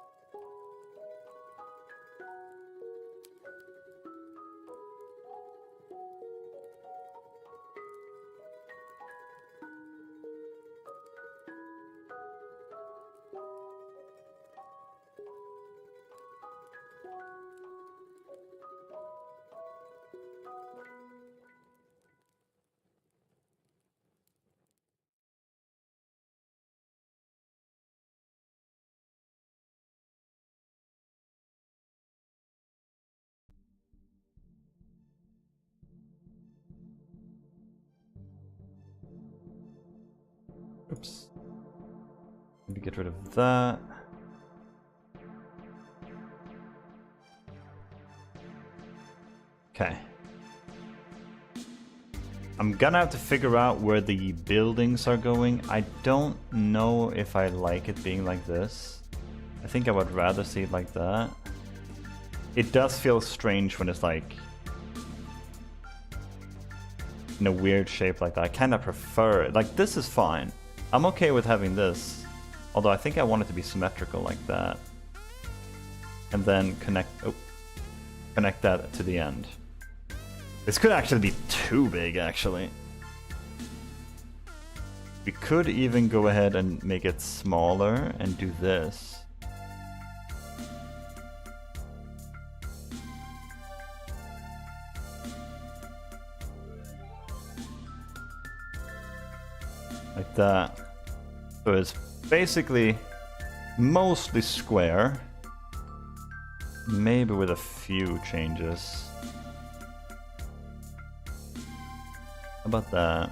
Oops. Maybe get rid of that. Okay. I'm gonna have to figure out where the buildings are going. I don't know if I like it being like this. I think I would rather see it like that. It does feel strange when it's like in a weird shape like that. I kind of prefer it. Like, this is fine. I'm okay with having this. Although I think I want it to be symmetrical like that. And then connect that to the end. This could actually be too big, actually. We could even go ahead and make it smaller and do this. Like that. So it's basically mostly square. Maybe with a few changes. How about that?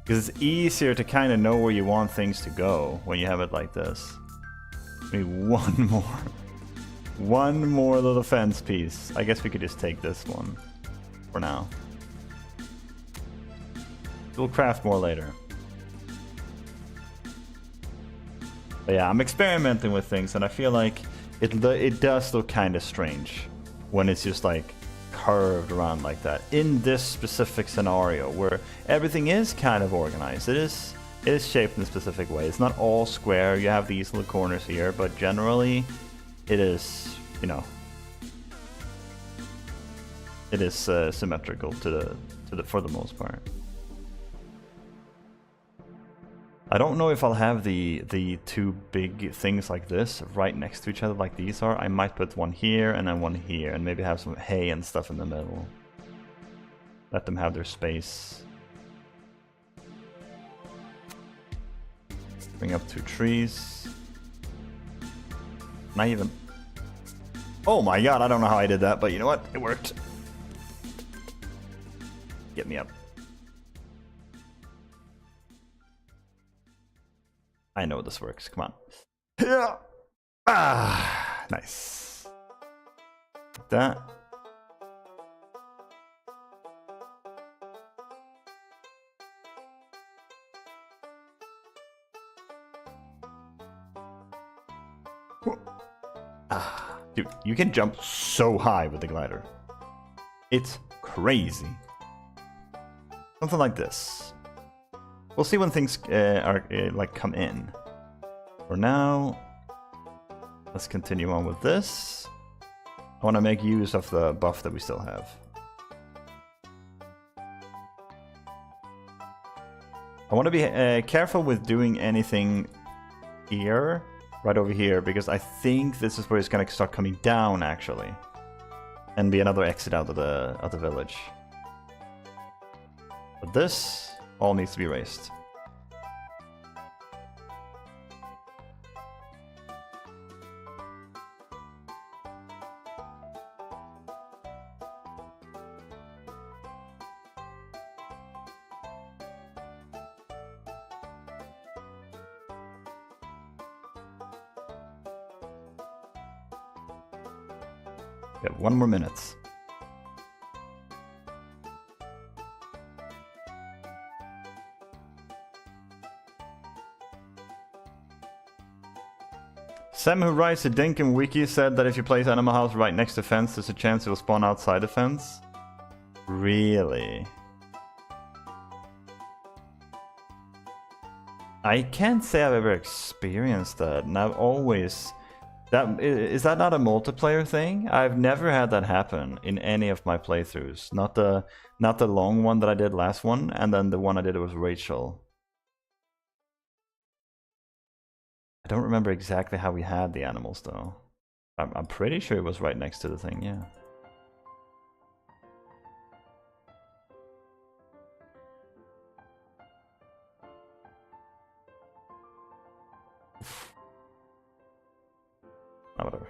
Because it's easier to kind of know where you want things to go when you have it like this. Maybe one more. One more little fence piece. I guess we could just take this one for now. We'll craft more later. But yeah, I'm experimenting with things, and I feel like it does look kind of strange when it's just like curved around like that in this specific scenario where everything is kind of organized. It is shaped in a specific way. It's not all square. You have these little corners here, but generally it is, you know, it is symmetrical to the for the most part. I don't know if I'll have the two big things like this right next to each other like these are. I might put one here and then one here, and maybe have some hay and stuff in the middle. Let them have their space. Bring up 2 trees. Not even... Oh my god, I don't know how I did that, but you know what? It worked. Get me up. I know this works. Come on. Yeah. Ah, nice. Like that. Ah, dude, you can jump so high with the glider. It's crazy. Something like this. We'll see when things like come in. For now, let's continue on with this. I want to make use of the buff that we still have. I want to be careful with doing anything here, right over here, because I think this is where it's going to start coming down, actually. And be another exit out of the village. But this all needs to be raised. We have 1 more minute. Sam, who writes the Dinkum wiki, said that if you place Animal House right next to fence, there's a chance it will spawn outside the fence. Really? I can't say I've ever experienced that, and I've always... Is that not a multiplayer thing? I've never had that happen in any of my playthroughs. Not the long one that I did last one, and then the one I did was Rachel. I don't remember exactly how we had the animals though. I'm pretty sure it was right next to the thing, yeah. Oh, whatever.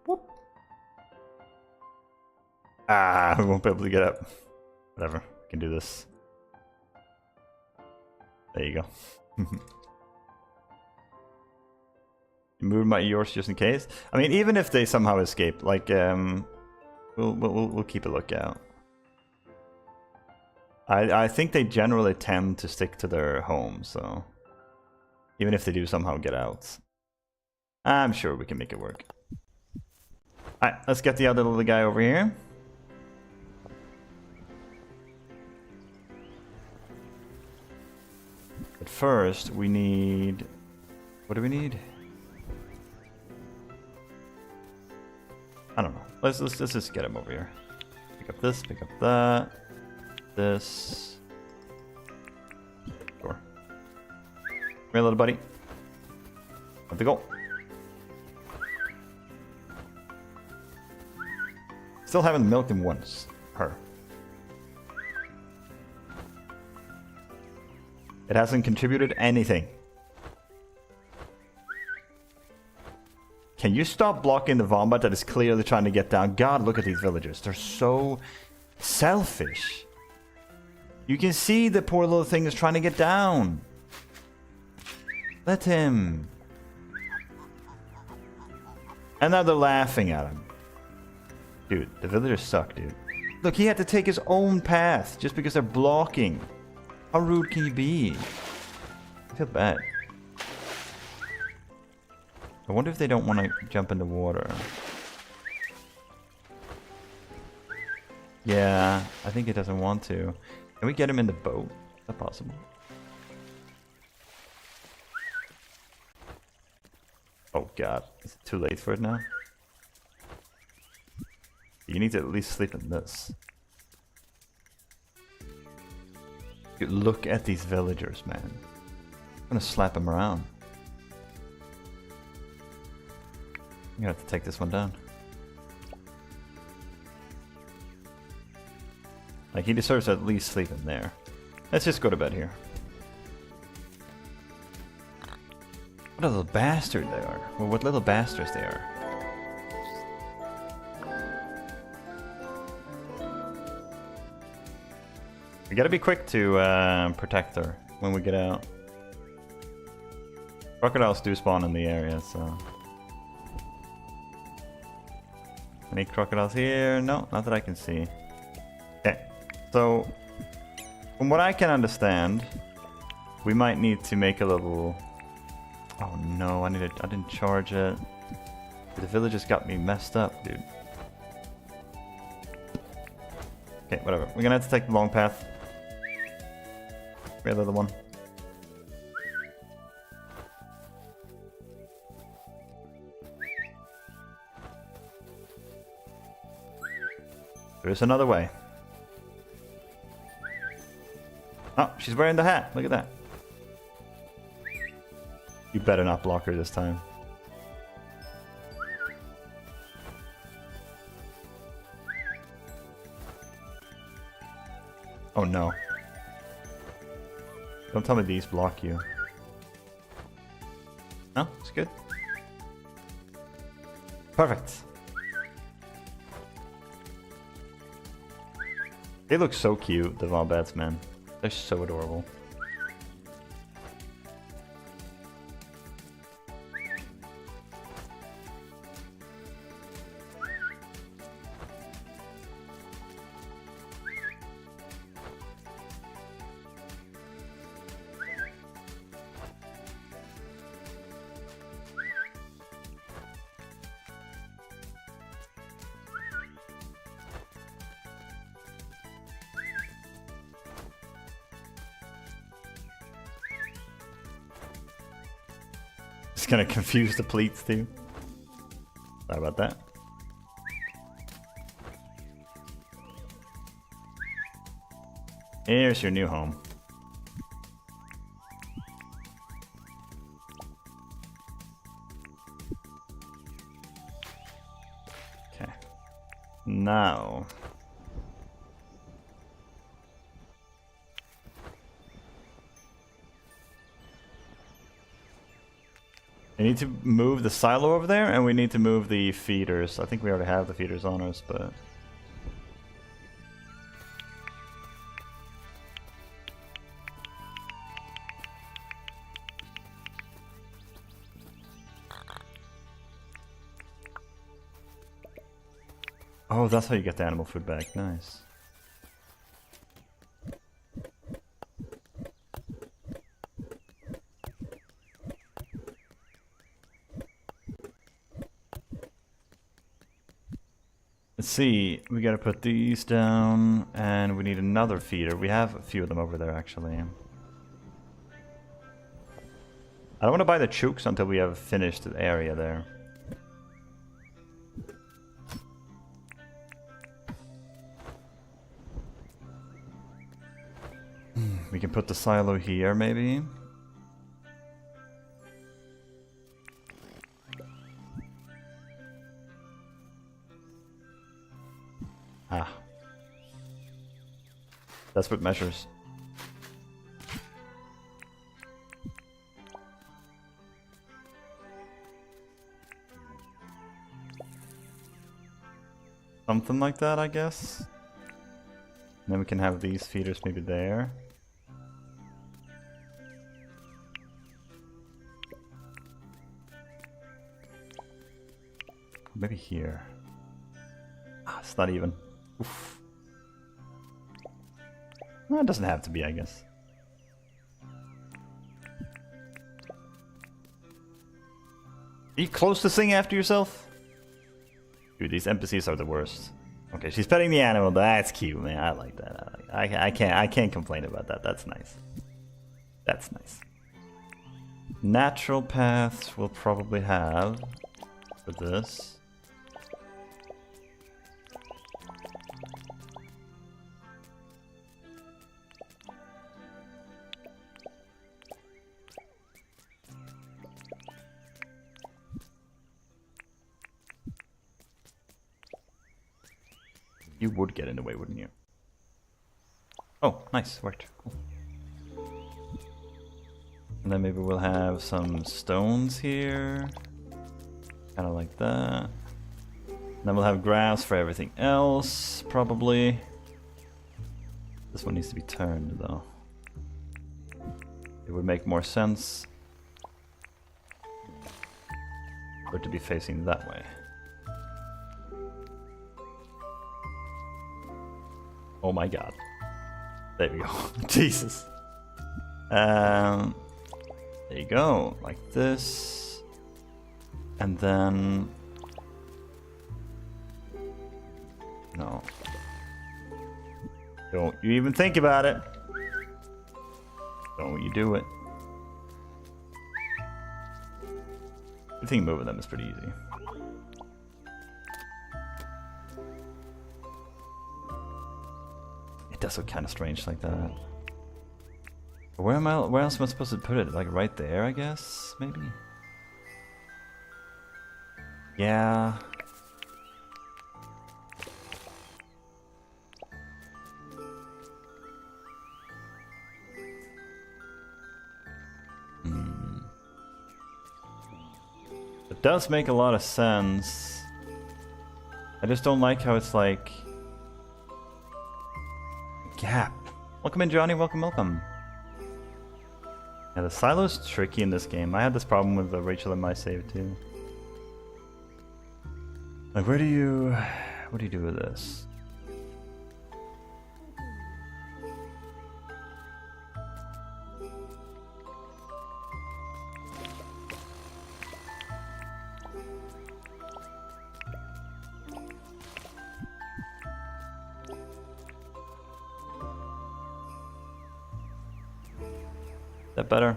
Whoop. Ah, we won't be able to get up. Whatever, we can do this. There you go. Move my yours just in case. I mean, even if they somehow escape, like, we'll keep a lookout. I think they generally tend to stick to their home, so even if they do somehow get out, I'm sure we can make it work. Alright, let's get the other little guy over here. But first, we need... What do we need? I don't know. Let's just get him over here. Pick up this, pick up that. This. Sure. Come here, little buddy. Have the goal. Still haven't milked him once. Her. It hasn't contributed anything. Can you stop blocking the Vombat that is clearly trying to get down? God, look at these villagers. They're so selfish. You can see the poor little thing is trying to get down. Let him. And now they're laughing at him. Dude, the villagers suck, dude. Look, he had to take his own path just because they're blocking. How rude can you be? I feel bad. I wonder if they don't want to jump in the water. Yeah, I think it doesn't want to. Can we get him in the boat? Is that possible? Oh god, is it too late for it now? You need to at least sleep in this. Dude, look at these villagers, man. I'm gonna slap them around. I'm gonna have to take this one down. Like, he deserves to at least sleep in there. Let's just go to bed here. What a little bastard they are. Well, what little bastards they are. We gotta be quick to protect her when we get out. Crocodiles do spawn in the area, so... Any crocodiles here? No, not that I can see. Okay, so... From what I can understand, we might need to make a little... Oh no, I didn't charge it. The villagers got me messed up, dude. Okay, whatever. We're gonna have to take the long path. Where's the other one? There's another way. Oh, she's wearing the hat. Look at that. You better not block her this time. Oh no. Don't tell me these block you. No, it's good. Perfect. They look so cute, the Wombats, man. They're so adorable. It's gonna confuse the pleats too. Sorry about that. Here's your new home. Okay. Now. We need to move the silo over there, and we need to move the feeders. I think we already have the feeders on us, but... Oh, that's how you get the animal food back. Nice. Let's see, we gotta put these down, and we need another feeder. We have a few of them over there, actually. I don't want to buy the chooks until we have finished the area there. We can put the silo here, maybe. Ah. Desperate measures. Something like that, I guess. And then we can have these feeders maybe there. Maybe here. Ah, it's not even. Oof. Well, it doesn't have to be, I guess. Are you close to sing after yourself? Dude, these NPCs are the worst. Okay, she's petting the animal. That's cute, man. I like that. I can't complain about that. That's nice. That's nice. Natural paths we'll probably have for this. You would get in the way, wouldn't you? Oh, nice, worked. Cool. And then maybe we'll have some stones here. Kind of like that. And then we'll have grass for everything else, probably. This one needs to be turned, though. It would make more sense for it to be facing that way. Oh my god. There we go. Jesus. There you go. Like this. And then... No. Don't you even think about it. Don't you do it. I think moving them is pretty easy. It does look kind of strange like that. Where else am I supposed to put it? Like right there, I guess? Maybe? Yeah. It does make a lot of sense. I just don't like how it's like... gap. Welcome in, Johnny. Welcome, welcome. Yeah, the silo's tricky in this game. I had this problem with Rachel in my save too. Like, what do you do with this? Is that better?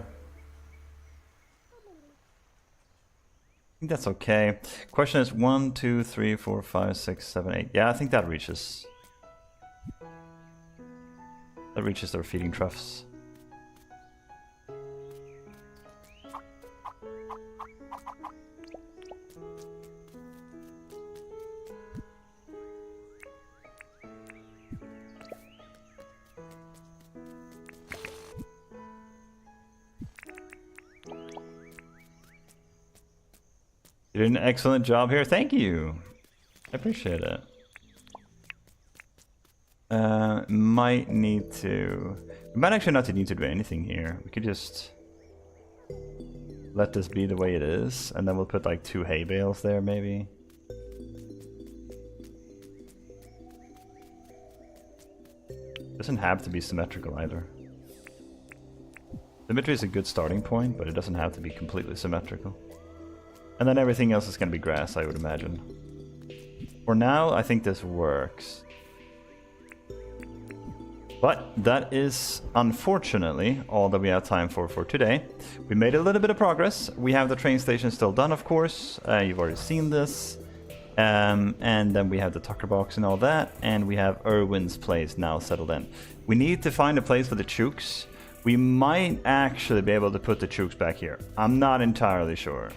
I think that's okay. Question is 1, 2, 3, 4, 5, 6, 7, 8. Yeah, I think that reaches. That reaches their feeding troughs. You did an excellent job here. Thank you. I appreciate it. Might need to... We might actually not need to do anything here. We could just let this be the way it is, and then we'll put like 2 hay bales there, maybe. Doesn't have to be symmetrical either. Symmetry is a good starting point, but it doesn't have to be completely symmetrical. And then everything else is going to be grass, I would imagine. For now, I think this works. But that is, unfortunately, all that we have time for today. We made a little bit of progress. We have the train station still done, of course. You've already seen this. And then we have the Tucker box and all that. And we have Erwin's place now settled in. We need to find a place for the chooks. We might actually be able to put the chooks back here. I'm not entirely sure.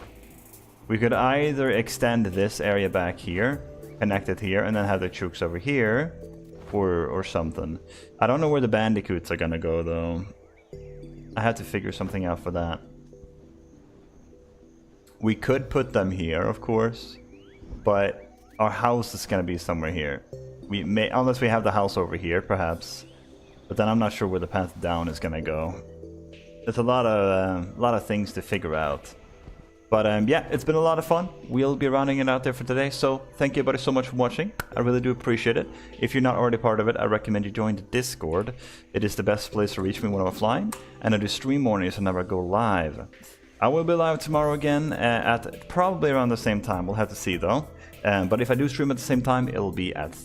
We could either extend this area back here, connect it here, and then have the chooks over here, or something. I don't know where the bandicoots are gonna go, though. I have to figure something out for that. We could put them here, of course, but our house is gonna be somewhere here. We may, unless we have the house over here, perhaps. But then I'm not sure where the path down is gonna go. There's a lot of things to figure out. But yeah, it's been a lot of fun. We'll be rounding it out there for today. So thank you everybody so much for watching. I really do appreciate it. If you're not already part of it, I recommend you join the Discord. It is the best place to reach me when I'm offline. And I do stream mornings whenever I go live. I will be live tomorrow again at probably around the same time. We'll have to see though. But if I do stream at the same time, it'll be at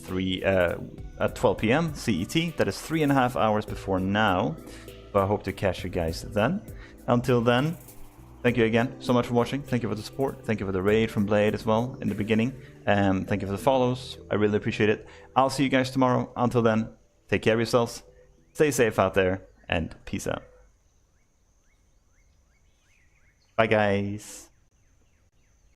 12 p.m. CET. That is 3.5 hours before now. So I hope to catch you guys then. Until then, thank you again so much for watching. Thank you for the support. Thank you for the raid from Blade as well in the beginning. Thank you for the follows. I really appreciate it. I'll see you guys tomorrow. Until then, take care of yourselves. Stay safe out there and peace out. Bye guys.